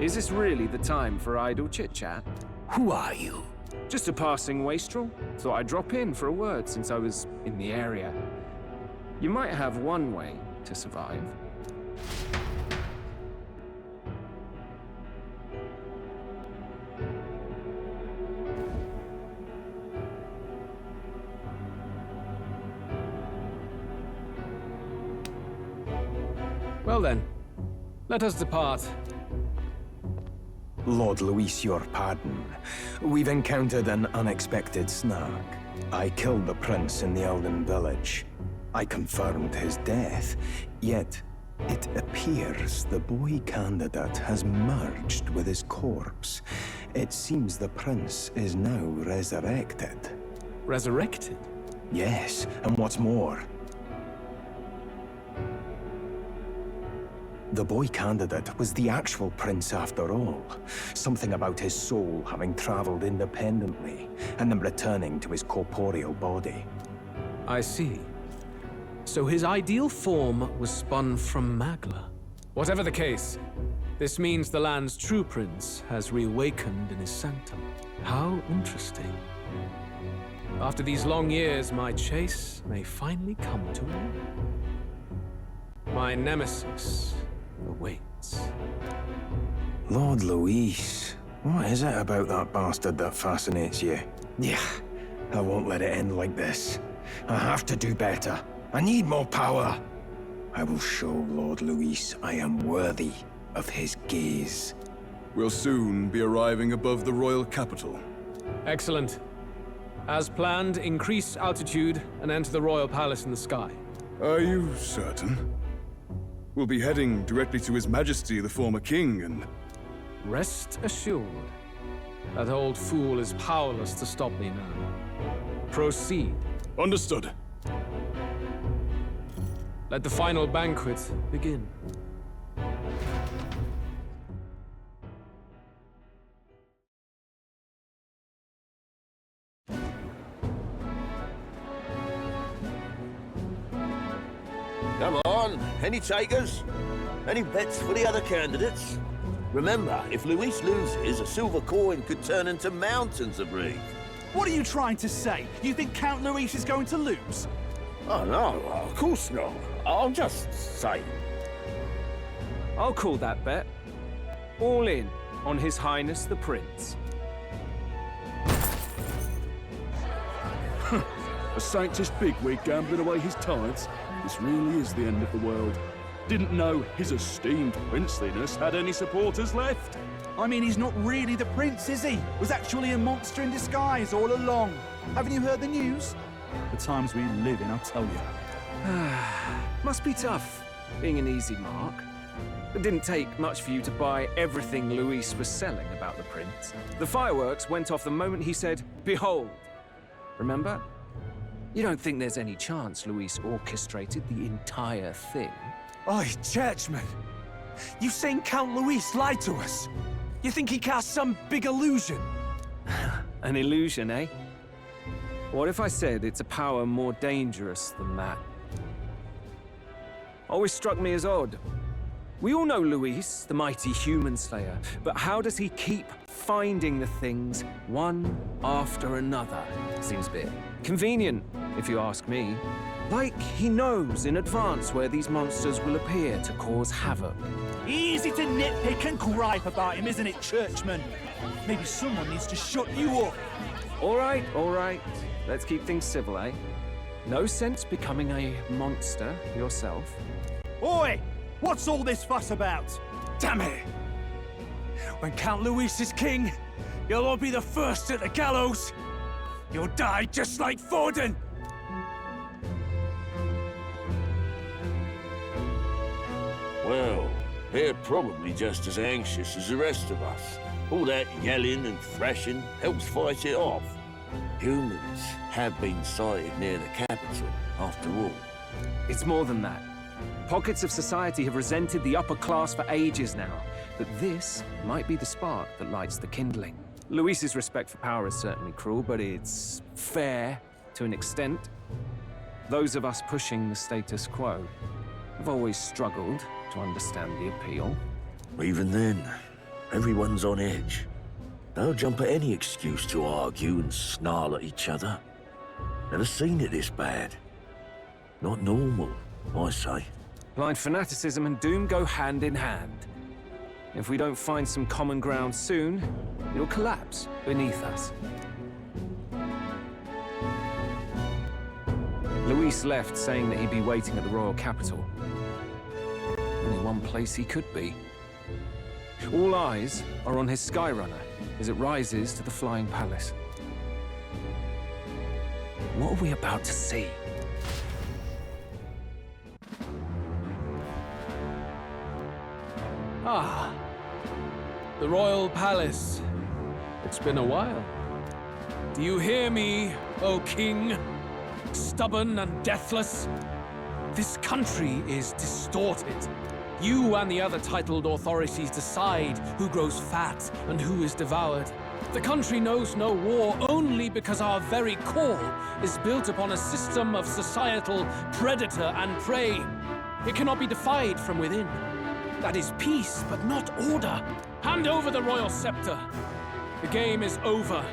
Is this really the time for idle chit-chat? Who are you? Just a passing wastrel. Thought I'd drop in for a word since I was in the area. You might have one way to survive. Well then, let us depart. Lord Luis, your pardon. We've encountered an unexpected snag. I killed the prince in the Elden village. I confirmed his death, yet it appears the boy candidate has merged with his corpse. It seems the prince is now resurrected. Resurrected? Yes, and what's more, the boy candidate was the actual prince after all. Something about his soul having traveled independently and then returning to his corporeal body. I see. So his ideal form was spun from Magla. Whatever the case, This means the land's true prince has reawakened in his sanctum. How interesting. After these long years, my chase may finally come to an end. My nemesis awaits. Lord Luis, what is it about that bastard that fascinates you? Yeah, I won't let it end like this. I have to do better. I need more power. I will show Lord Luis I am worthy of his gaze. We'll soon be arriving above the royal capital. Excellent. As planned, increase altitude and enter the royal palace in the sky. Are you certain? We'll be heading directly to His Majesty, the former king, and... Rest assured, that old fool is powerless to stop me now. Proceed. Understood. Let the final banquet begin. Come on, any takers? Any bets for the other candidates? Remember, if Luis loses, a silver coin could turn into mountains of reef. What are you trying to say? You think Count Luis is going to lose? Oh, no, of course not. I'm just saying. I'll call that bet. All in on His Highness the Prince. A sanctus bigwig gambling away his tithes? This really is the end of the world. Didn't know his esteemed princeliness had any supporters left. I mean, he's not really the prince, is he? Was actually a monster in disguise all along. Haven't you heard the news? The times we live in, I'll tell you. Must be tough, being an easy mark. It didn't take much for you to buy everything Luis was selling about the prince. The fireworks went off the moment he said, "Behold." Remember? You don't think there's any chance Luis orchestrated the entire thing? Oi, churchman! You saying Count Luis lied to us? You think he cast some big illusion? An illusion, eh? What if I said it's a power more dangerous than that? Always struck me as odd. We all know Luis, the mighty human slayer, but how does he keep finding the things one after another? Seems a bit convenient, if you ask me. Like he knows in advance where these monsters will appear to cause havoc. Easy to nitpick and gripe about him, isn't it, churchman? Maybe someone needs to shut you up. All right. Let's keep things civil, eh? No sense becoming a monster yourself. Oi! What's all this fuss about? Damn it! When Count Luis is king, you'll all be the first at the gallows. You'll die just like Forden. Well, they're probably just as anxious as the rest of us. All that yelling and thrashing helps fight it off. Humans have been sighted near the capital, after all. It's more than that. Pockets of society have resented the upper class for ages now, but this might be the spark that lights the kindling. Luis's respect for power is certainly cruel, but it's fair to an extent. Those of us pushing the status quo have always struggled to understand the appeal. Even then, everyone's on edge. They'll jump at any excuse to argue and snarl at each other. Never seen it this bad. Not normal, I say. Blind fanaticism and doom go hand in hand. If we don't find some common ground soon, it'll collapse beneath us. Luis left saying that he'd be waiting at the royal capital. Only one place he could be. All eyes are on his Skyrunner as it rises to the flying palace. What are we about to see? Ah, the royal palace. It's been a while. Do you hear me, O king? Stubborn and deathless? This country is distorted. You and the other titled authorities decide who grows fat and who is devoured. The country knows no war only because our very core is built upon a system of societal predator and prey. It cannot be defied from within. That is peace, but not order. Hand over the royal scepter. The game is over.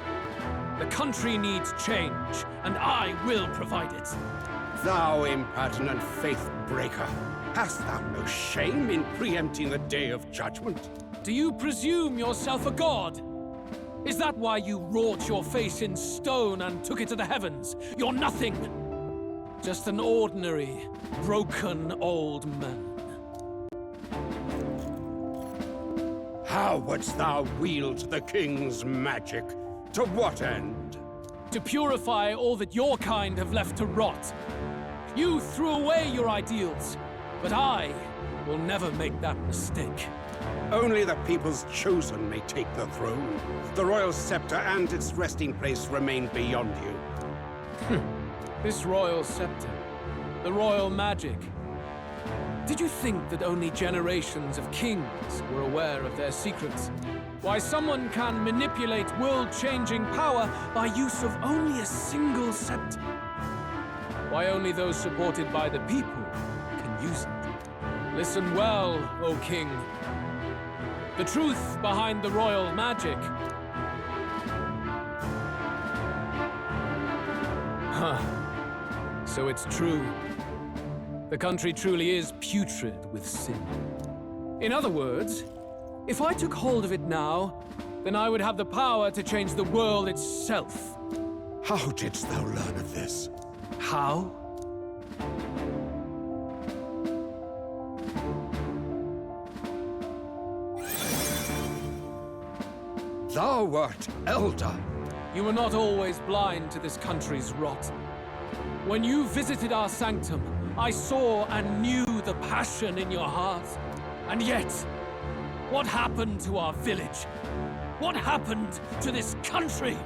The country needs change, and I will provide it. Thou impertinent faith breaker, hast thou no shame in preempting the day of judgment? Do you presume yourself a god? Is that why you wrought your face in stone and took it to the heavens? You're nothing. Just an ordinary, broken old man. How wouldst thou wield the king's magic? To what end? To purify all that your kind have left to rot. You threw away your ideals, but I will never make that mistake. Only the people's chosen may take the throne. The royal scepter and its resting place remain beyond you. This royal scepter, the royal magic. Did you think that only generations of kings were aware of their secrets? Why someone can manipulate world-changing power by use of only a single scepter? Why only those supported by the people can use it? Listen well, O king. The truth behind the royal magic. So it's true. The country truly is putrid with sin. In other words, if I took hold of it now, then I would have the power to change the world itself. How didst thou learn of this? How? Thou wert elder. You were not always blind to this country's rot. When you visited our sanctum, I saw and knew the passion in your heart. And yet, what happened to our village? What happened to this country?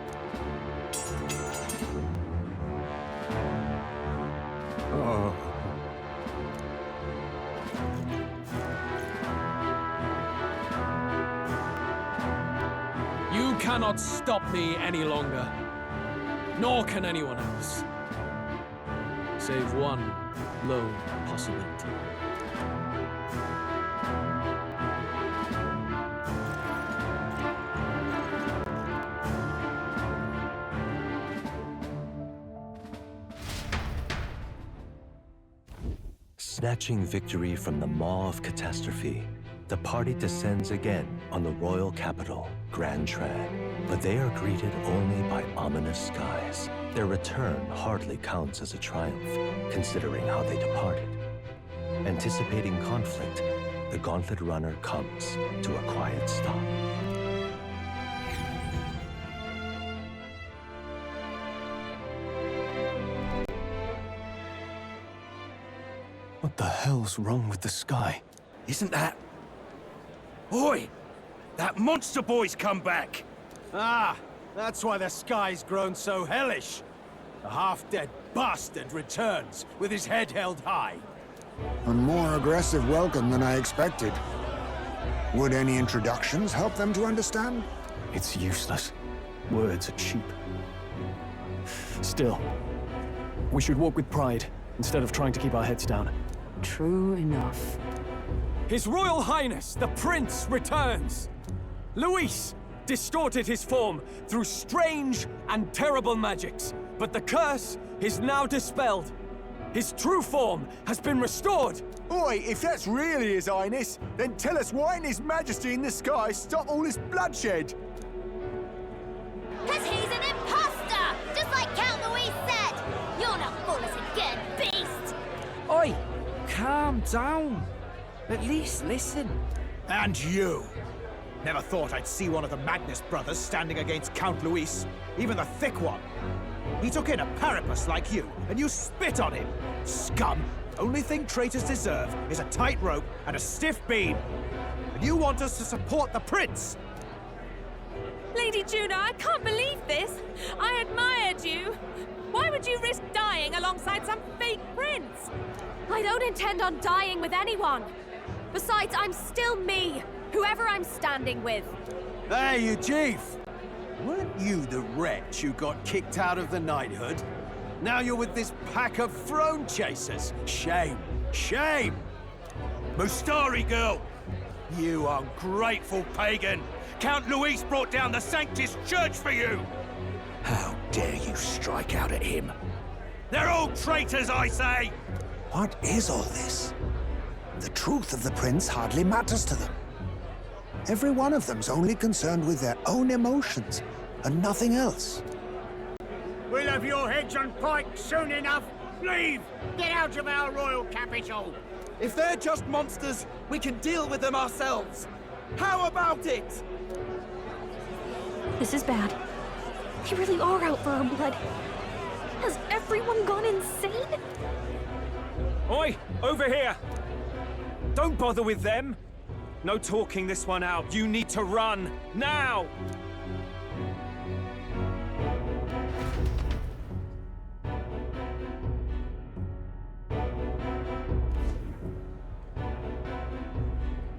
Oh. You cannot stop me any longer. Nor can anyone else. Save one lone possibility. Snatching victory from the maw of catastrophe, the party descends again on the royal capital, Grand Tran. But they are greeted only by ominous skies. Their return hardly counts as a triumph, considering how they departed. Anticipating conflict, the Gauntlet Runner comes to a quiet stop. What the hell's wrong with the sky? Isn't that... Oi! That monster boy's come back! Ah, that's why the sky's grown so hellish. The half-dead bastard returns with his head held high. A more aggressive welcome than I expected. Would any introductions help them to understand? It's useless. Words are cheap. Still, we should walk with pride instead of trying to keep our heads down. True enough. His Royal Highness, the Prince, returns! Luis distorted his form through strange and terrible magics, but the curse is now dispelled. His true form has been restored! Oi, if that's really His Highness, then tell us why in His Majesty in the sky stop all this bloodshed? Because he's an imposter! Just like Count Luis said! You're not fool us again, beast! Oi! Calm down. At least listen. And you! Never thought I'd see one of the Magnus brothers standing against Count Luis, even the thick one. He took in a parapus like you, and you spit on him. Scum! Only thing traitors deserve is a tight rope and a stiff beam. And you want us to support the prince? Lady Juno, I can't believe this. I admired you. Why would you risk dying alongside some fake prince? I don't intend on dying with anyone. Besides, I'm still me, whoever I'm standing with. Hey, you chief! Weren't you the wretch who got kicked out of the knighthood? Now you're with this pack of throne chasers. Shame! Shame! Mustari girl! You ungrateful pagan! Count Luis brought down the Sanctus Church for you! How dare you strike out at him? They're all traitors, I say! What is all this? The truth of the prince hardly matters to them. Every one of them's only concerned with their own emotions and nothing else. We'll have your heads on pike soon enough. Leave! Get out of our royal capital! If they're just monsters, we can deal with them ourselves. How about it? This is bad. They really are out for our blood. Has everyone gone insane? Oi! Over here! Don't bother with them! No talking this one out. You need to run! Now!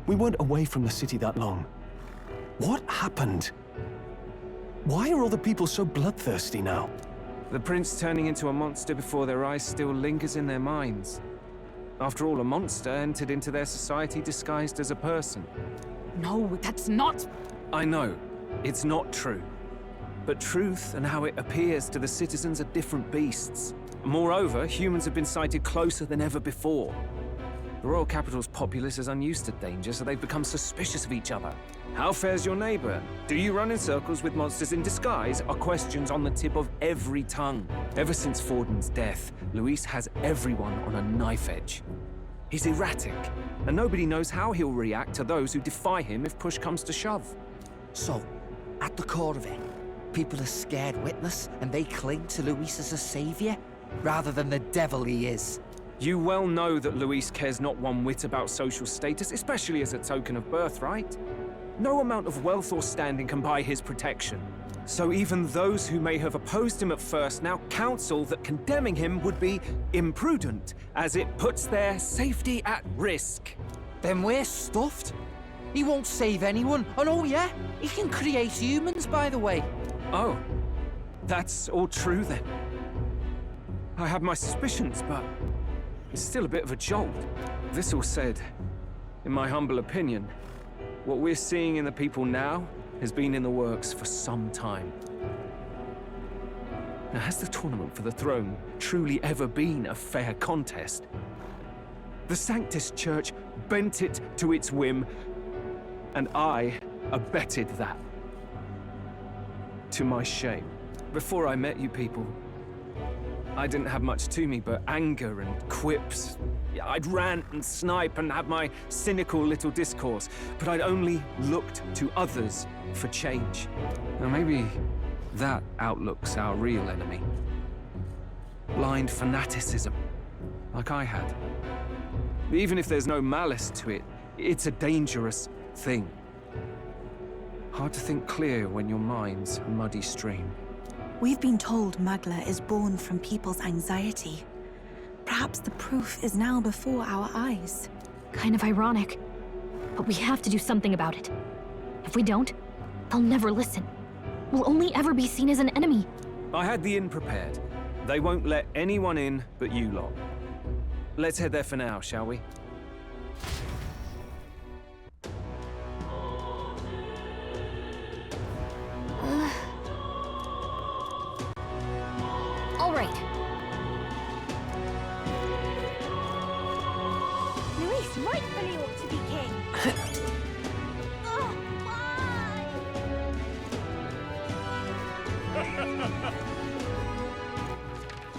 We weren't away from the city that long. What happened? Why are all the people so bloodthirsty now? The prince turning into a monster before their eyes still lingers in their minds. After all, a monster entered into their society disguised as a person. No, that's not... I know, it's not true. But truth and how it appears to the citizens are different beasts. Moreover, humans have been sighted closer than ever before. The royal capital's populace is unused to danger, so they've become suspicious of each other. How fares your neighbor? Do you run in circles with monsters in disguise? Are questions on the tip of every tongue. Ever since Forden's death, Luis has everyone on a knife edge. He's erratic, and nobody knows how he'll react to those who defy him if push comes to shove. So, at the core of it, people are scared witless and they cling to Luis as a savior, rather than the devil he is. You well know that Luis cares not one whit about social status, especially as a token of birthright. No amount of wealth or standing can buy his protection. So even those who may have opposed him at first now counsel that condemning him would be imprudent, as it puts their safety at risk. Then we're stuffed. He won't save anyone, and oh yeah, he can create humans, by the way. Oh, that's all true then. I have my suspicions, but it's still a bit of a jolt. This all said, in my humble opinion, what we're seeing in the people now has been in the works for some time. Now, has the tournament for the throne truly ever been a fair contest? The Sanctus Church bent it to its whim, and I abetted that. To my shame. Before I met you people, I didn't have much to me but anger and quips. I'd rant and snipe and have my cynical little discourse, but I'd only looked to others for change. Now maybe that outlook's our real enemy. Blind fanaticism, like I had. Even if there's no malice to it, it's a dangerous thing. Hard to think clear when your mind's a muddy stream. We've been told Magla is born from people's anxiety. Perhaps the proof is now before our eyes. Kind of ironic. But we have to do something about it. If we don't, they'll never listen. We'll only ever be seen as an enemy. I had the inn prepared. They won't let anyone in but you lot. Let's head there for now, shall we? All right. Luis rightfully ought to be king. Oh, why?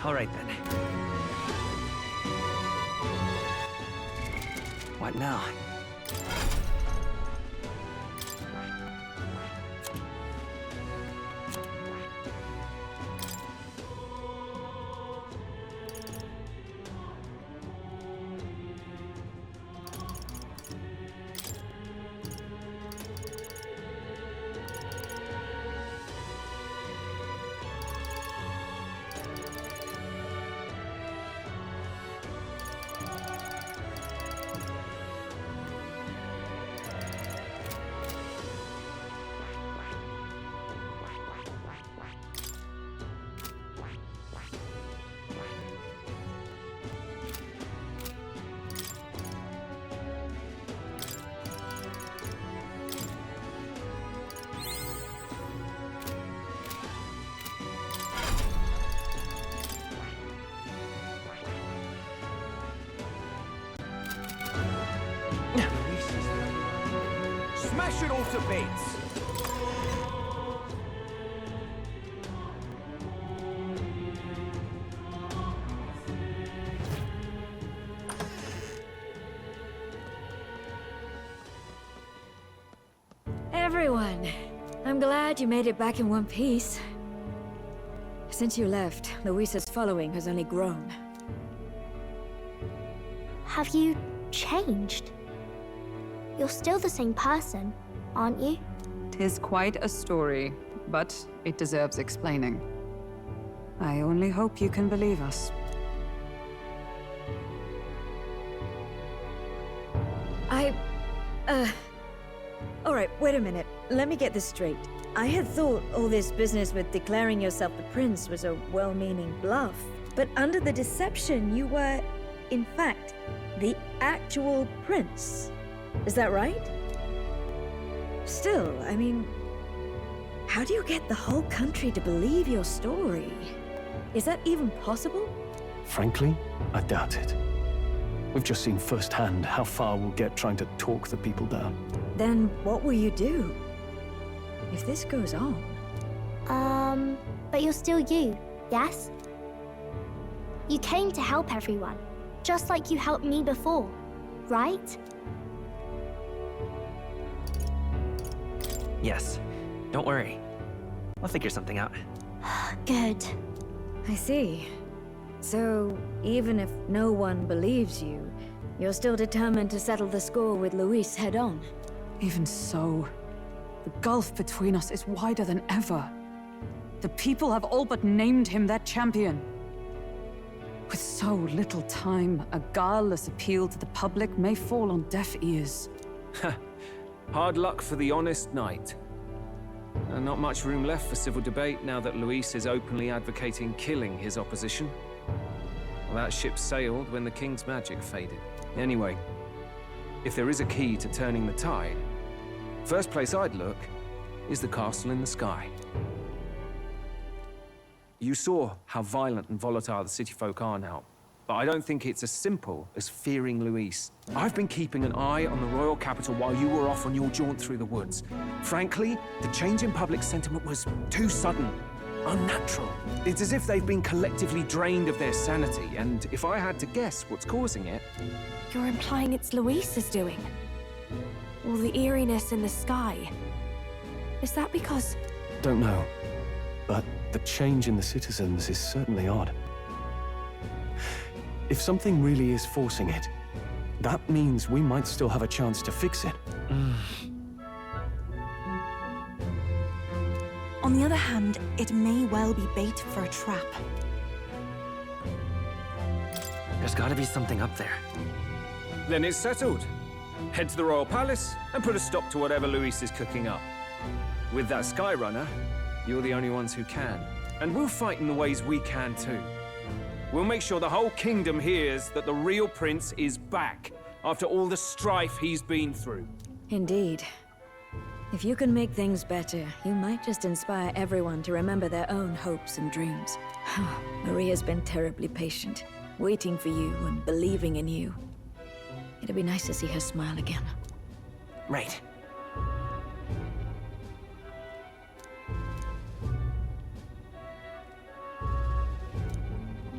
All right, then. What now? Smash it all to bits! Everyone, I'm glad you made it back in one piece. Since you left, Luis's following has only grown. Have you changed? You're still the same person, aren't you? 'Tis quite a story, but it deserves explaining. I only hope you can believe us. Alright, wait a minute. Let me get this straight. I had thought all this business with declaring yourself the prince was a well-meaning bluff. But under the deception, you were, in fact, the actual prince. Is that right? Still, I mean, how do you get the whole country to believe your story? Is that even possible? Frankly, I doubt it. We've just seen firsthand how far we'll get trying to talk the people down. Then what will you do? If this goes on... But you're still you, yes? You came to help everyone, just like you helped me before, right? Yes. Don't worry. I'll figure something out. Good. I see. So, even if no one believes you, you're still determined to settle the score with Luis head-on? Even so, the gulf between us is wider than ever. The people have all but named him their champion. With so little time, a guileless appeal to the public may fall on deaf ears. Hard luck for the honest knight. Not much room left for civil debate now that Luis is openly advocating killing his opposition. Well, that ship sailed when the king's magic faded. Anyway, if there is a key to turning the tide, first place I'd look is the castle in the sky. You saw how violent and volatile the city folk are now, but I don't think it's as simple as fearing Luis. I've been keeping an eye on the royal capital while you were off on your jaunt through the woods. Frankly, the change in public sentiment was too sudden, unnatural. It's as if they've been collectively drained of their sanity, and if I had to guess what's causing it... You're implying it's Luis's doing? All the eeriness in the sky. Is that because... Don't know, but the change in the citizens is certainly odd. If something really is forcing it, that means we might still have a chance to fix it. On the other hand, it may well be bait for a trap. There's gotta be something up there. Then it's settled. Head to the royal palace and put a stop to whatever Luis is cooking up. With that Skyrunner, you're the only ones who can. And we'll fight in the ways we can too. We'll make sure the whole kingdom hears that the real prince is back after all the strife he's been through. Indeed. If you can make things better, you might just inspire everyone to remember their own hopes and dreams. Maria's been terribly patient, waiting for you and believing in you. It'd be nice to see her smile again. Right.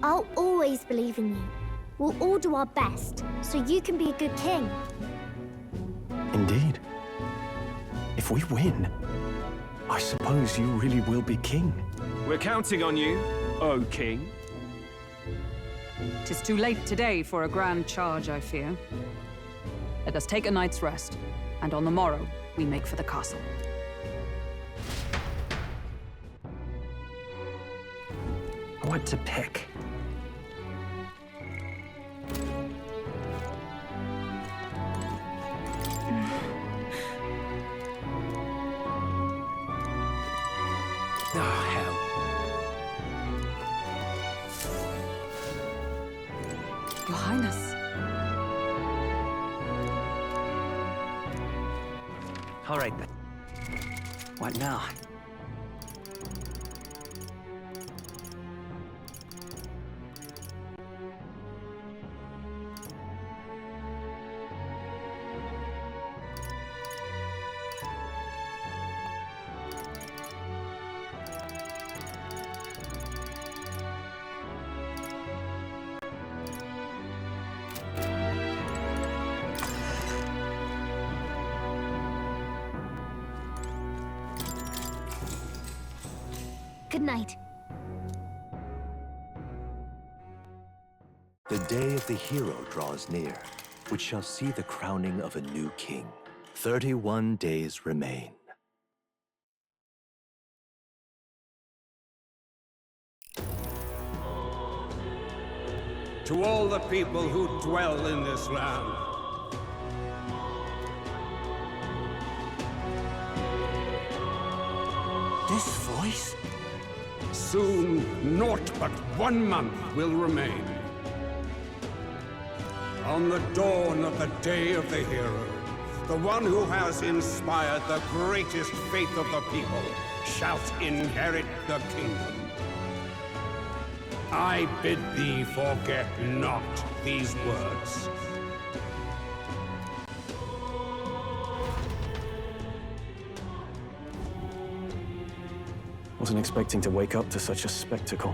I'll always believe in you. We'll all do our best, so you can be a good king. Indeed. If we win, I suppose you really will be king. We're counting on you, O king. 'Tis too late today for a grand charge, I fear. Let us take a night's rest, and on the morrow, we make for the castle. What to pick? Oh, hell. Your Highness. All right, then. What now? Good night. The day of the hero draws near, which shall see the crowning of a new king. 31 days remain. To all the people who dwell in this land, This voice? soon naught but 1 month will remain. On the dawn of the day of the hero, the one who has inspired the greatest faith of the people shall inherit the kingdom. I bid thee forget not these words. Wasn't expecting to wake up to such a spectacle,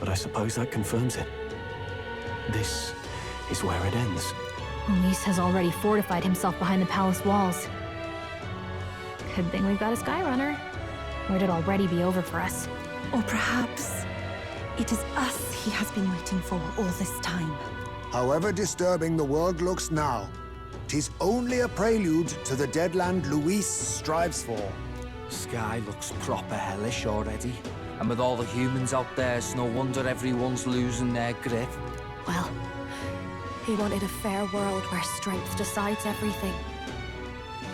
but I suppose that confirms it. This is where it ends. Luis has already fortified himself behind the palace walls. Good thing we've got a Skyrunner, or it'd already be over for us. Or perhaps it is us he has been waiting for all this time. However disturbing the world looks now, 'tis only a prelude to the deadland Luis strives for. Sky looks proper hellish already. And with all the humans out there, it's no wonder everyone's losing their grip. Well, he wanted a fair world where strength decides everything.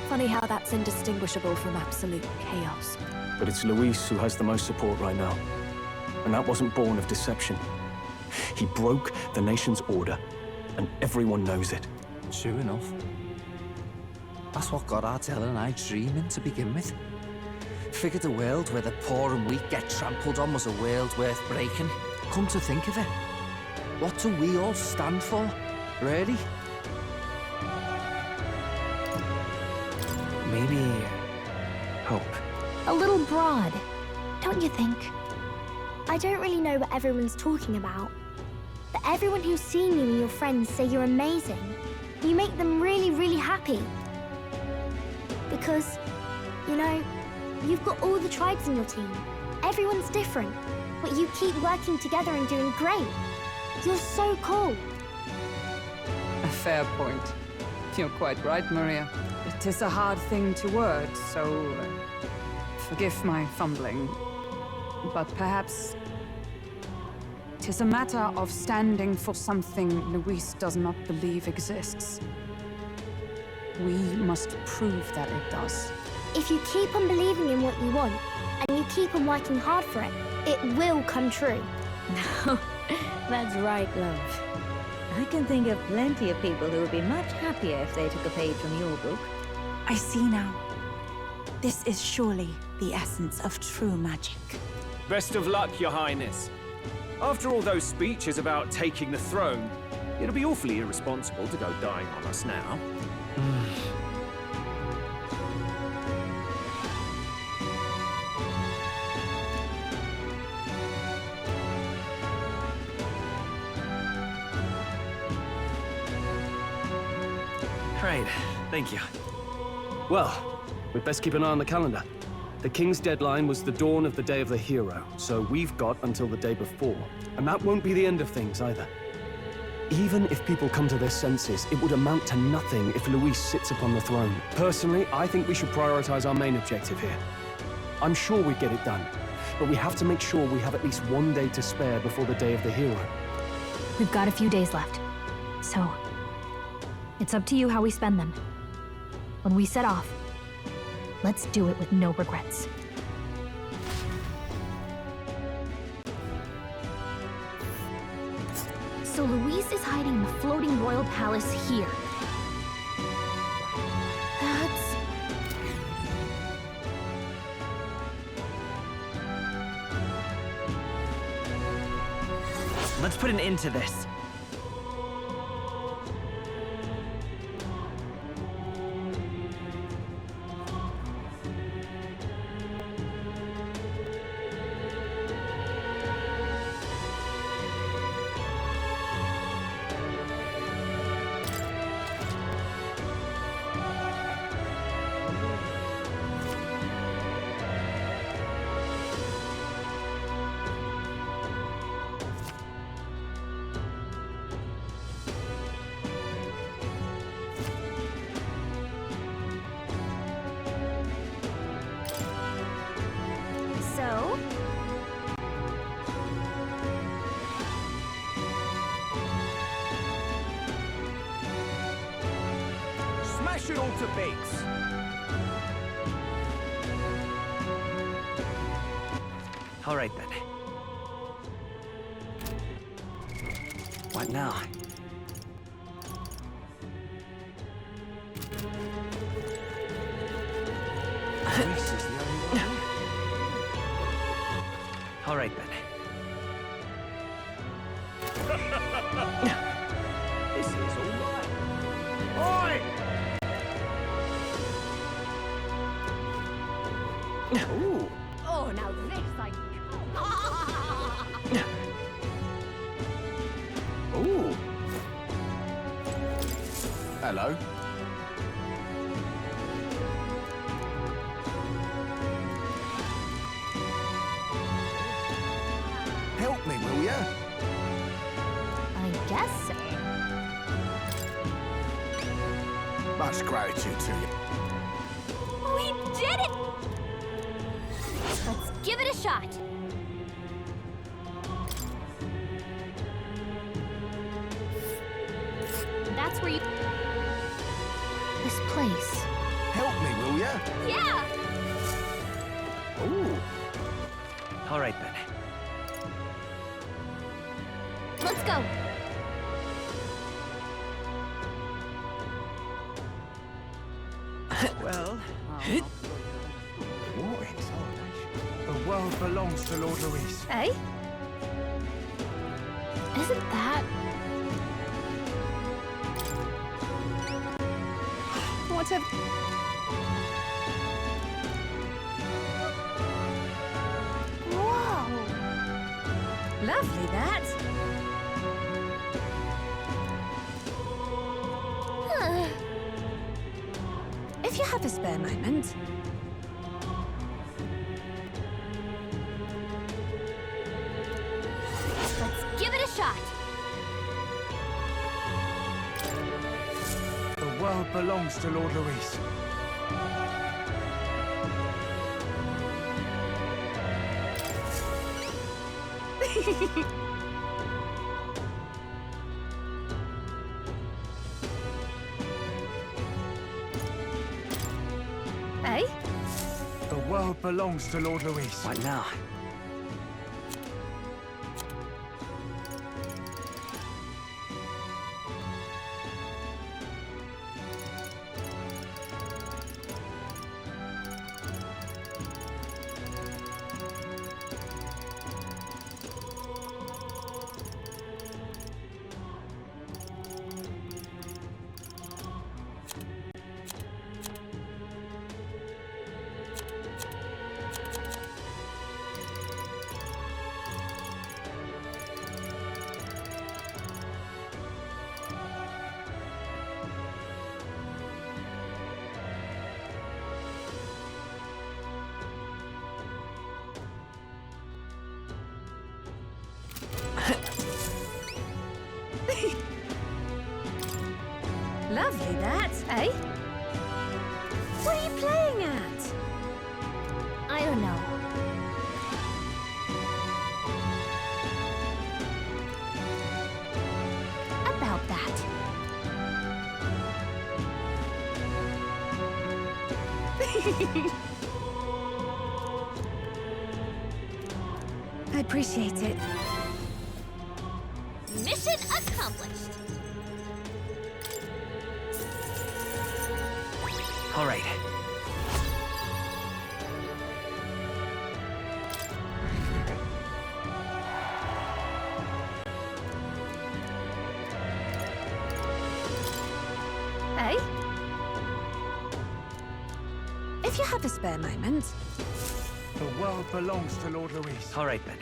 Funny how that's indistinguishable from absolute chaos. But it's Luis who has the most support right now. And that wasn't born of deception. He broke the nation's order, and everyone knows it. True enough. That's what got Ardell and I dreaming to begin with. Figured a world where the poor and weak get trampled on was a world worth breaking. Come to think of it, what do we all stand for, really? Maybe hope. A little broad, don't you think? I don't really know what everyone's talking about, but everyone who's seen you and your friends say you're amazing. You make them really, really happy. Because, you know, you've got all the tribes in your team. Everyone's different, but you keep working together and doing great. You're so cool. A fair point. You're quite right, Maria. It is a hard thing to word, so forgive my fumbling. But perhaps it is a matter of standing for something Luis does not believe exists. We must prove that it does. If you keep on believing in what you want, and you keep on working hard for it, it will come true. That's right, love. I can think of plenty of people who would be much happier if they took a page from your book. I see now. This is surely the essence of true magic. Best of luck, Your Highness. After all those speeches about taking the throne, it'll be awfully irresponsible to go dying on us now. Right, thank you. Well, we'd best keep an eye on the calendar. The king's deadline was the dawn of the day of the hero, so we've got until the day before. And that won't be the end of things either. Even if people come to their senses, it would amount to nothing if Luis sits upon the throne. Personally, I think we should prioritize our main objective here. I'm sure we'd get it done, but we have to make sure we have at least 1 day to spare before the day of the hero. We've got a few days left, so it's up to you how we spend them. When we set off, let's do it with no regrets. So Luis is hiding in the floating royal palace here. That's... Let's put an end to this. it all to bits. All right, then. What now? This is the only one. All right, then. This is all right. Oi! Ooh. Oh, now this I... Ooh. Hello. Help me, will ya? I guess so. Much gratitude to you. We did it! Let's give it a shot. That's where you... This place. Help me, will ya? Yeah! Ooh. All right, then. Let's go. Well... What exaltation? The world belongs to Lord Luis. Eh? Isn't that... What a... Whoa! Lovely, that. If you have a spare moment. Let's give it a shot. The world belongs to Lord Luis. Eh? The world belongs to Lord Luis. What now? Lovely, that. Eh? What are you playing at? I don't know. About that. I appreciate it. Mission accomplished. All right. Eh? If you have a spare moment. The world belongs to Lord Luis. All right, then.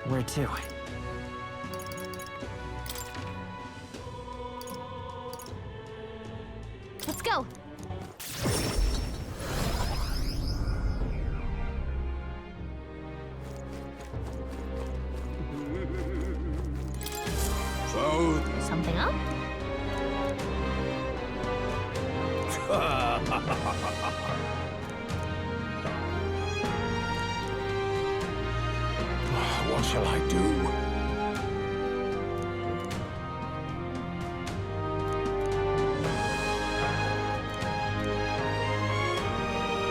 Where to? Let's go. So, Something up? What shall I do?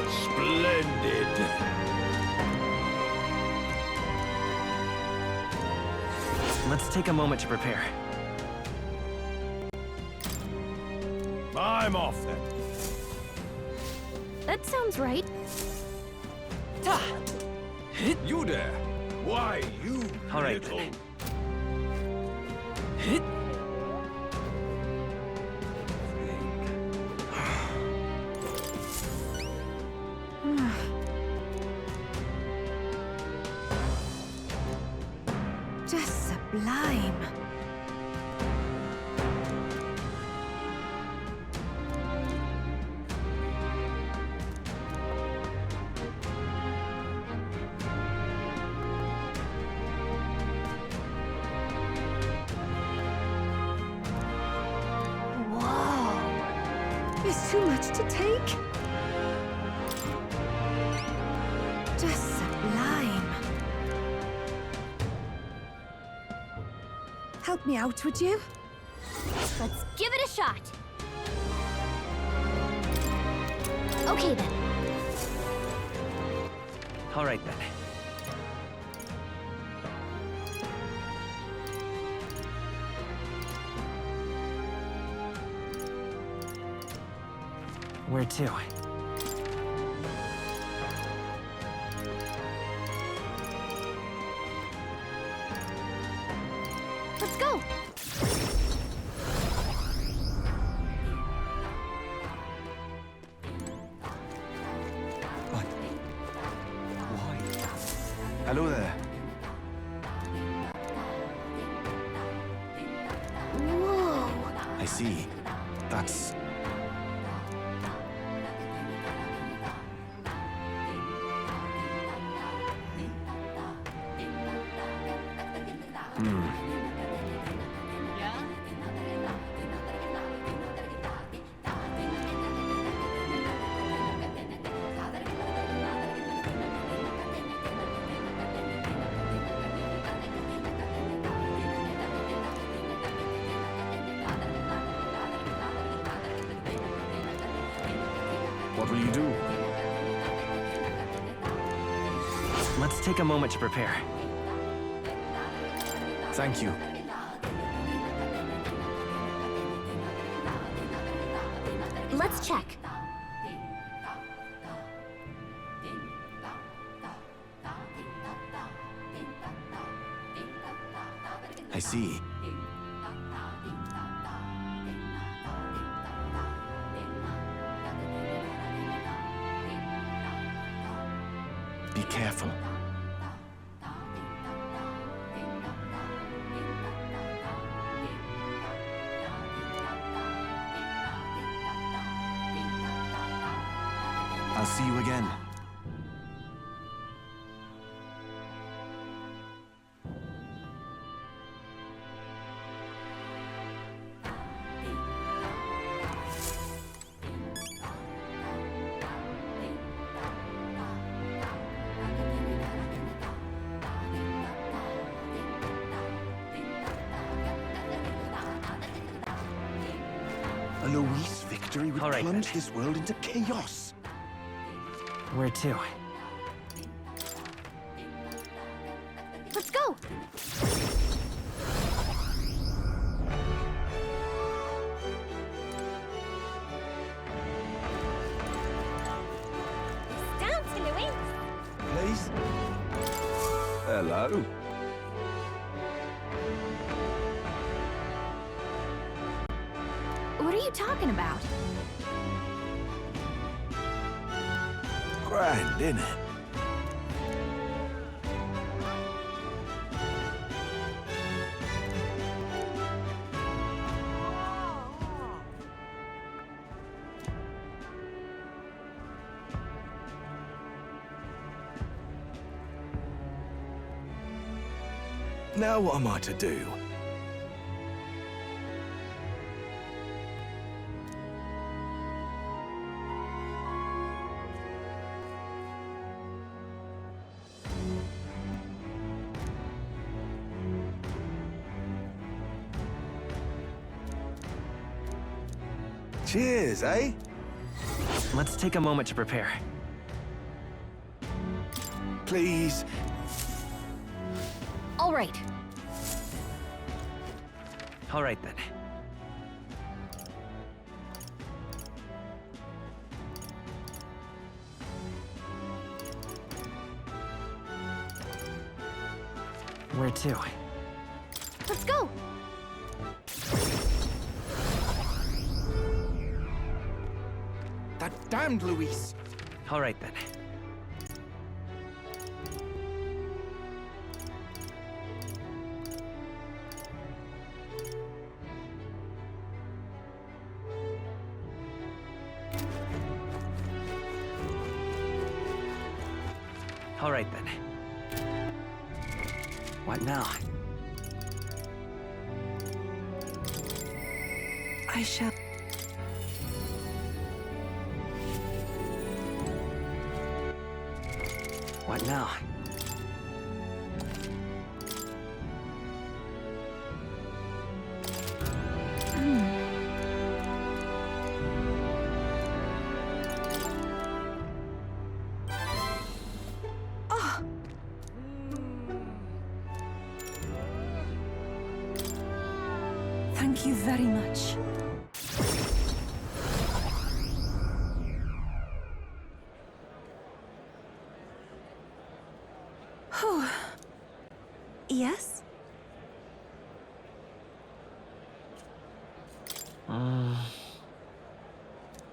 Splendid! Let's take a moment to prepare. I'm off then. That sounds right. You there? Why, you All right. little... Just sublime. Whoa. There's too much to take. Just sublime. Help me out, would you? Let's give it a shot. Okay then. All right then. Where to? Let's go. Hello there. Whoa. I see. That's... What will you do? Let's take a moment to prepare. Thank you. Let's check. I see. Be careful. I'll see you again. A Luis victory would All right, plunge then. this world into chaos. Where to? Let's go. Down to Louis. Please? Hello? What are you talking about? Grand, innit? Now what am I to do? Cheers, eh? Let's take a moment to prepare. Please. All right. All right, then. Where to? Let's go! That damned Luis! All right, then. All right, then. What now? I shall... What now? Oh! Thank you very much. Whew. Yes?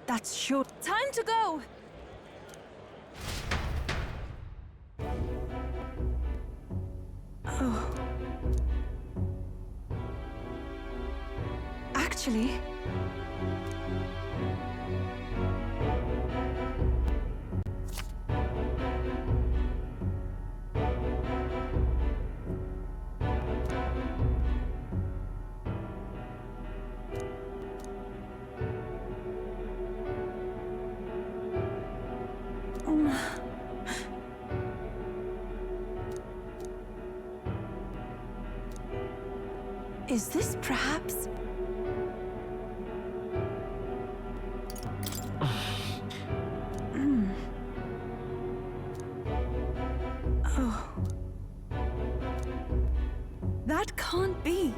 That's sure. Time to go! Oh. Actually... Is this perhaps... Oh. That can't be.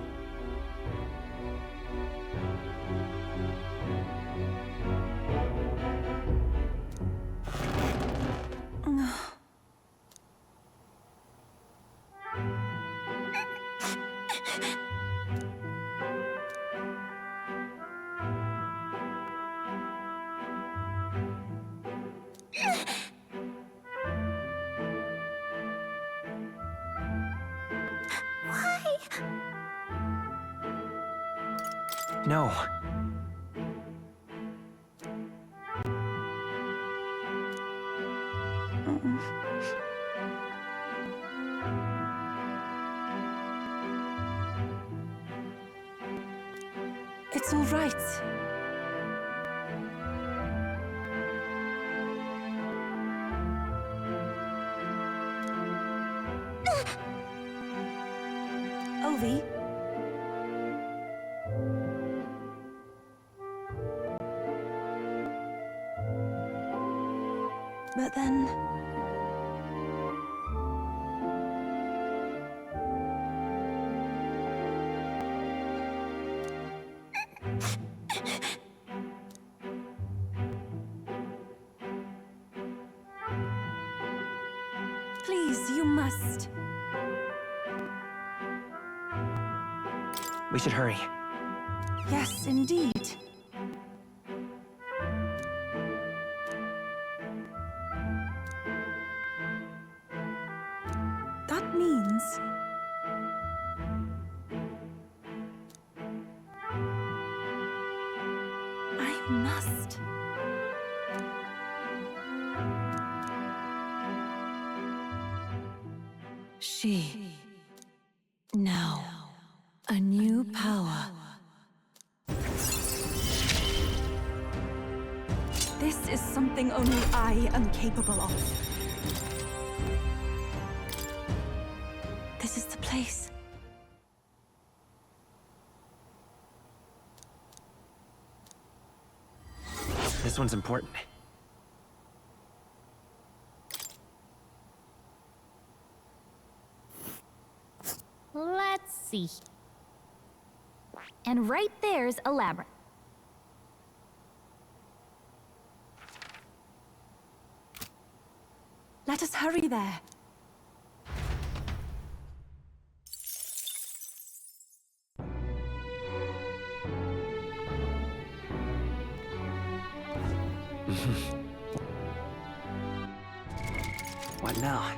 No. It's all right. Ovi? But then... Please, you must. We should hurry. Yes, indeed. That means... I must. She. Now. A new power. This is something only I am capable of. This is the place. This one's important. Let's see. And right there's a labyrinth. Let us hurry there. What now?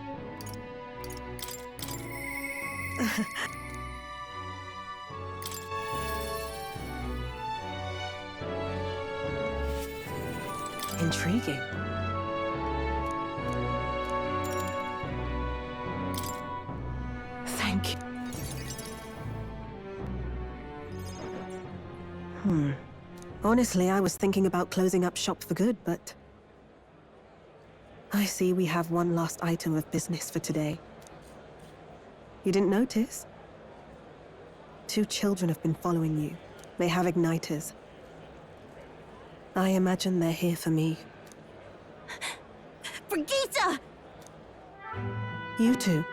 Intriguing. Thank you. Honestly, I was thinking about closing up shop for good, but I see we have one last item of business for today. You didn't notice? 2 children have been following you. They have igniters. I imagine they're here for me. Brigitte! You two.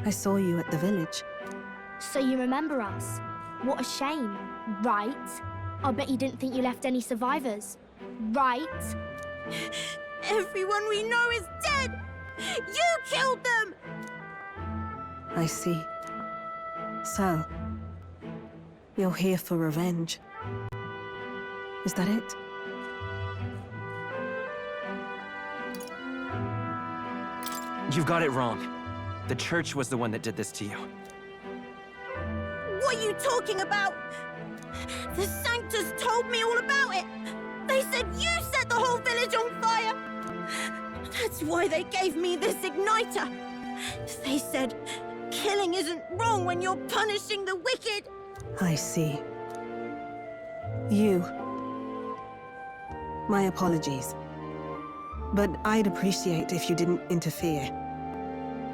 I saw you at the village. So you remember us? What a shame, right? I bet you didn't think you left any survivors, right? Everyone we know is dead! You killed them! I see. So, you're here for revenge. Is that it? You've got it wrong. The church was the one that did this to you. What are you talking about? The Sanctus told me all about it. They said you set the whole village on fire. That's why they gave me this igniter. They said killing isn't wrong when you're punishing the wicked. I see. You. My apologies. But I'd appreciate if you didn't interfere.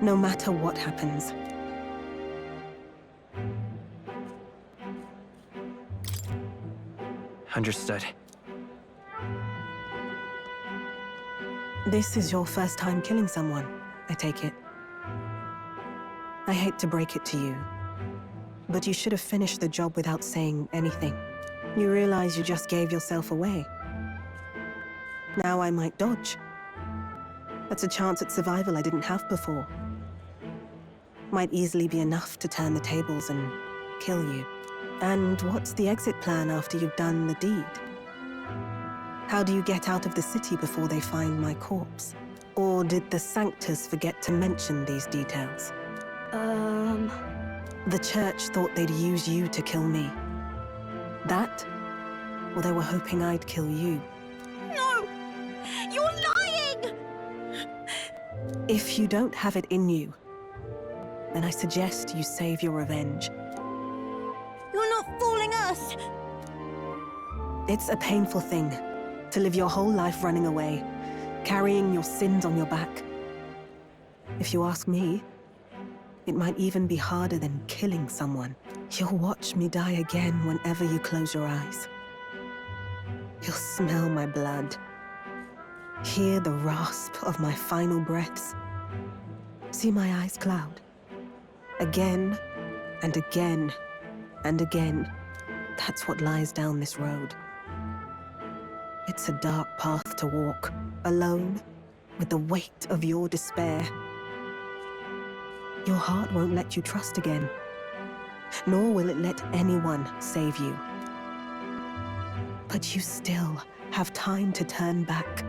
No matter what happens. Understood. This is your first time killing someone, I take it. I hate to break it to you, but you should have finished the job without saying anything. You realize you just gave yourself away. Now I might dodge. That's a chance at survival I didn't have before. Might easily be enough to turn the tables and kill you. And what's the exit plan after you've done the deed? How do you get out of the city before they find my corpse? Or did the Sanctus forget to mention these details? The church thought they'd use you to kill me. That? Or they were hoping I'd kill you? No! You're lying! If you don't have it in you, then I suggest you save your revenge. You're not fooling us! It's a painful thing to live your whole life running away, carrying your sins on your back. If you ask me, it might even be harder than killing someone. You'll watch me die again whenever you close your eyes. You'll smell my blood, hear the rasp of my final breaths, see my eyes cloud. Again, and again, and again. That's what lies down this road. It's a dark path to walk, alone, with the weight of your despair. Your heart won't let you trust again, nor will it let anyone save you. But you still have time to turn back.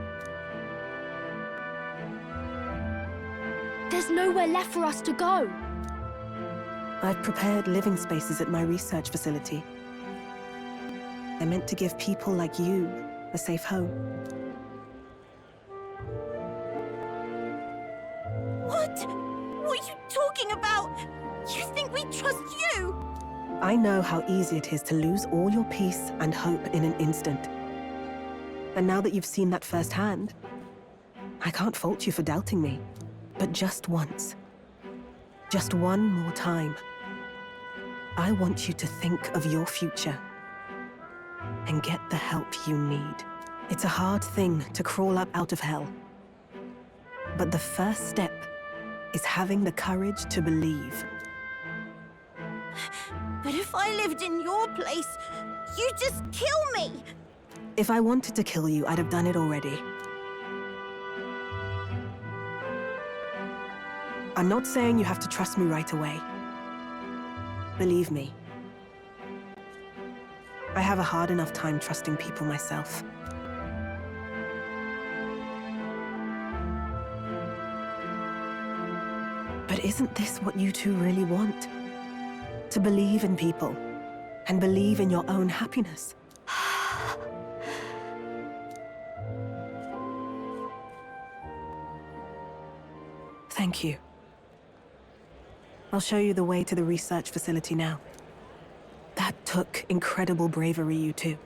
There's nowhere left for us to go. I've prepared living spaces at my research facility. I meant to give people like you a safe home. What? What are you talking about? You think we trust you? I know how easy it is to lose all your peace and hope in an instant. And now that you've seen that firsthand, I can't fault you for doubting me. But just once, just one more time, I want you to think of your future. and get the help you need. It's a hard thing to crawl up out of hell. But the first step is having the courage to believe. But if I lived in your place, you'd just kill me! If I wanted to kill you, I'd have done it already. I'm not saying you have to trust me right away. Believe me. I have a hard enough time trusting people myself. But isn't this what you two really want? To believe in people, and believe in your own happiness. Thank you. I'll show you the way to the research facility now. That took incredible bravery, you two.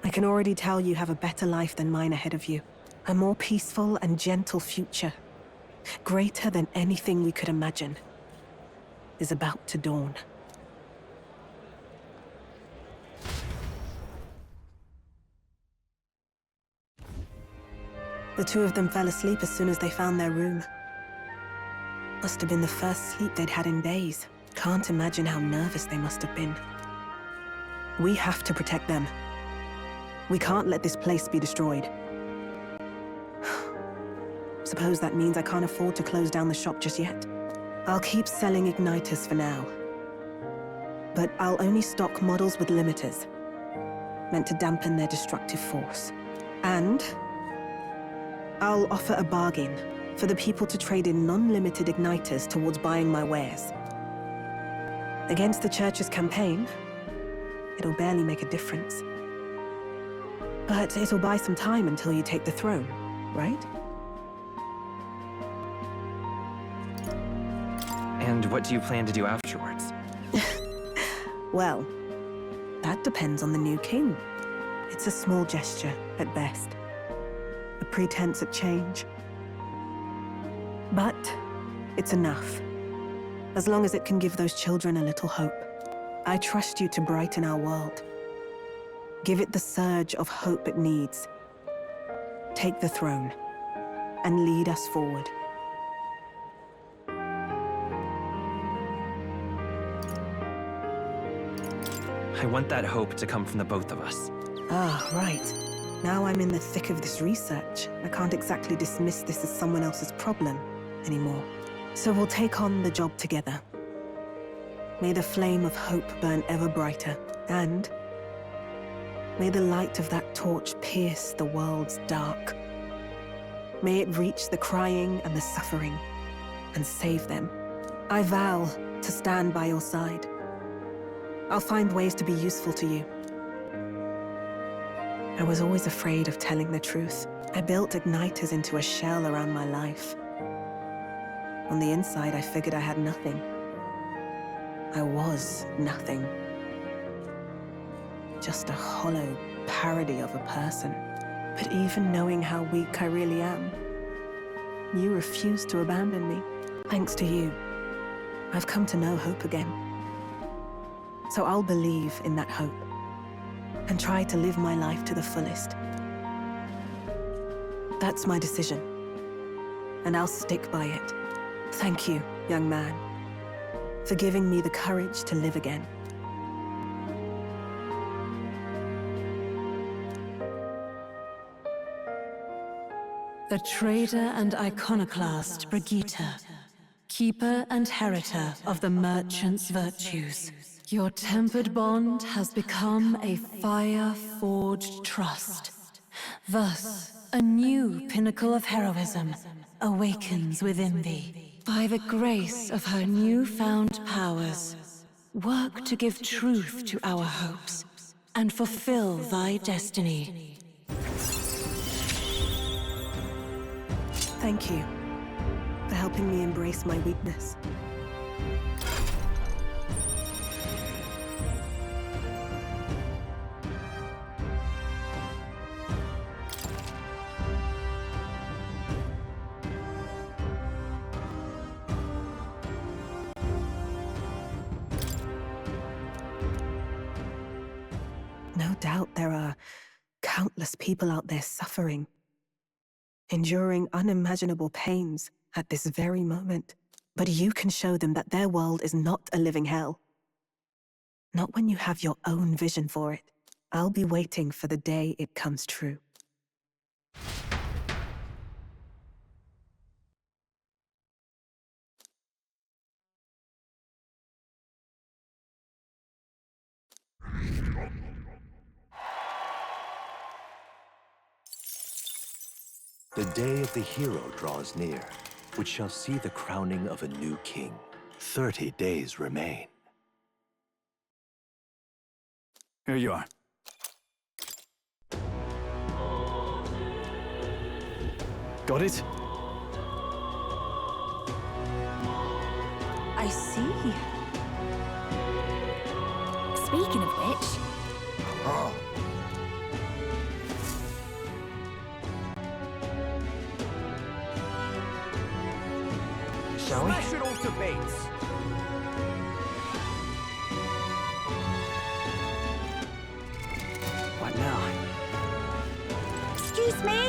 I can already tell you have a better life than mine ahead of you. A more peaceful and gentle future, greater than anything we could imagine, is about to dawn. The two of them fell asleep as soon as they found their room. Must have been the first sleep they'd had in days. Can't imagine how nervous they must have been. We have to protect them. We can't let this place be destroyed. Suppose that means I can't afford to close down the shop just yet. I'll keep selling igniters for now. But I'll only stock models with limiters, meant to dampen their destructive force. And I'll offer a bargain for the people to trade in non-limited igniters towards buying my wares. Against the Church's campaign, it'll barely make a difference. But it'll buy some time until you take the throne, right? And what do you plan to do afterwards? Well, that depends on the new king. It's a small gesture, at best. A pretense at change. But it's enough. As long as it can give those children a little hope. I trust you to brighten our world. Give it the surge of hope it needs. Take the throne, and lead us forward. I want that hope to come from the both of us. Ah, right. Now I'm in the thick of this research. I can't exactly dismiss this as someone else's problem anymore. So we'll take on the job together. May the flame of hope burn ever brighter, and may the light of that torch pierce the world's dark. May it reach the crying and the suffering, and save them. I vow to stand by your side. I'll find ways to be useful to you. I was always afraid of telling the truth. I built igniters into a shell around my life. On the inside, I figured I had nothing. I was nothing. Just a hollow parody of a person. But even knowing how weak I really am, you refused to abandon me. Thanks to you, I've come to know hope again. So I'll believe in that hope, and try to live my life to the fullest. That's my decision, and I'll stick by it. Thank you, young man, for giving me the courage to live again. The traitor and iconoclast Brigitte, keeper and heritor of the merchant's virtues. Your tempered bond has become a fire-forged trust. Thus, a new pinnacle of heroism awakens within thee. By the grace of her newfound powers, work to give truth to our hopes and fulfill thy destiny. Thank you for helping me embrace my weakness. No doubt there are countless people out there suffering, enduring unimaginable pains at this very moment. But you can show them that their world is not a living hell. Not when you have your own vision for it. I'll be waiting for the day it comes true. The day of the hero draws near, which shall see the crowning of a new king. 30 days remain. Here you are. Got it? I see. Speaking of which... Oh. Shall we? Smash it all to bits. What now? Excuse me?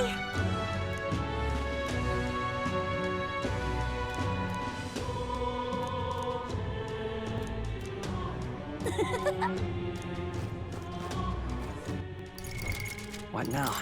What now?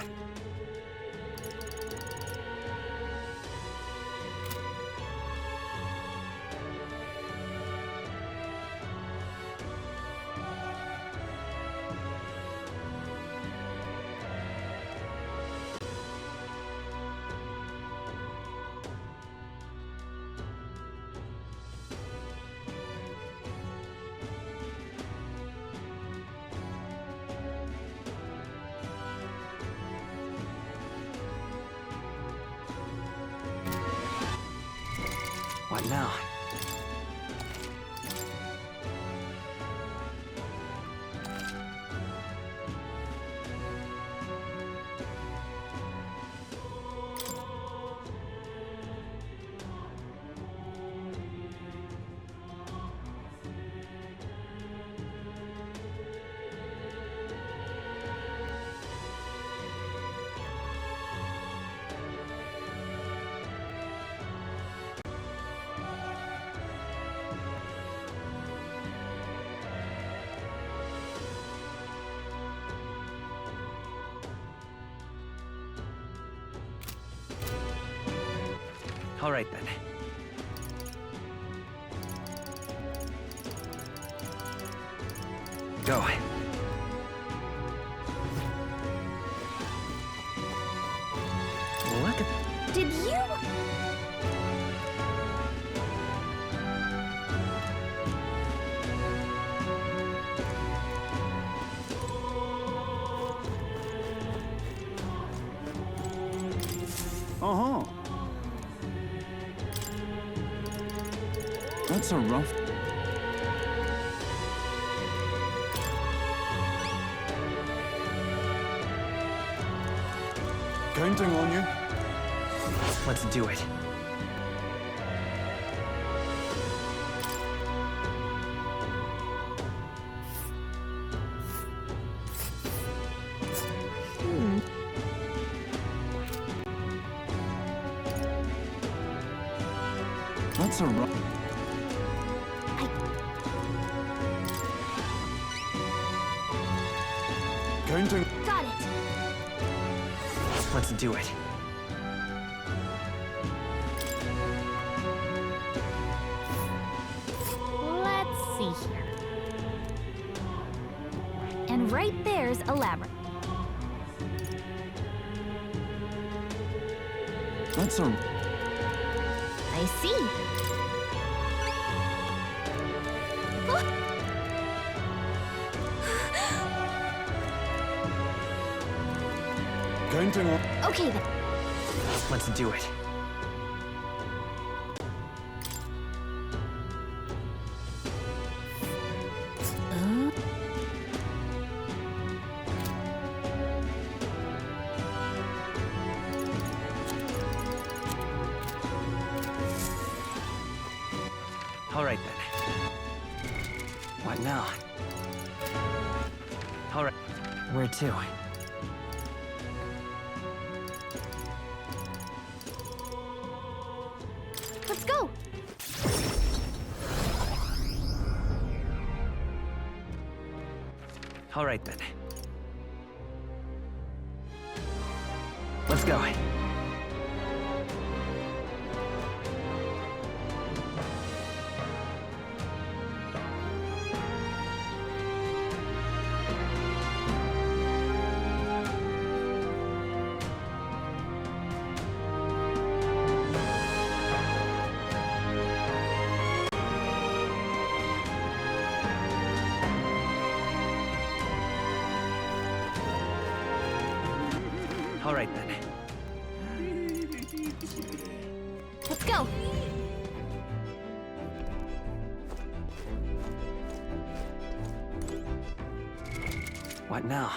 What now? All right, then. Go. Look at... Did you... Uh-huh. That's a rough... Counting on you. Let's do it. That's a rough... Counting... Got it. Let's do it. Let's see here. And right there's a labyrinth. That's a... I see. Counting on... Okay then. Let's do it. All right, then. What now? All right. Where to? Let's go! All right, then. Let's go. All right, then. Let's go! What now?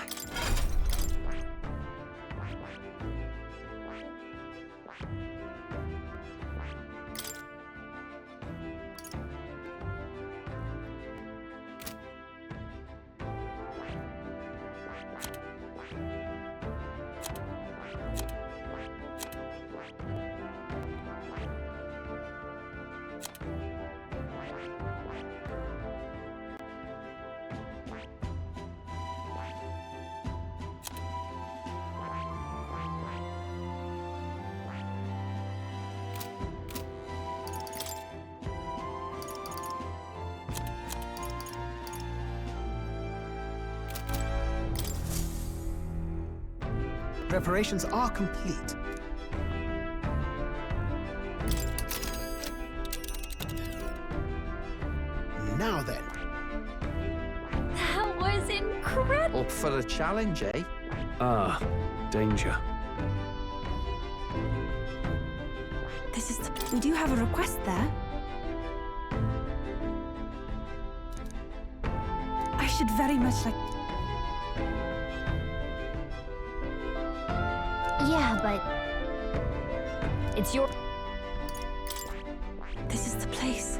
Preparations are complete. Now then. That was incredible! Up for the challenge, eh? Ah, danger. This is we do have a request there. I should very much like... Yeah, but... It's your... This is the place.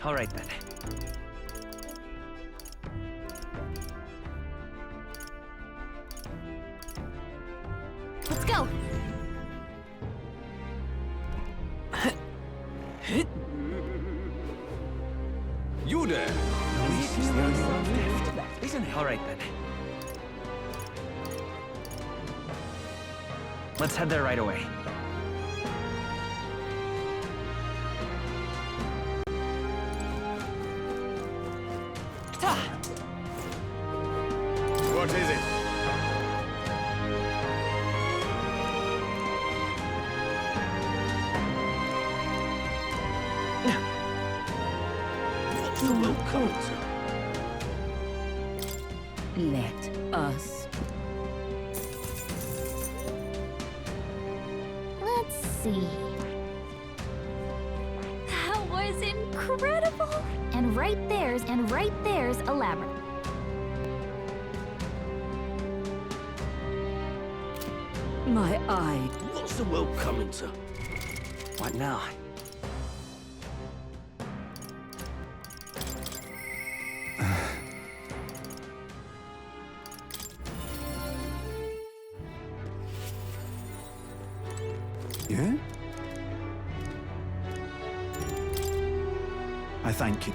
All right, then. Let's go! You there! Isn't it? All right, then. Let's head there right away. What is it? Let us. Let's see. That was incredible! And right there's a labyrinth. My eye. What's the world coming to? What now? Yeah? I thank you.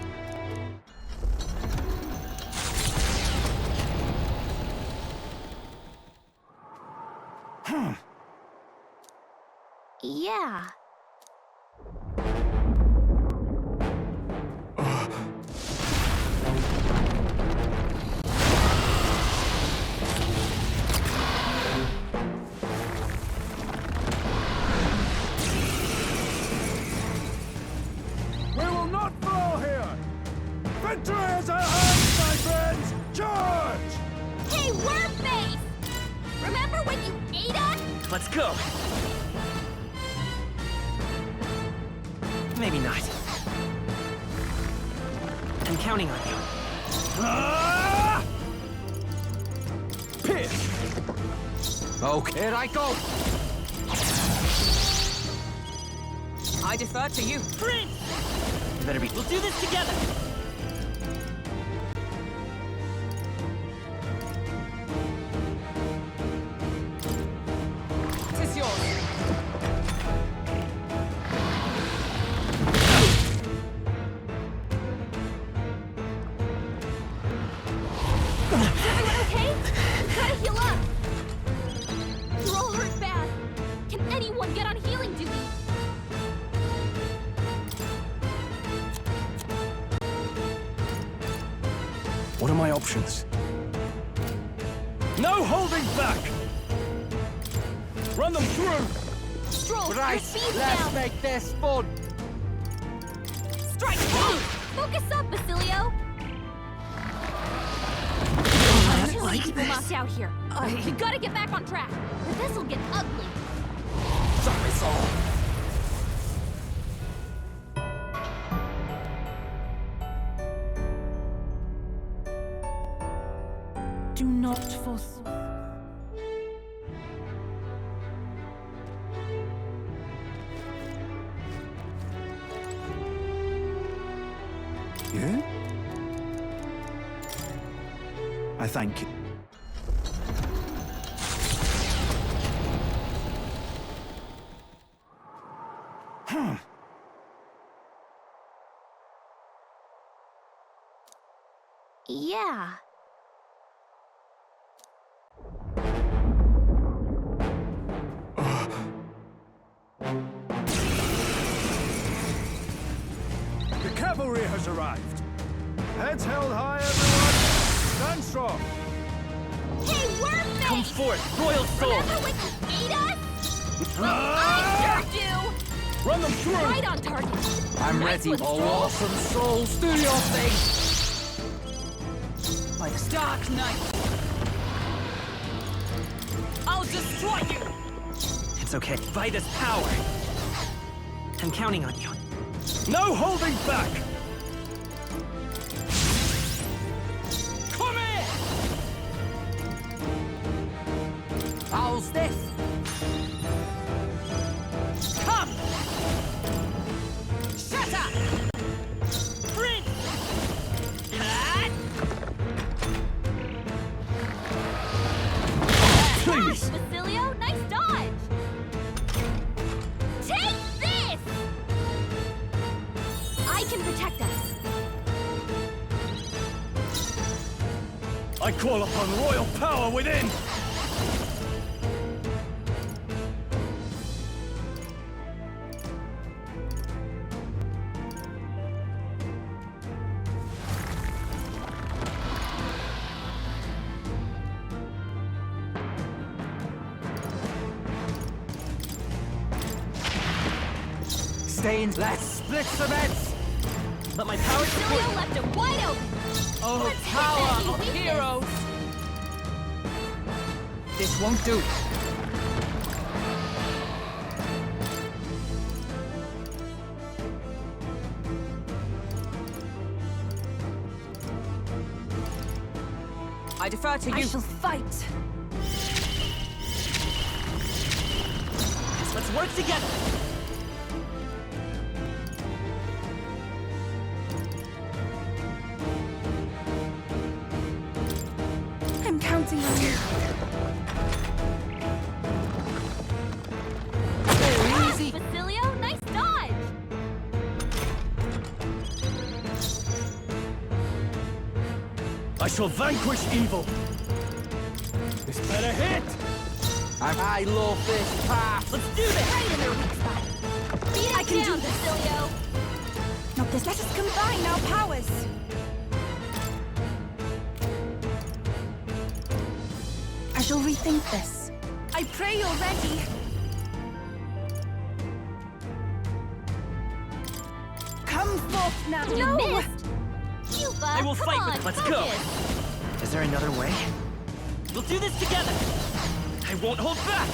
Yeah. We will not fall here! Victory is our hands, my friends! Charge! Hey, we're face! Remember when you ate us? Let's go! Maybe not. I'm counting on you. Piss! Okay, here I go! I I defer to you. Prince! You better be. We'll do this together! Tis yours. Is everyone okay? We gotta heal up. You're all hurt bad. Can anyone get on healing duty? What are my options? No holding back! Run them through! Stroll, Right, your speed's let's down. make this fun. Strike! Focus up, Basilio. Too many people knocked out here. You gotta get back on track, or this'll get ugly. Sorry, Saul. Do not force. Yeah? I thank you. Yeah. The cavalry has arrived. Heads held high, everyone. Stand strong. Hey, Wormman! Come forth, royal soul! Remember when you beat us? I sure do! Run them through! Right on target. I'm Nice ready one, for Stroll. awesome souls. Do your thing. By the Dark Knight. I'll destroy you! It's okay. Vida's power. I'm counting on you. No holding back! Come here! How's this? Come! Shut up! Prince! Please! Basilio, nice dodge! Take this! I can protect us. I call upon royal power within! Stains, let's split some heads. Let my power Basilio support. left it wide open. Oh, Let's hit power that of weakness. heroes! This won't do. I defer to you. I shall fight. Let's work together. I'm counting on you. Easy. Basilio, nice dodge. I shall vanquish evil! This better hit! I love this path. Let's do this! Right in their weak spot. Beat it down, Basilio. Not this. Let us combine our powers. I shall rethink this. I pray you're ready. Come forth now. You missed. Cuba, I will come fight on, with. Let's go! focus. Is there another way? We'll do this together! I won't hold back!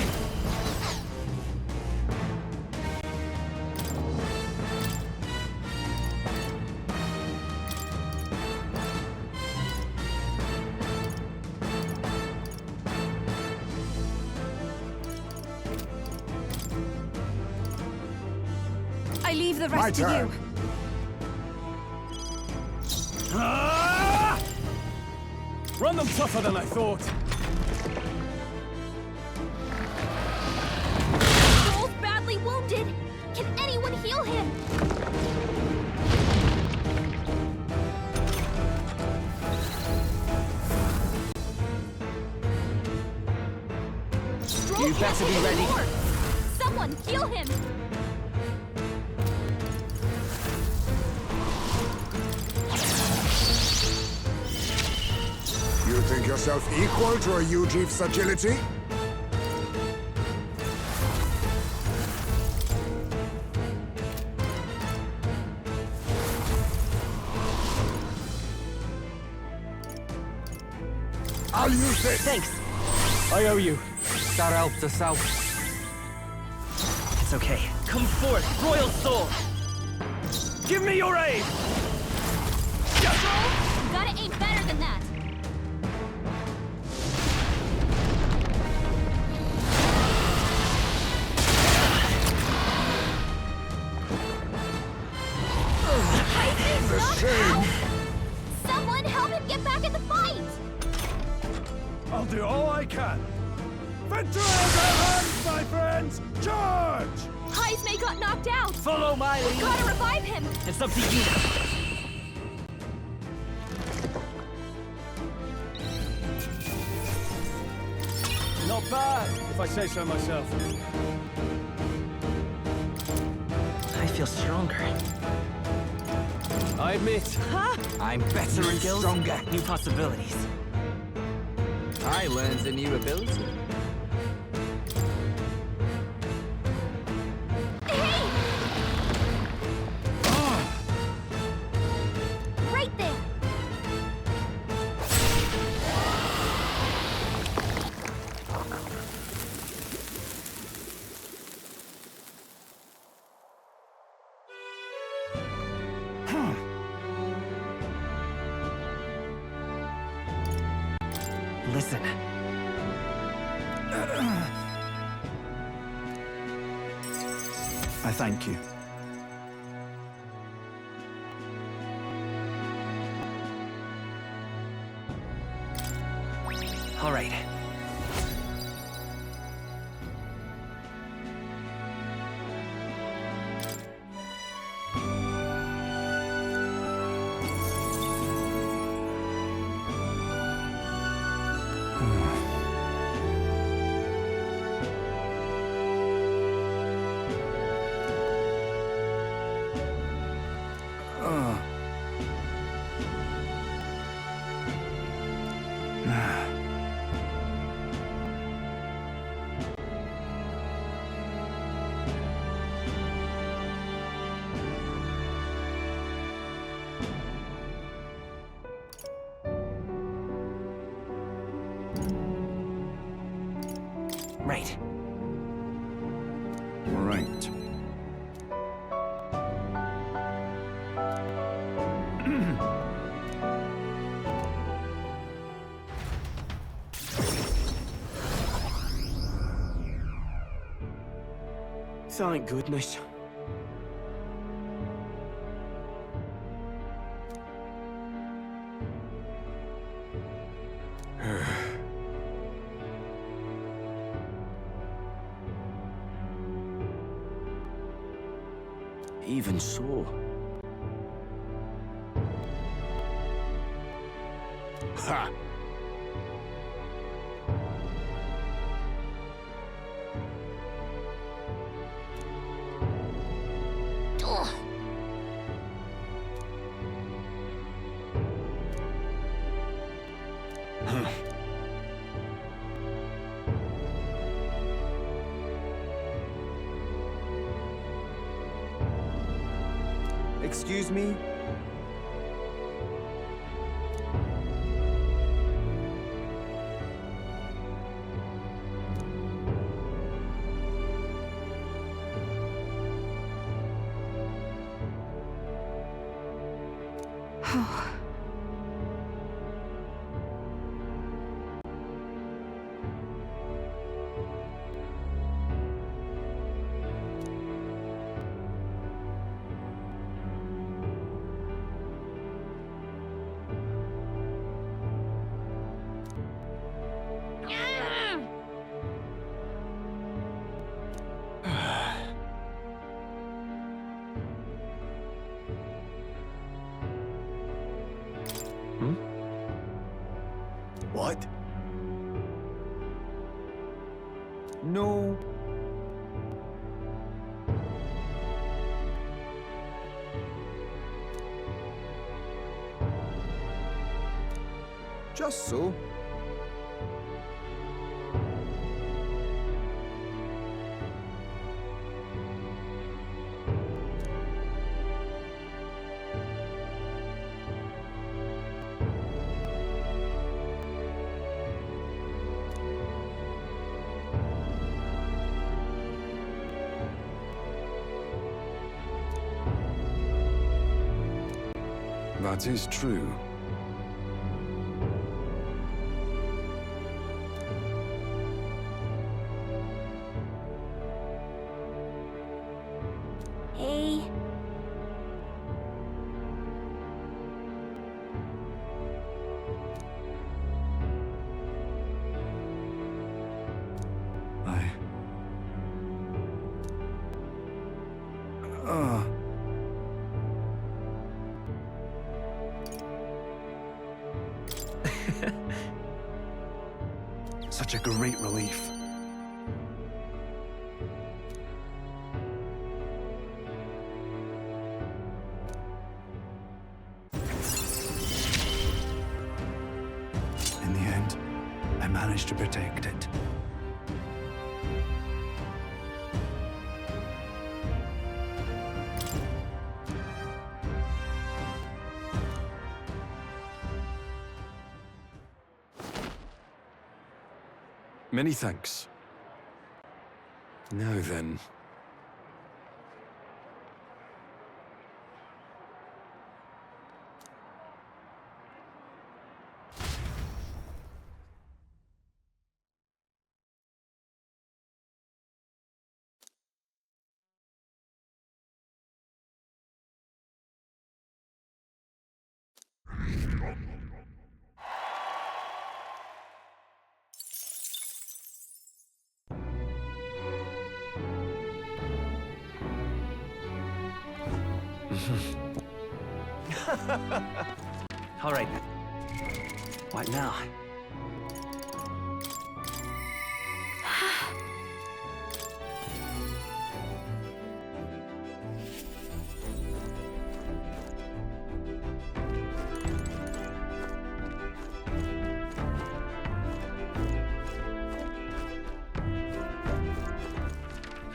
I leave the rest to you. Ah! Run them tougher than I thought. Rolf's badly wounded. Can anyone heal him? You better be ready. Someone heal him! You think yourself equal to a Ujeef's agility? I'll use this! Thanks! I owe you. That helped us out. It's okay. Come forth, Royal Sword! Give me your aid! You gotta aim better than that! The shame! Someone help him get back in the fight! I'll do all I can. Venture out our hands, my friends! Charge! Heismay got knocked out! Follow my lead! Gotta revive him! It's up to you! Not bad, if I say so myself. I feel stronger. I admit. I'm better and stronger. New possibilities. I learned a new ability. Right there! Listen. I thank you. All right. Right. Right. Thank goodness. Even so. Ha! Excuse me? No. Just so. That is true. Hey. Such a great relief. In the end, I managed to protect it. Many thanks. Now then. All right. What now?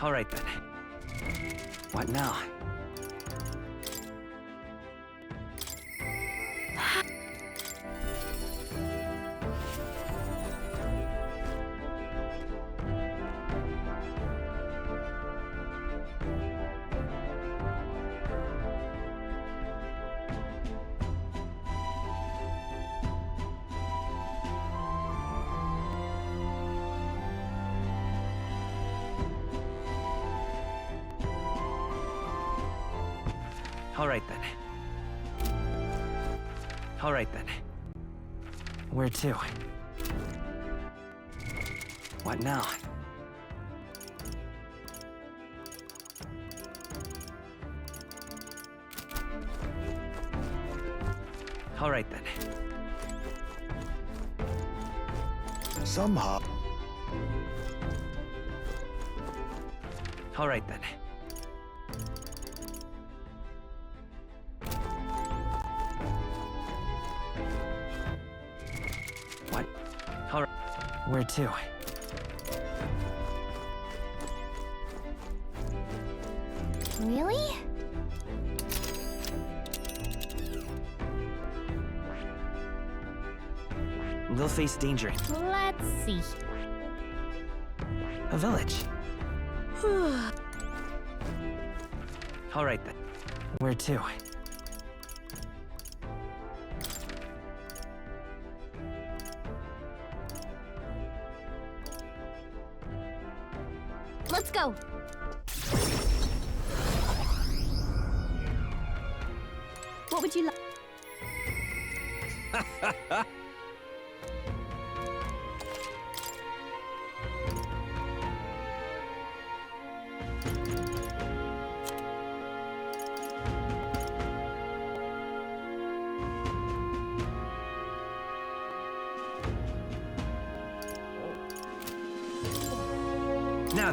All right then. What now? All right then. All right then. Where to? What now? All right then. Somehow. All right then. What? All right. Where to? Really? We'll face danger. Let's see. A village. All right then. Where to? Let's go. What would you like?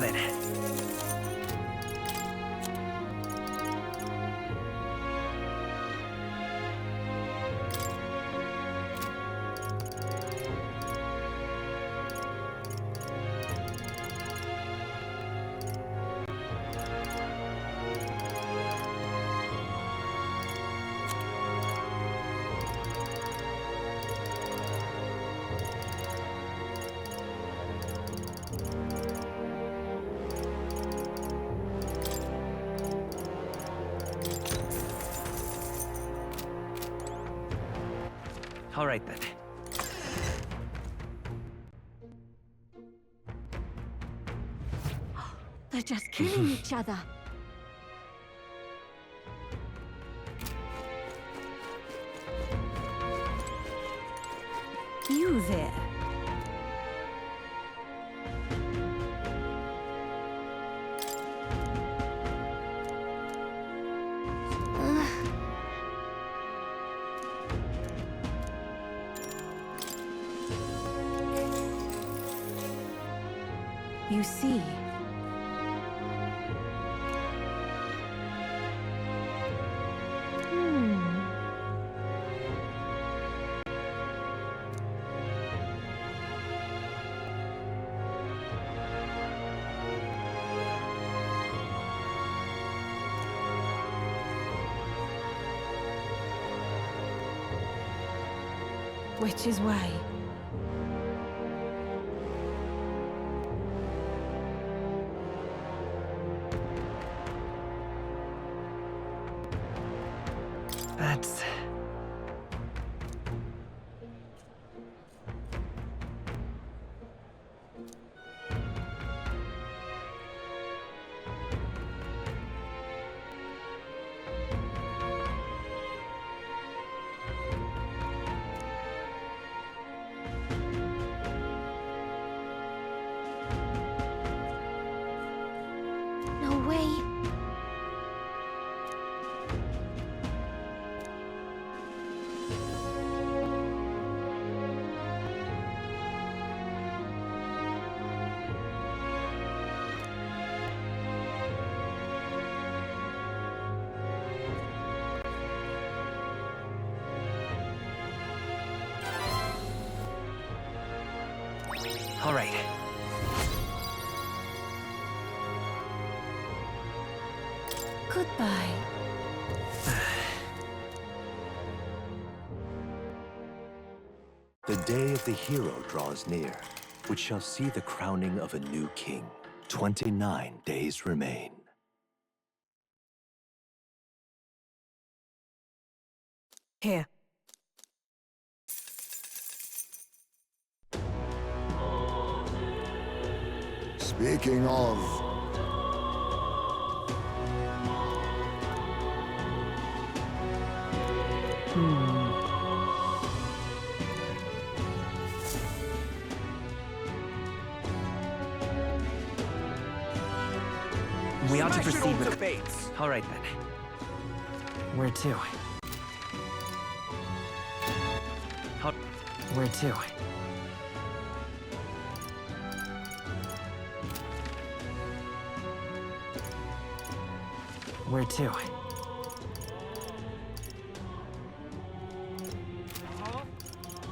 then. All right, then. They're just killing each other. You there. You see. Which is way? That's... No way. All right. Goodbye. The day of the hero draws near, which shall see the crowning of a new king. 29 days remain. Here. Speaking of... We ought to Smash it proceed all with... to bits. All right, then. Where to? Where to? Where to?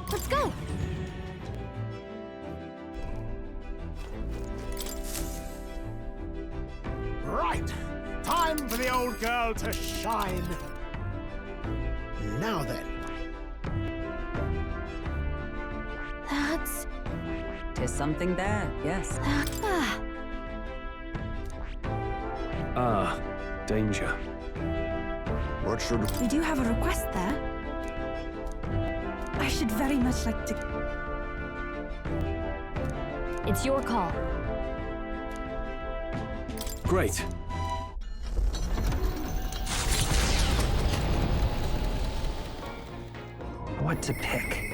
Let's go! Right! Time for the old girl to shine. Now then. That's... There's something there, yes. Ah, danger. What should... We do have a request there. I should very much like to... It's your call. Great. What to pick?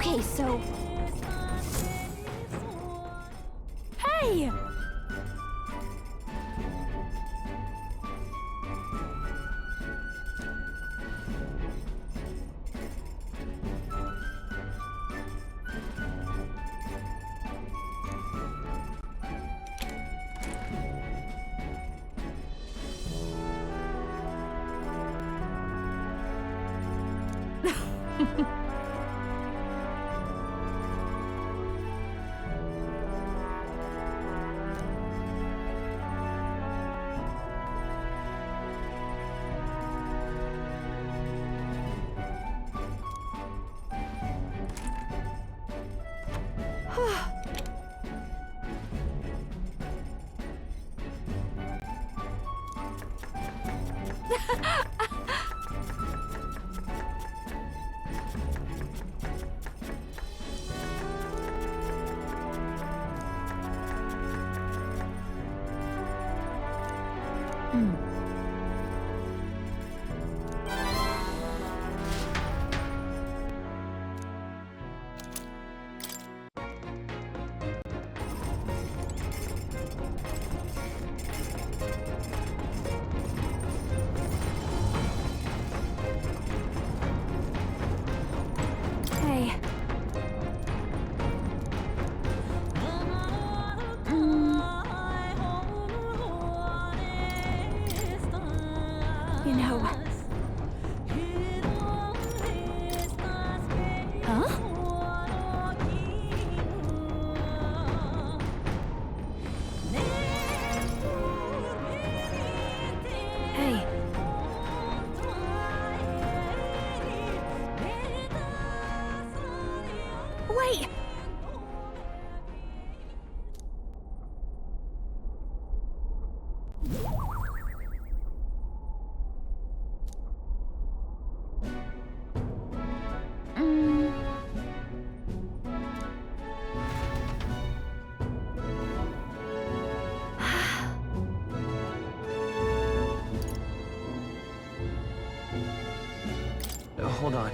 Okay, so... Hey! Hey. You know... Huh? Hey. Wait! Hold on.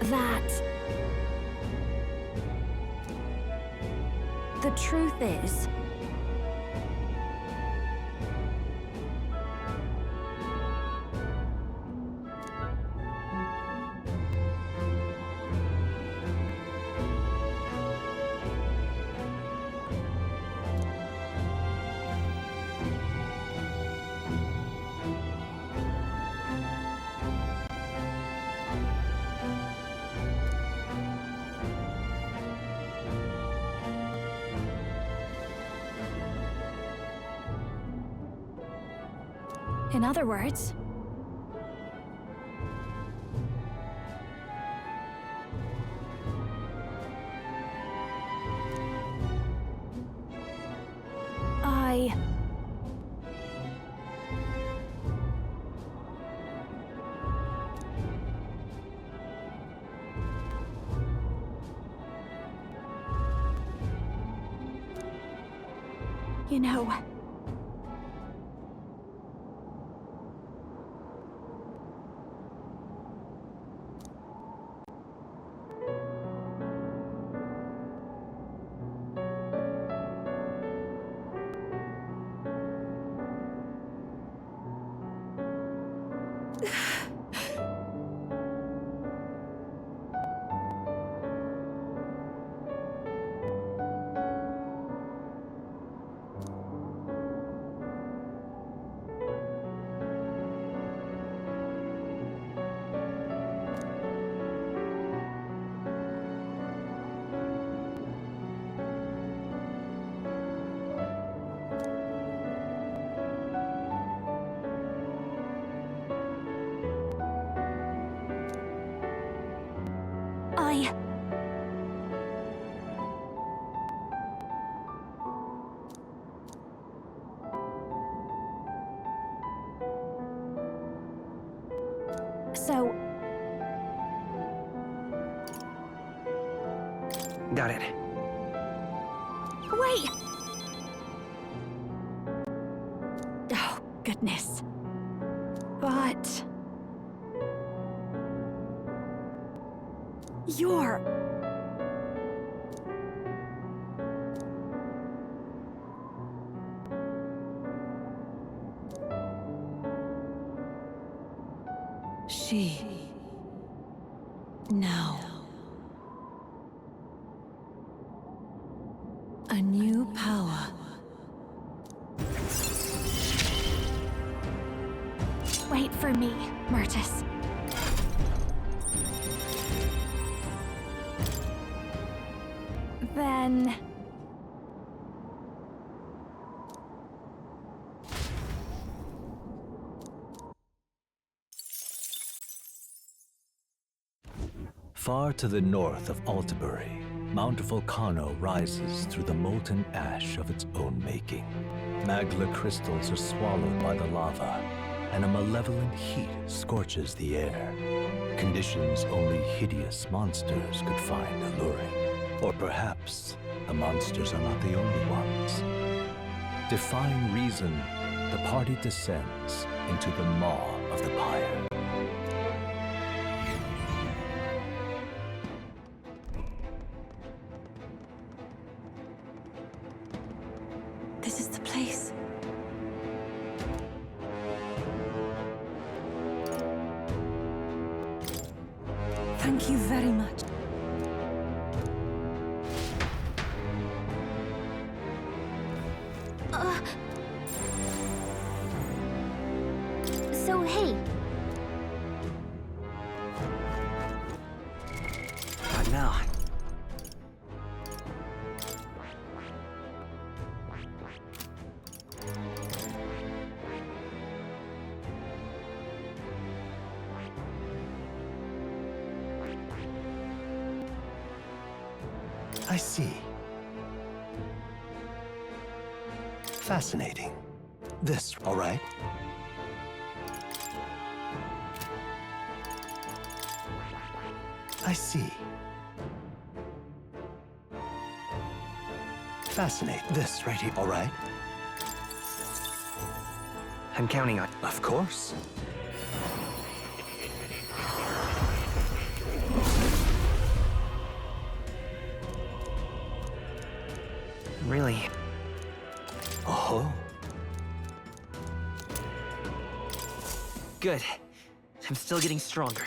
That... The truth is... In other words... You know... So... Got it. Wait! Oh, goodness. But... You're... She. Now. A new power. Wait for me, Myrtis. Then... Far to the north of Altabury, Mount Volcano rises through the molten ash of its own making. Magla crystals are swallowed by the lava, and a malevolent heat scorches the air. Conditions only hideous monsters could find alluring. Or perhaps the monsters are not the only ones. Defying reason, the party descends into the maw of the pyre. This is the place. Thank you very much. So, hey, What now? I see. Fascinating. This, all right? I see. Fascinating. This right here, all right? I'm counting on... Of course. Really? Oh. Good. I'm still getting stronger.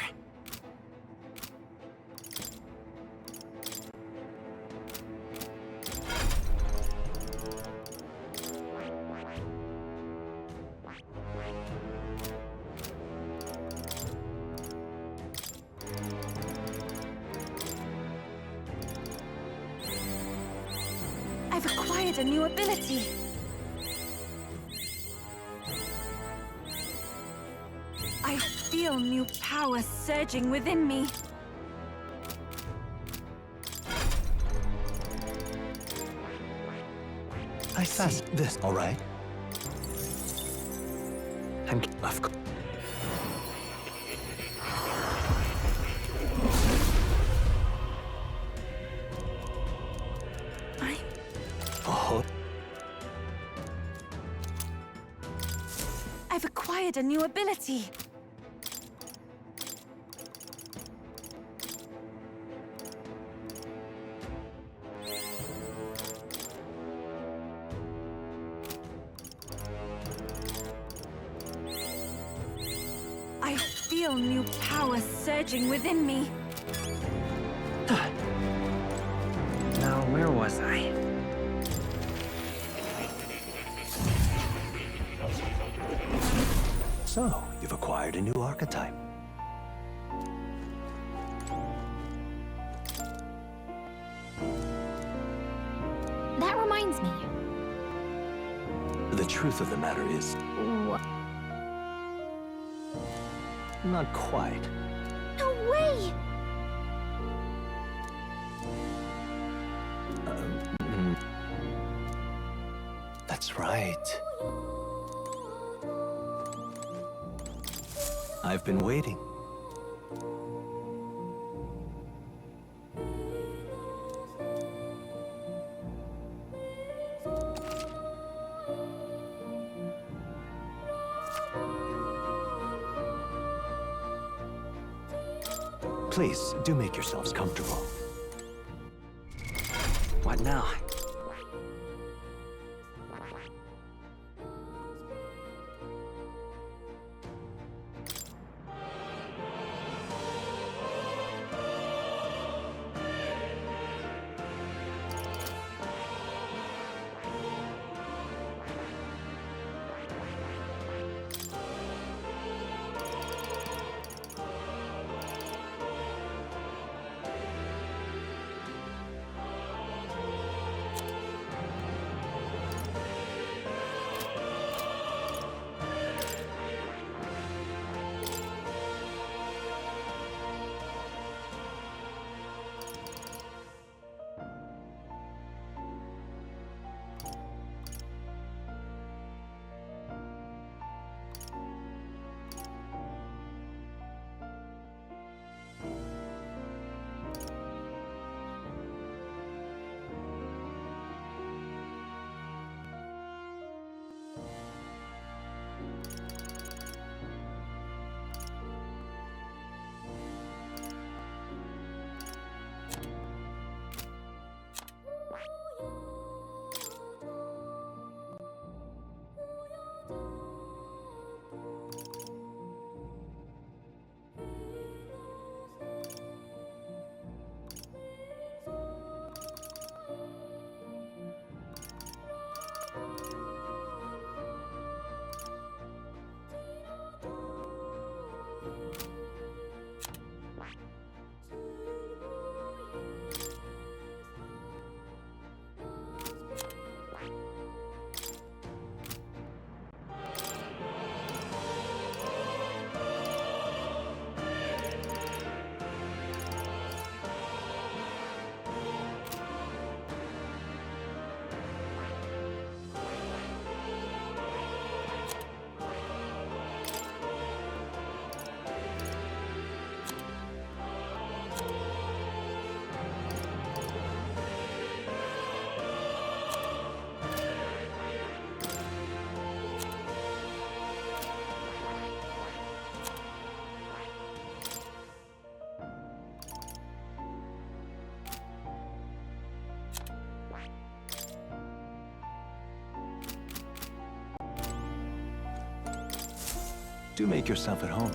I've acquired a new ability. I feel new power surging within me. I see. This, all right? I'm... Of course. Oh. I've acquired a new ability. I feel new power surging within me. Now, where was I? So, you've acquired a new archetype. that reminds me. The truth of the matter is, not quite. No way! That's right. I've been waiting. Please, do make yourselves comfortable. What now? Do make yourself at home.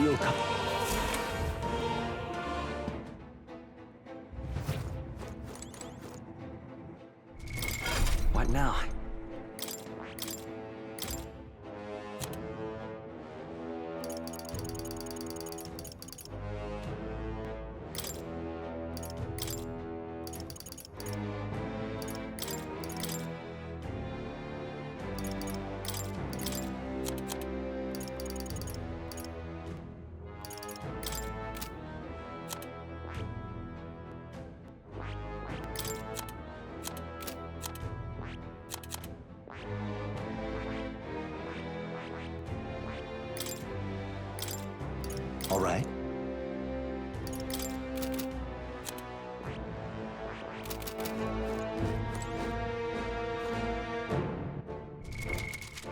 You'll come. What now? All right.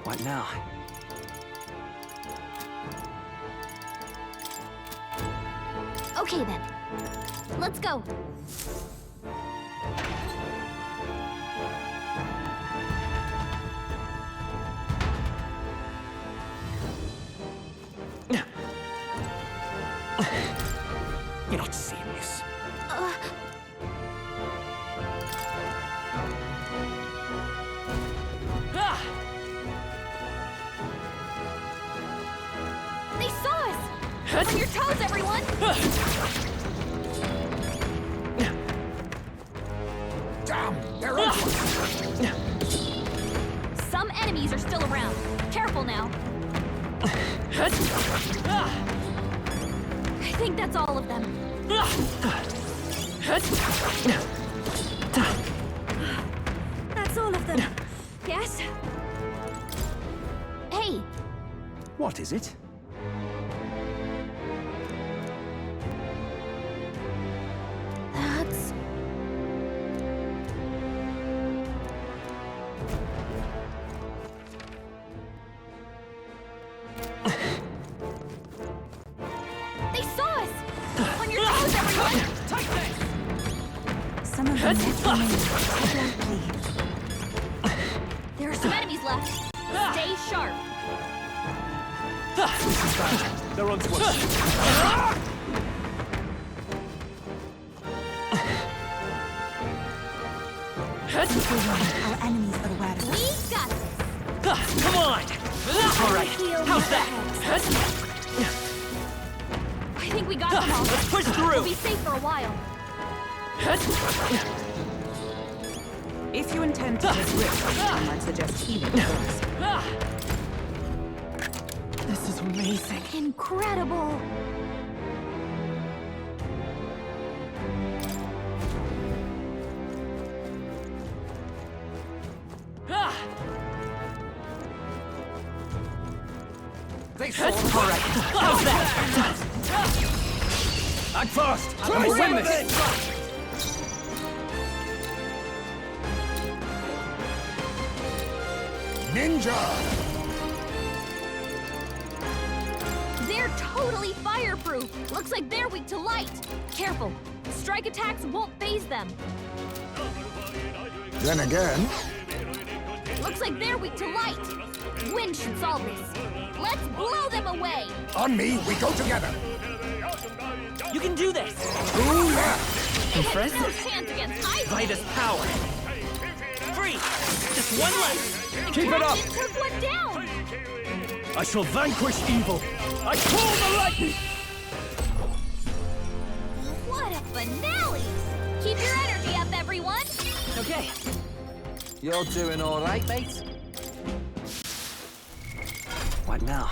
What now? Okay then. Let's go. You're not serious. They saw us! On your toes, everyone! Damn, they're on to us. Some enemies are still around. Careful now. I think that's all of them. That's all of them. Yes? Hey! What is it? That's... They saw us! On your toes, everyone! Take this! Some of them left remain. There are some enemies left. Stay sharp. This is bad. They're on to us. Our enemies are aware of We us. got this. Come on! All right, how's that? I think we got them all. Let's push through. We'll be safe for a while. If you intend to take risks, I might suggest healing first. This is amazing. Incredible. They saw us. All right, how's that? Act fast! Try We'll win this! Ninja! They're totally fireproof. Looks like they're weak to light. Careful. Strike attacks won't phase them. Then again, Looks like they're weak to light. Wind should solve this. Let's blow them away. on me, we go together. You can do this! Ooh, yeah. No Impressive. chance against ice. Vitus power. Free! Just one left! Keep it up! Captain took one down. I shall vanquish evil! I call the lightning! What a finale! Keep your energy up, everyone. Okay. You're doing all right, mate? What now?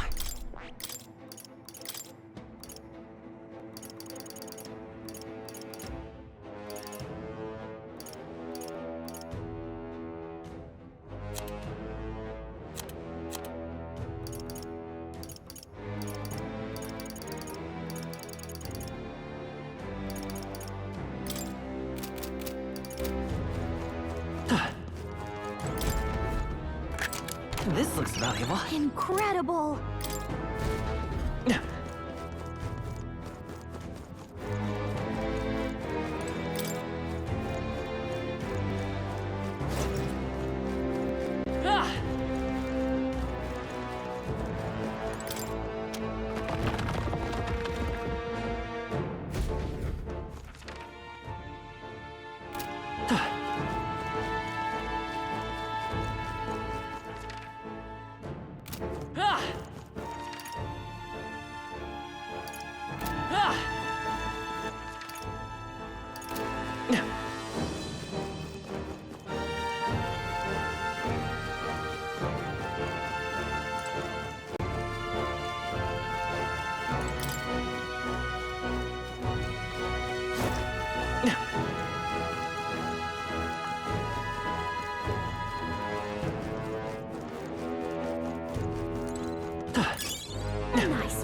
This looks valuable. Incredible.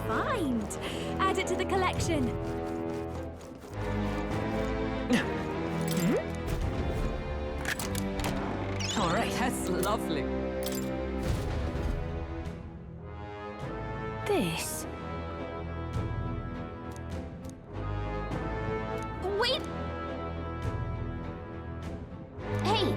find. Add it to the collection. All right, that's lovely. This. Wait! Hey!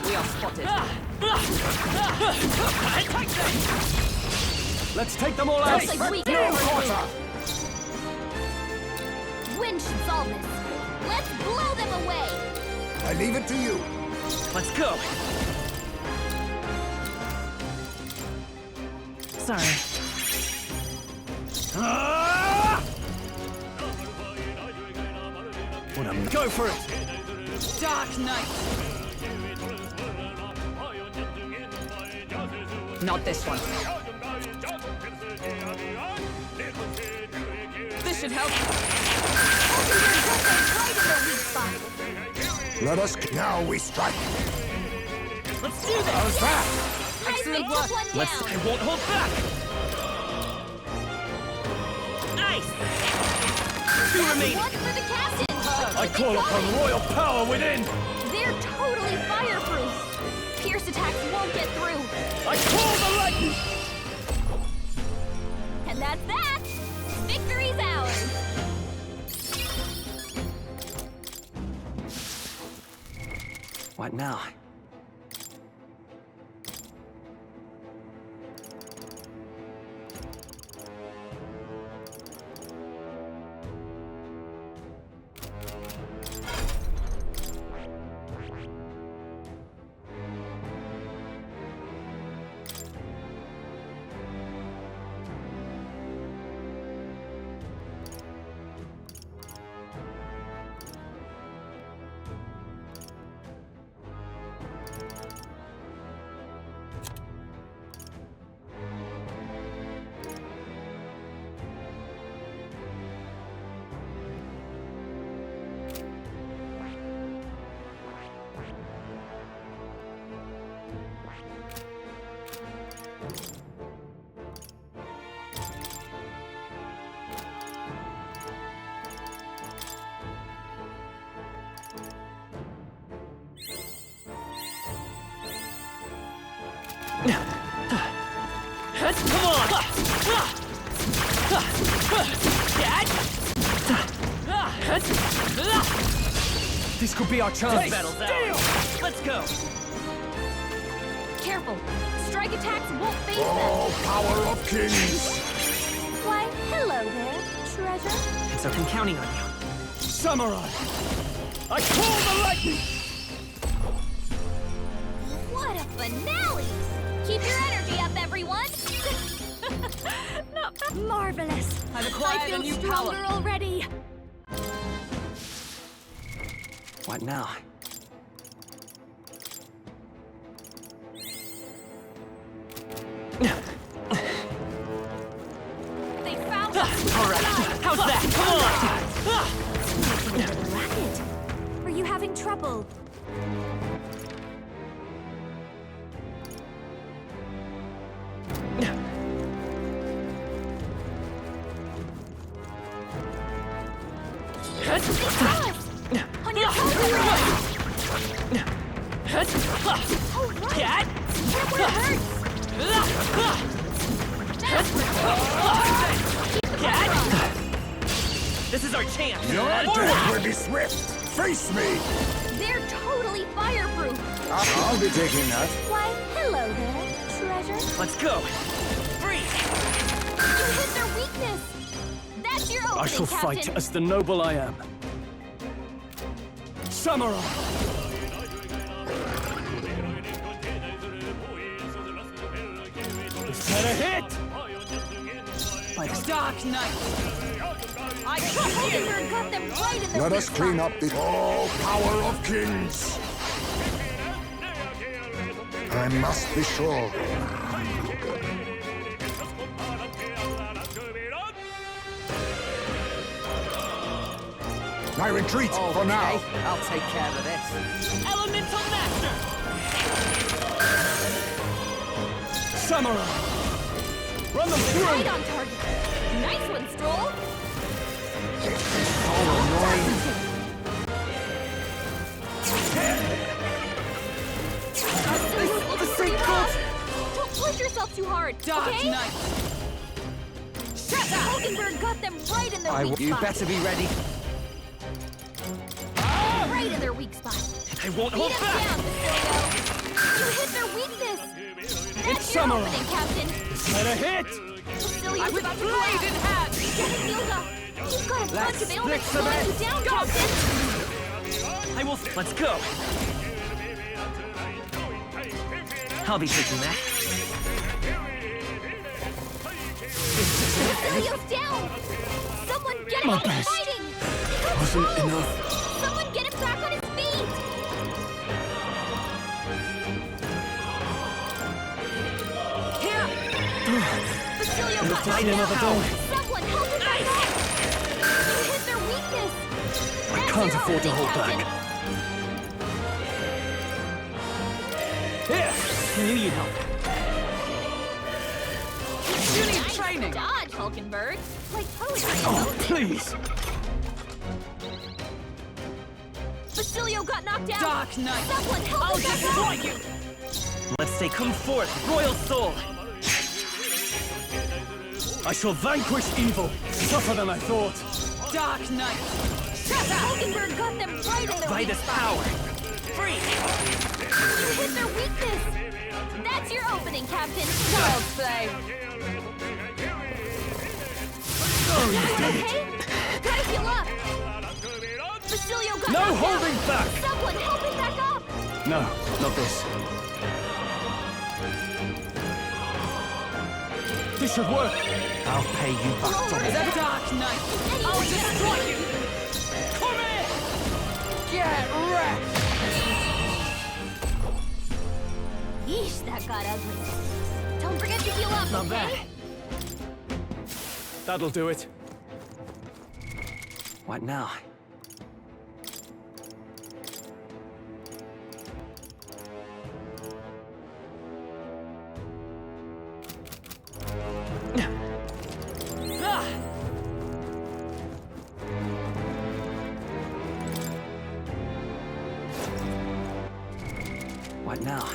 We are spotted. Let's take them all out! Looks like we Wind should solve this. Let's blow them away! I leave it to you. Let's go! Sorry. What am I? Go for it! Dark Knight! Not this one. This should help. Let us. Now we strike. Let's do this! How's that? Excellent work! I won't hold back! Nice! Two remaining! One for the captain! I call upon royal power within! They're totally fireproof! Pierce attacks won't get through! I call the lightning! And that's that! Victory's ours! What now? Come on! This could be our chance. Battle's ours. Let's go! Careful! Strike attacks won't phase Oh, them! power of kings! Why, hello there, treasure. And so I'm counting on you. Samurai! I call the lightning! What a finale! Keep your energy up, everyone! Marvelous! I've acquired I feel a new stronger power. already! What now? They found us! All right, how's that? Come on! Racket! Are you having trouble? On your toes! Oh, right! Get where it hurts! This is our chance! Your death will be swift! Face me! They're totally fireproof! I'll be taking that. Why, hello there, treasure. Let's go! Freeze! You hit their weakness! That's your opening, I shall Captain. fight as the noble I am. Samurai! Is that a hit? By the Dark Knight! I trust you! Hulkenberg got them right in the Let weak us clean spot. up the power of kings. I must be sure. I retreat for now. I'll take care of this. Elemental Master! Samurai! Run them through! Right on target. Nice one, Stroll. Don't push yourself too hard, Dark okay? Knight! Hulkenberg got them right in their weak You spot. better be ready. Right in their weak spot. I won't Beat hold them back! down, Facilio. You hit their weakness. That's your Samurai. opening, Captain. Is that a hit? Facilio's With about to blade in hand! Get it, Hilda. You've got a bunch of ailments split some slowing you down, Captain. I will. Let's go! I'll be taking that. Facilio's down. Someone get him My out of best. fighting. He got Wasn't slow. enough. Someone get him back on his feet. Here! Facilio got Just knocked another out. door. Someone help him back up. You hit their weakness. I That's can't your afford to opening, hold Captain. back. Here! I knew you'd help. You need Nice training! dodge, Hulkenberg. Like poetry. Oh, don't it? please! Facilio got knocked out. Dark Knight! Someone help I'll him back destroy up. you! Let's say, come forth, Royal Soul! I shall vanquish evil. Tougher than I thought. Dark Knight! Hulkenberg got them right in their By weak this spot. power! Free! You hit their weakness. That's your opening, Captain. Child's play. Okay? Gotta heal up. Facilio got No knocked holding out. back. Someone help him back up. No, not this. This should work. I'll pay you back Lower double. it down. Dark Knight! Any I'll way you destroy can. you! Come in! Get wrecked! Yeesh, that got ugly. Don't forget to heal up, Not okay? bad. That'll do it. What now? What now?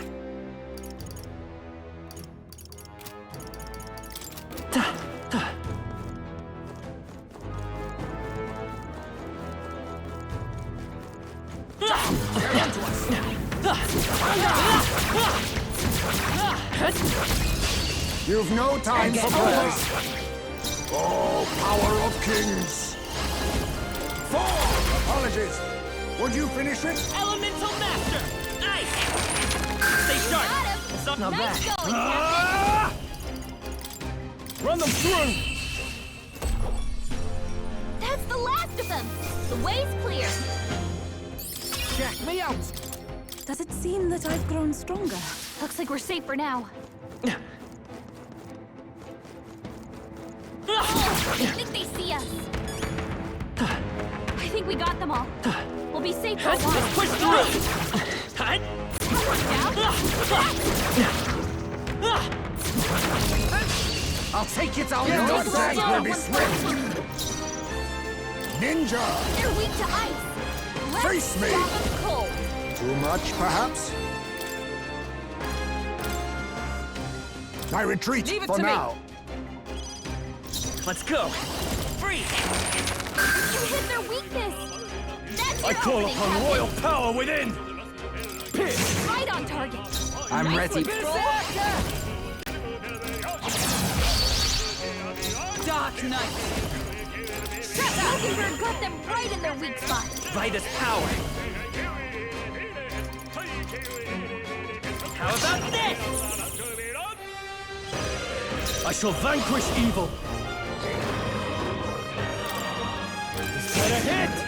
You've no time for prayers. Oh, power of kings! 4! Apologies. Would you finish it? Elemental Master! Nice! Stay sharp! Got him. Stop not Nice bad. going, Captain. Run them through! way's clear. Check me out. Does it seem that I've grown stronger? Looks like we're safe for now. I think they see us. I think we got them all. We'll be safe for a while. Push through! I'll take you down. Your death will be swift. Ninja! They're weak to ice. Let's Face me. stop them cold. Too much, perhaps? I retreat Leave it for to me. now. Let's go! Free! You hit their weakness. That's I your call opening, upon Captain. royal power within! Right on target. I'm Nice ready. one, Stroll. Dark Knight! Mockingbird got them right in their weak spot. Vitus power! How about this? I shall vanquish evil! Is that a hit?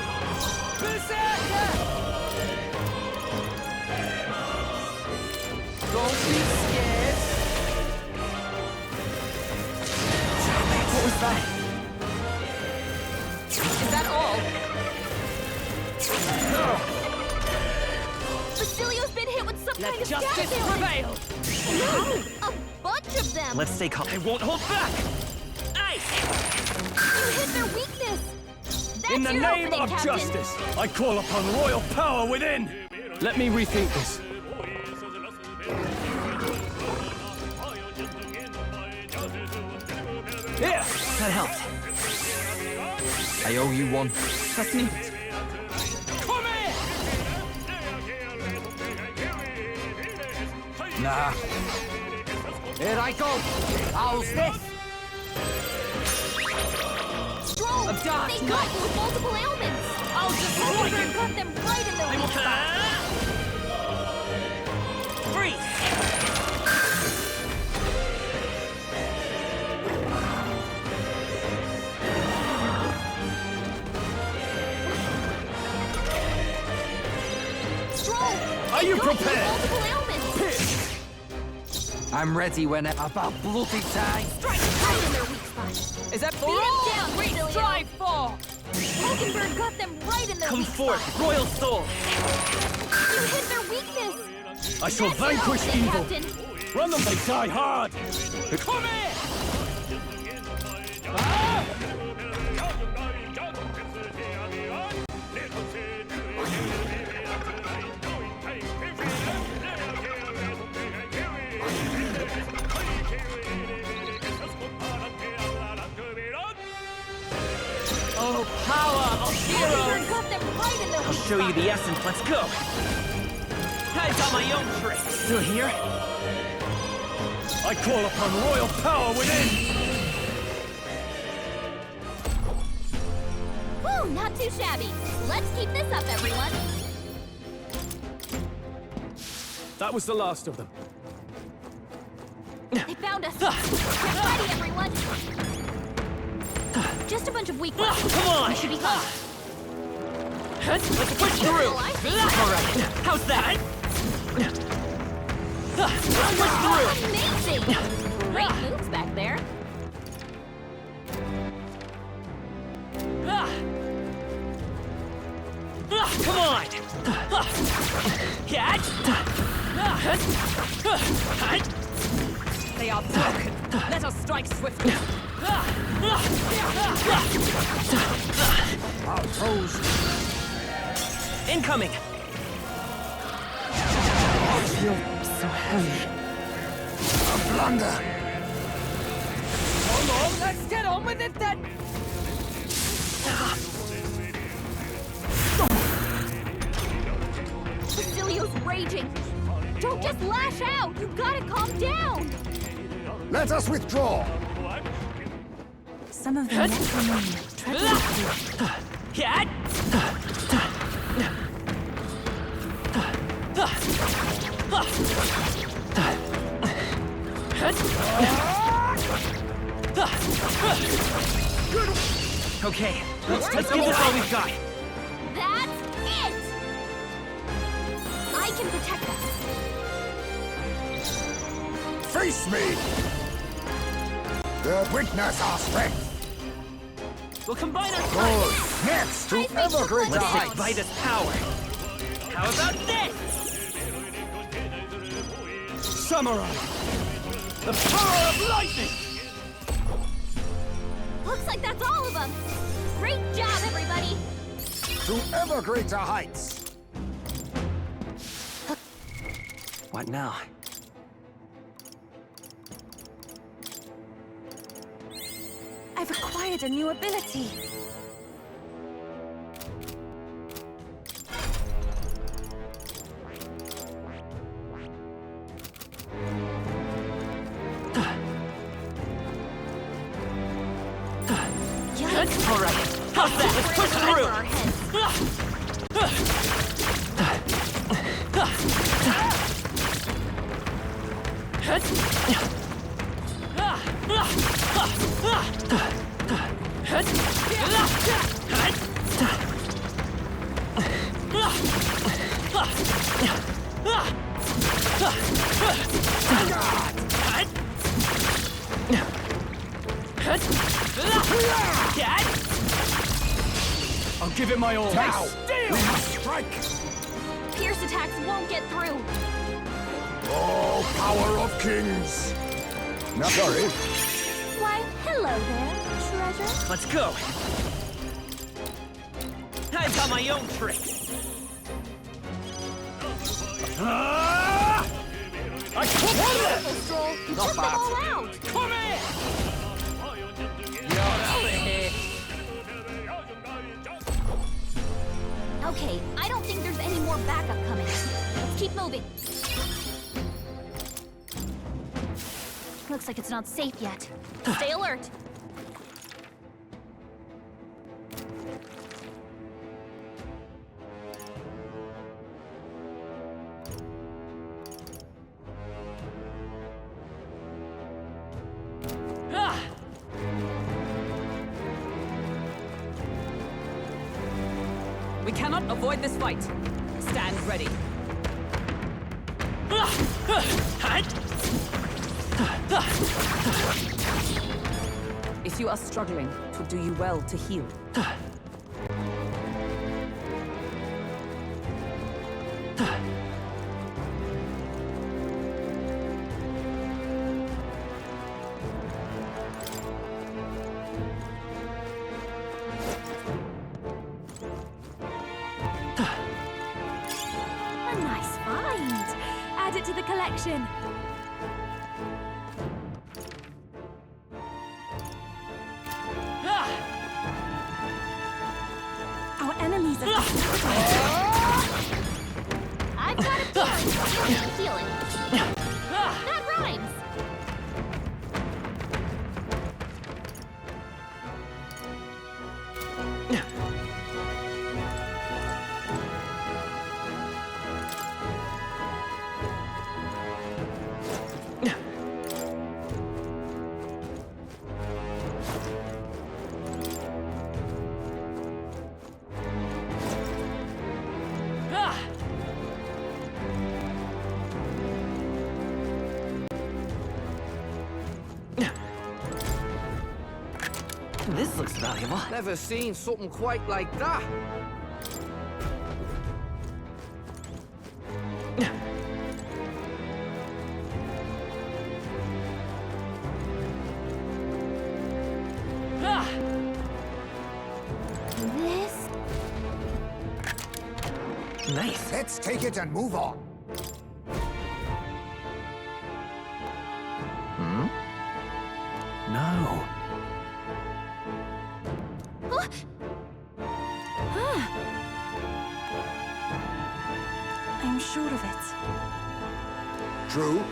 Don't be scared. What was that? Is that all? Basilio's been hit with some Let kind of justice gas ailment. prevail! No, a bunch of them. Let's stay calm. I won't hold back! Ice! You hit their weakness. That's In the your name opening, of Captain. justice, I call upon royal power within! Let me rethink this. Here! That helped. I owe you one. Trust me. Come here! Nah. Here I go. How's this? Stroll, A dark they knight. got you with multiple ailments. I'll destroy Mockingbird you! got them right in their weak spot. Freeze! Stroll, Are you got with prepared? multiple ailments. I'm ready when about bloody time. Strike right in their weak spot. Is that for Beat 'em all down, we Basilio. strive for? Mockingbird got them right in their Come weak forth, spot. royal soul! You hit their weakness. I shall That's your vanquish opening, evil! Captain. Run them, they die hard! Come here! Oh, power of heroes! Mockingbird got them right in their I'll weak show you spot. the essence. Let's go! I've got my own trick. Still here? I call upon royal power within! Whew, not too shabby. Let's keep this up, everyone. That was the last of them. They found us. Get ready, everyone. Just a bunch of weak ones. Come on! We should be fine. Let's push through! Well, I think Alright, how's that? Let's push through! Amazing! Great moves back there. Come on! Catch! They are broken. Let us strike swiftly. Our toes. Incoming! I feel so heavy. A blunder. Come on, let's get on with it then! Basilio's raging. Don't just lash out. You gotta calm down. Let us withdraw. Some of them yet remain. Tread lightly. Cat! Okay, let's give this all we've got. can protect us. Face me! Witness our strength! We'll combine our Good! strength! Next to ever greater Let's heights! ignite us power! How about this? Samurai! The power of lightning! Looks like that's all of them. Great job, everybody. To ever greater heights! What now? I've acquired a new ability. All right. How's that? Let's push through. I'll give it my all. Now! Steel! We must strike! Pierce attacks won't get through. Oh, power of kings! No, sorry. Why, hello there, treasure. Let's go. I've got my own trick. I can't Wonderful, Stroll. You Not took bad. them all out. Come here. You're out of here. Okay, I don't think there's any more backup coming. Let's keep moving. Looks like it's not safe yet. Stay alert. We cannot avoid this fight. Stand ready. If you are struggling, it would do you well to heal. A nice find. Add it to the collection. Our enemies are I've got a feeling you'll need healing. That rhymes. This looks valuable. Never seen something quite like that. This? Nice. Let's take it and move on. No. I'm sure of it. True.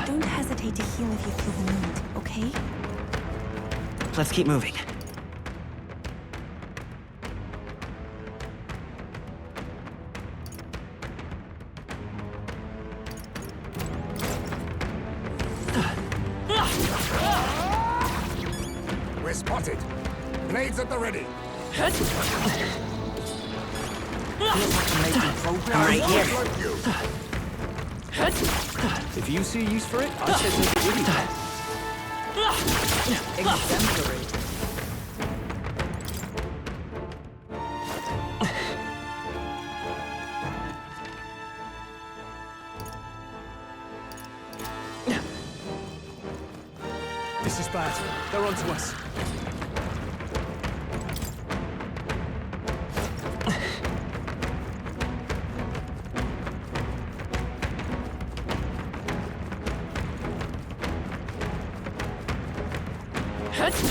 Don't hesitate to heal if you feel the need, okay? Let's keep moving. We're spotted. Blades at the ready. Right here. If you see use for it, I say take it with you. Exemplary. This is bad. They're onto us.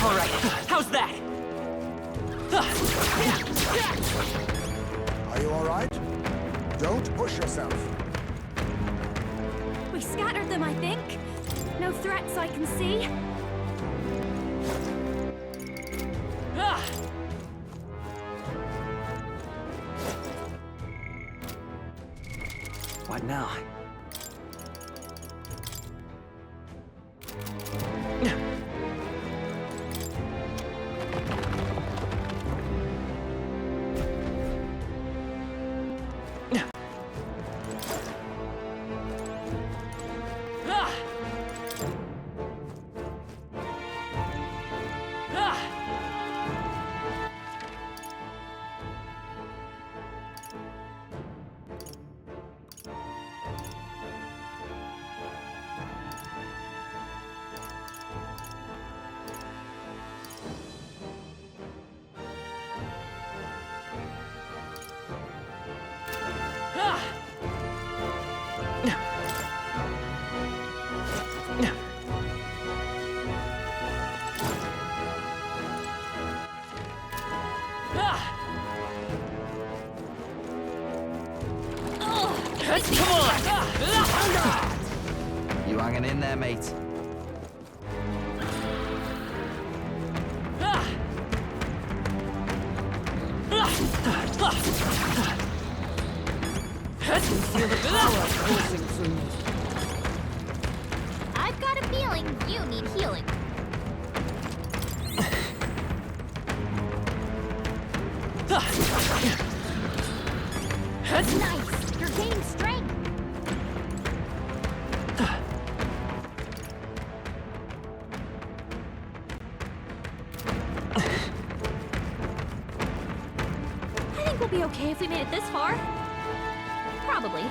All right, how's that? Are you all right? Don't push yourself. We scattered them, I think. No threats I can see. What now? Come on! You hanging in there, mate? Feel the power coursing through me. I've got a feeling you need healing. Nice! You're gaining strength! I think we'll be okay if we made it this far. Probably.